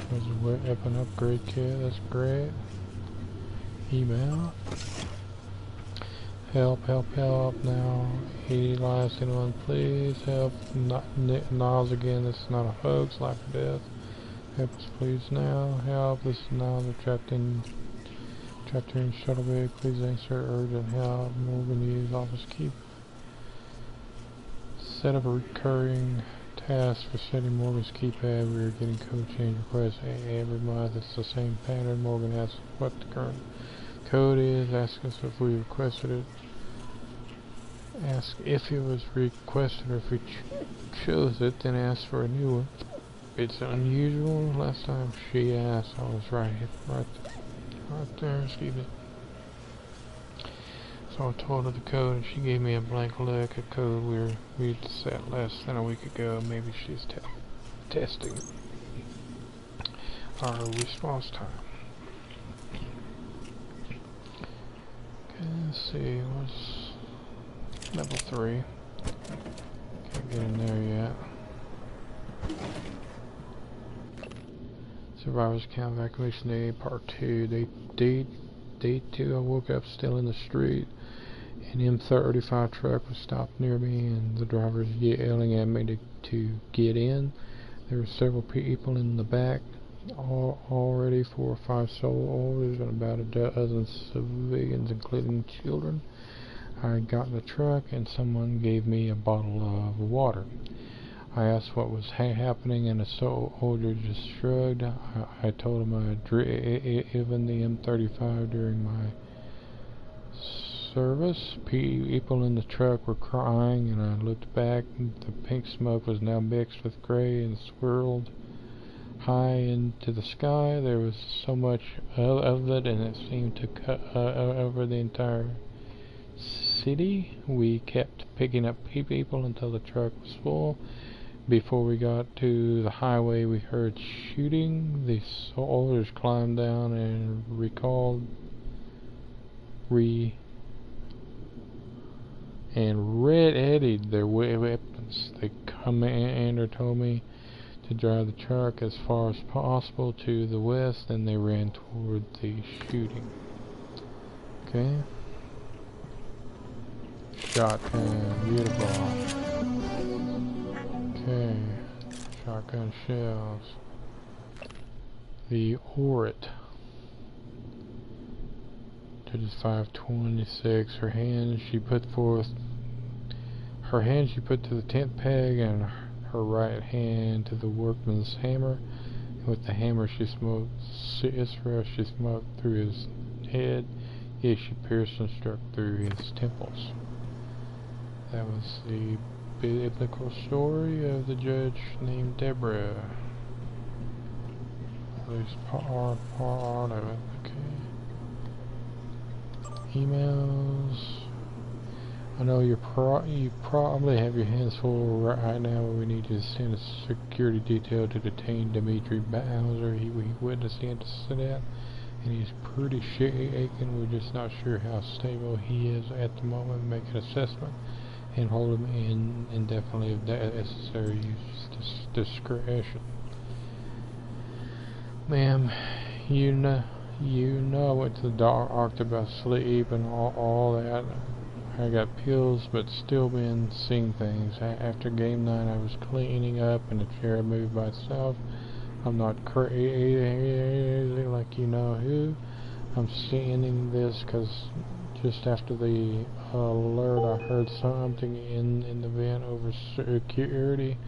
A: There's a weapon upgrade kit. That's great. Email. Help, help, help now. 80 lives, anyone please help. Niles again, this is not a hoax, life or death. Help us please now. Help, this is Niles, we're trapped here in shuttle bay. Please answer urgent help. Morgan use office keep. Set up a recurring task for setting Morgan's keypad. We are getting code change requests every month. It's the same pattern. Morgan asks what the current code is, asks us if we requested it. Ask if it was requested or if we chose it, then ask for a new one. It's unusual. Last time she asked, I was right there, excuse me. So I told her the code and she gave me a blank look at code we'd set less than a week ago. Maybe she's testing our response time. Okay, let's see, what's level 3? Can't get in there yet. Survivors Camp Evacuation Day Part 2. Day 2, I woke up still in the street. An M35 truck was stopped near me and the driver was yelling at me to get in. There were several people in the back, already 4 or 5 soldiers and about a dozen civilians, including children. I got in the truck and someone gave me a bottle of water. I asked what was happening and the soldier just shrugged. I told him I had driven the M35 during my service. People in the truck were crying and I looked back. The pink smoke was now mixed with gray and swirled high into the sky. There was so much of it and it seemed to cut over the entire city. We kept picking up people until the truck was full. Before we got to the highway, we heard shooting. The soldiers climbed down and readied their weapons. The commander told me to drive the truck as far as possible to the west, and they ran toward the shooting. Okay. Shotgun, beautiful. Okay, shotgun shells. The Orit. 526. Her hand she put to the tent peg, and her right hand to the workman's hammer. And with the hammer she smote Israel. She smote through his head. Yes, she pierced and struck through his temples. That was the biblical story of the judge named Deborah. At least part of it. Okay. Emails. I know you probably have your hands full right now, but we need to send a security detail to detain Dimitri Bowser. He witnessed the incident, and he's pretty shaken. We're just not sure how stable he is at the moment. Make an assessment and hold him in indefinitely if necessary. Use discretion. Ma'am, you know I went to the doctor about sleep and all that. I got pills, but still been seeing things. After game night, I was cleaning up and the chair moved by itself. I'm not crazy like you know who. I'm sending this because Just after the alert, I heard something in the vent over security.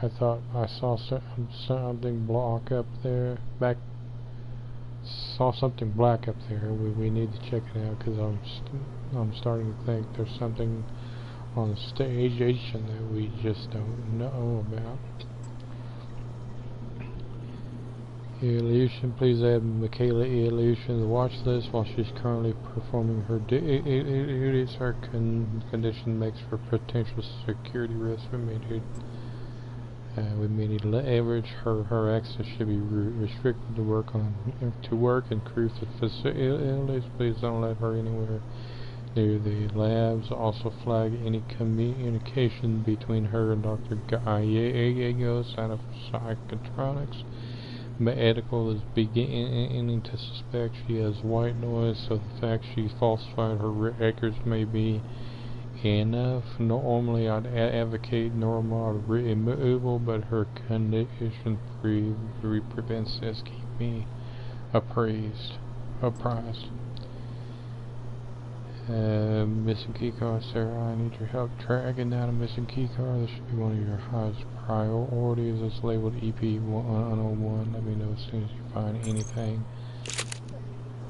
A: I thought I saw something block up there. Saw something black up there. We need to check it out because I'm starting to think there's something on the station that we just don't know about. Evolution, please add Michaela Evolution to the watch list while she's currently performing her duties. Her condition makes for potential security risk. We may need to leverage her access should be restricted to work and crew facilities. Please don't let her anywhere near the labs. Also flag any communication between her and Dr. Gallegos out of Psychotronics. Medical is beginning to suspect she has white noise, so the fact she falsified her records may be enough. Normally I'd advocate normal removal, but her condition prevents this. Keep me apprised. Missing keycard, Sarah, I need your help tracking down a missing keycard. This should be one of your highest priorities. It's labeled EP-101. Let me know as soon as you find anything.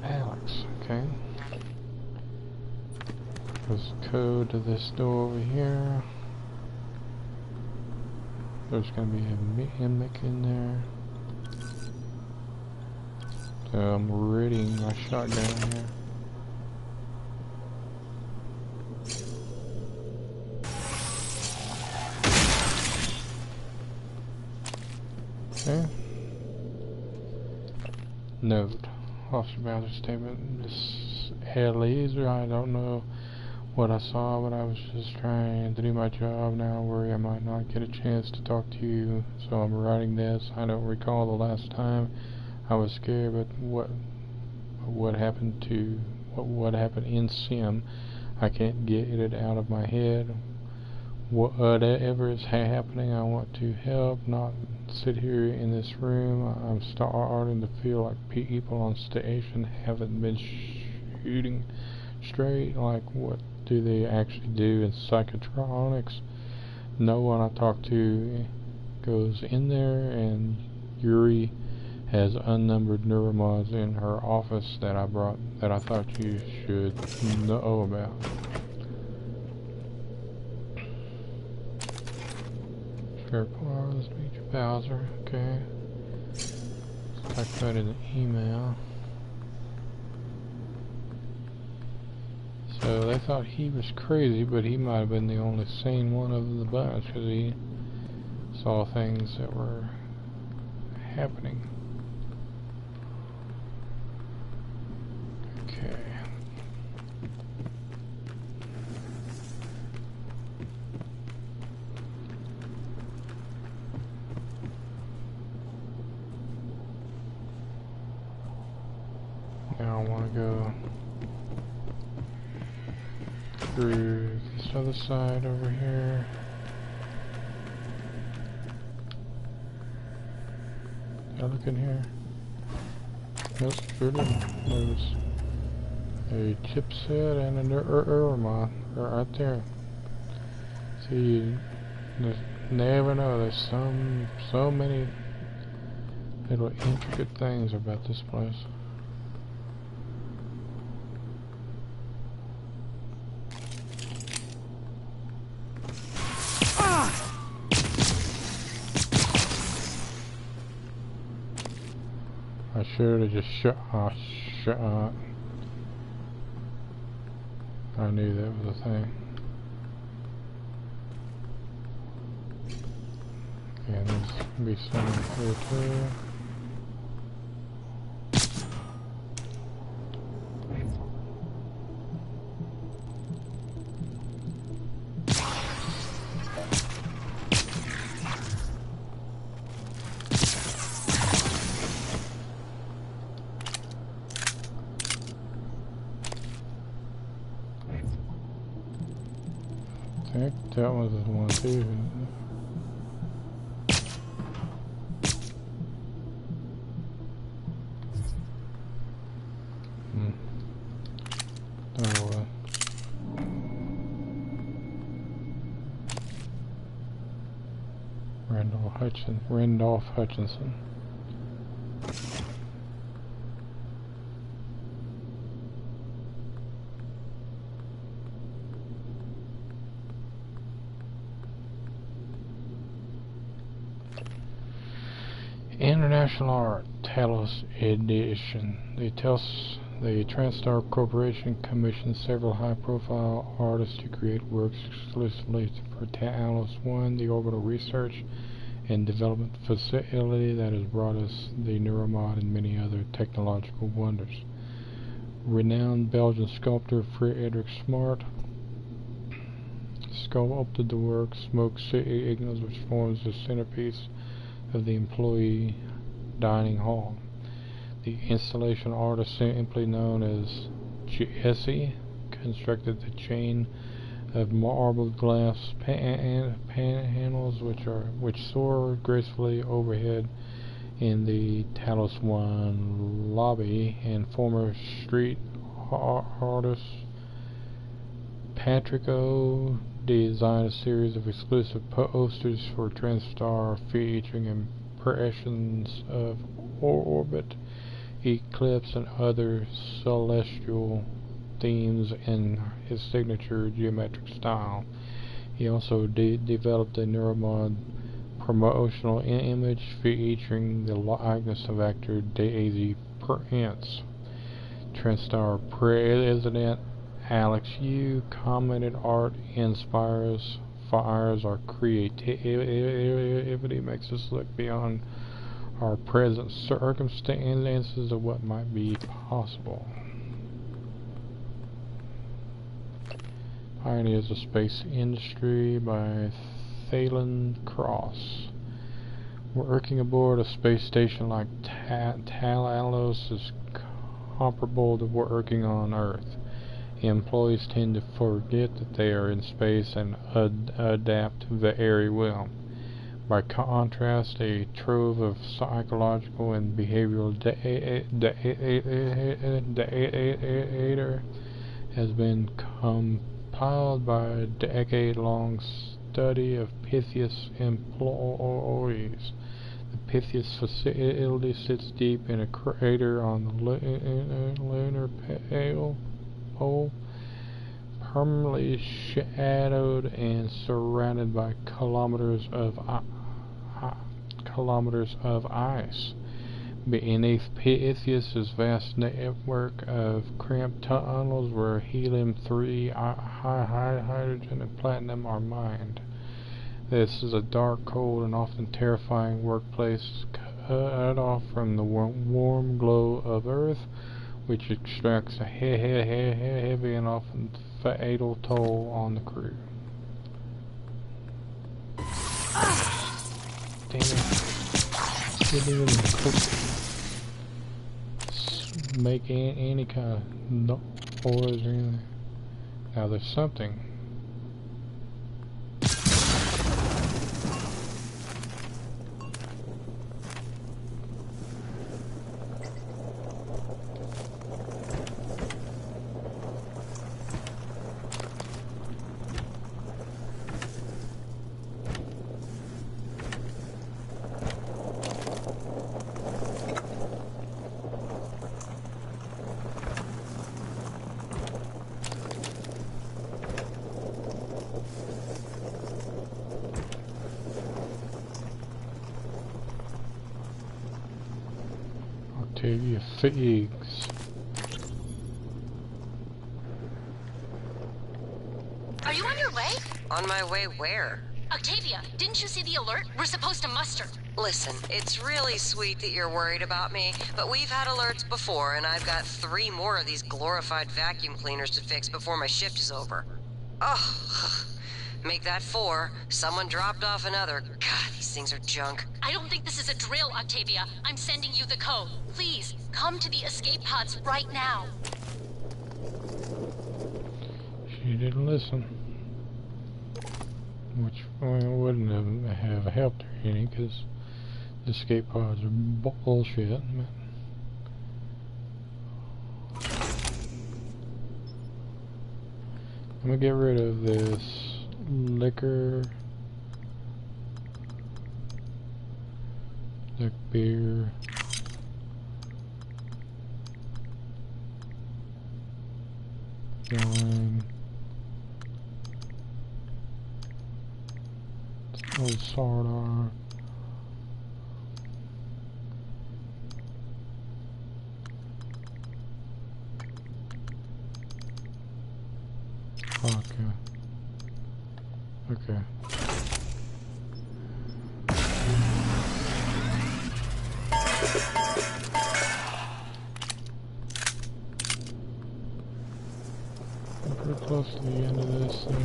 A: Alex, okay. There's code to this door over here. There's gonna be a mimic in there. So I'm readying my shotgun here. Okay. Note. Officer Bowser's statement. This Eliezer, I don't know what I saw, but I was just trying to do my job. Now I worry I might not get a chance to talk to you, so I'm writing this. I don't recall the last time I was scared, but what happened in Sim, I can't get it out of my head. Whatever is happening, I want to help, not sit here in this room. I'm starting to feel like people on station haven't been shooting straight. Like, what do they actually do in Psychotronics? No one I talk to goes in there, and Yuri has unnumbered neuromods in her office that I thought you should know about. Let's meet your Bowser, okay. Let's type that in the email. So they thought he was crazy, but he might have been the only sane one of the bunch, because he saw things that were happening. Okay. Now I want to go through this other side over here. Did I look in here? Nope, sure didn't. There's a chipset and a neuromod right there. See, you never know. There's so many little intricate things about this place. I should have just shut. I knew that was a thing. Yeah, there's gonna be some here too. That was the one too. Oh, Randolph Hutchinson. International Art, Talos Edition. The TranStar Corporation commissioned several high-profile artists to create works exclusively for Talos 1, the orbital research and development facility that has brought us the Neuromod and many other technological wonders. Renowned Belgian sculptor Frederik Smart sculpted the work Smoke Signals, which forms the centerpiece of the employee dining hall. The installation artist, simply known as Jesse, constructed the chain of marbled glass panels which soar gracefully overhead in the Talos 1 lobby, and former street artist Patrick O designed a series of exclusive posters for TranStar featuring impressions of orbit, eclipse, and other celestial themes in his signature geometric style. He also developed a Neuromod promotional image featuring the likeness of actor Daisy Prince. TranStar President Alex Yu commented, "Art inspires our creativity, makes us look beyond our present circumstances of what might be possible." Pioneers of Space Industry by Thalen Cross. Working aboard a space station like Talos is comparable to working on Earth. Employees tend to forget that they are in space and adapt very well. By contrast, a trove of psychological and behavioral data has been compiled by a decade-long study of Pythias employees. The Pythias facility sits deep in a crater on the lunar pole, permanently shadowed and surrounded by kilometers of ice. Beneath Pythias' vast network of cramped tunnels where helium-3, hydrogen, and platinum are mined. This is a dark, cold, and often terrifying workplace cut off from the warm glow of Earth, which extracts a heavy and often fatal toll on the crew. Damn it. Didn't even make any kind of noise or anything. Now there's something. Octavia Figs.
Q: Are you on your way?
K: On my way where?
Q: Octavia, didn't you see the alert? We're supposed to muster.
K: Listen, it's really sweet that you're worried about me, but we've had alerts before, and I've got 3 more of these glorified vacuum cleaners to fix before my shift is over. Oh, make that 4. Someone dropped off another. God, these things are junk.
Q: I don't think this is a drill, Octavia. I'm sending you the code. Please, come to the escape pods right now.
A: She didn't listen. Which wouldn't have helped her any, because the escape pods are bullshit. I'm gonna get rid of this liquor, beer, wine, old Sardar. Okay. Okay. I'm pretty close to the end of this thing.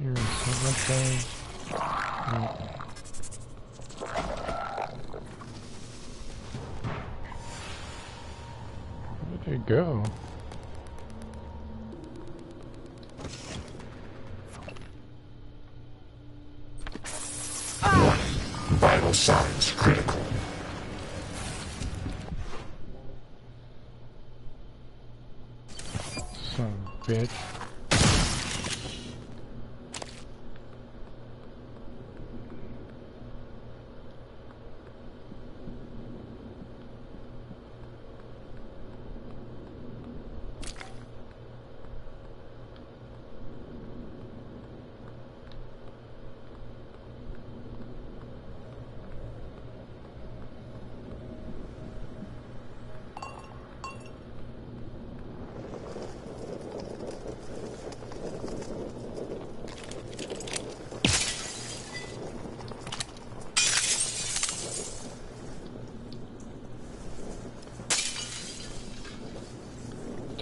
A: Here, so that goes. Where did it go?
M: Vital signs critical.
A: Son of a bitch.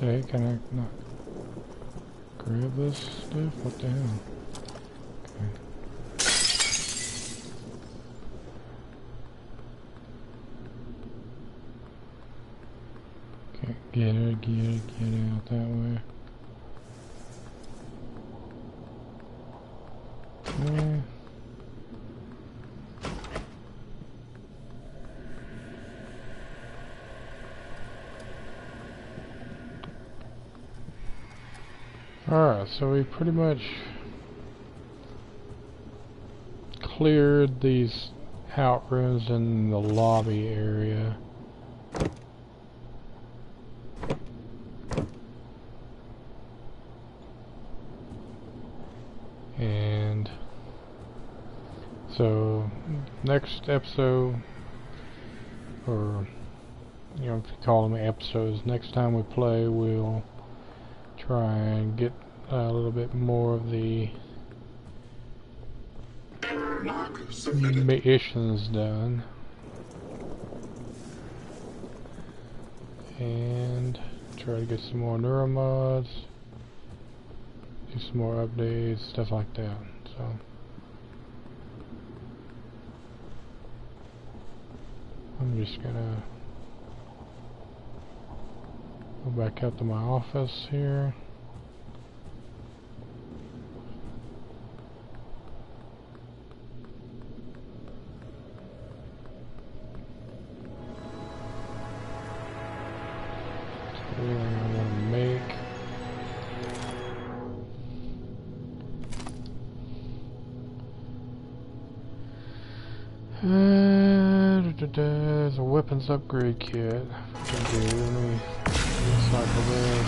A: Okay, can I not grab this stuff? What the hell? Okay. Can't get out that way. Okay. Alright, so we pretty much cleared these outrooms in the lobby area. And so next episode, or you know, if you call them episodes, next time we play we'll try and get a little bit more of the missions done, and try to get some more neuromods, do some more updates, stuff like that. So I'm just gonna go back up to my office here. Everything I want to make. There's a weapons upgrade kit. Let me recycle this.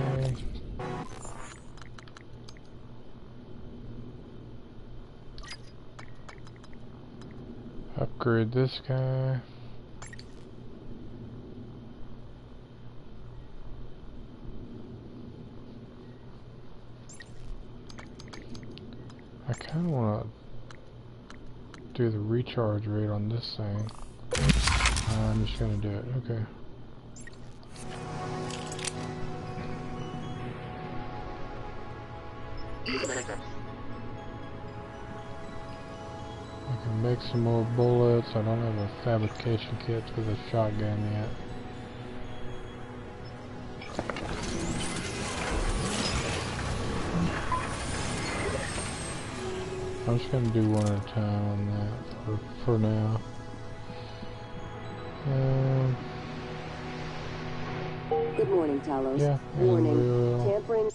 A: Okay. Upgrade this guy. I kind of want to do the recharge rate on this thing. I'm just going to do it. Okay. I can make some more bullets. I don't have a fabrication kit for the shotgun yet. I'm just gonna do one at a time on that for now.
B: Good morning, Talos.
A: Yeah,
B: warning. Tampering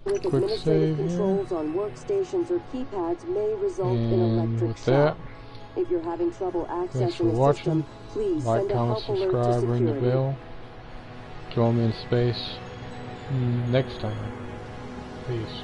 B: with administrative controls on workstations or keypads may result in electric shock. If you're having trouble accessing the system, please
A: like,
B: send a
A: comment,
B: help alert to
A: subscribe, ring the
B: security.
A: bell. Join me in space next time. Peace.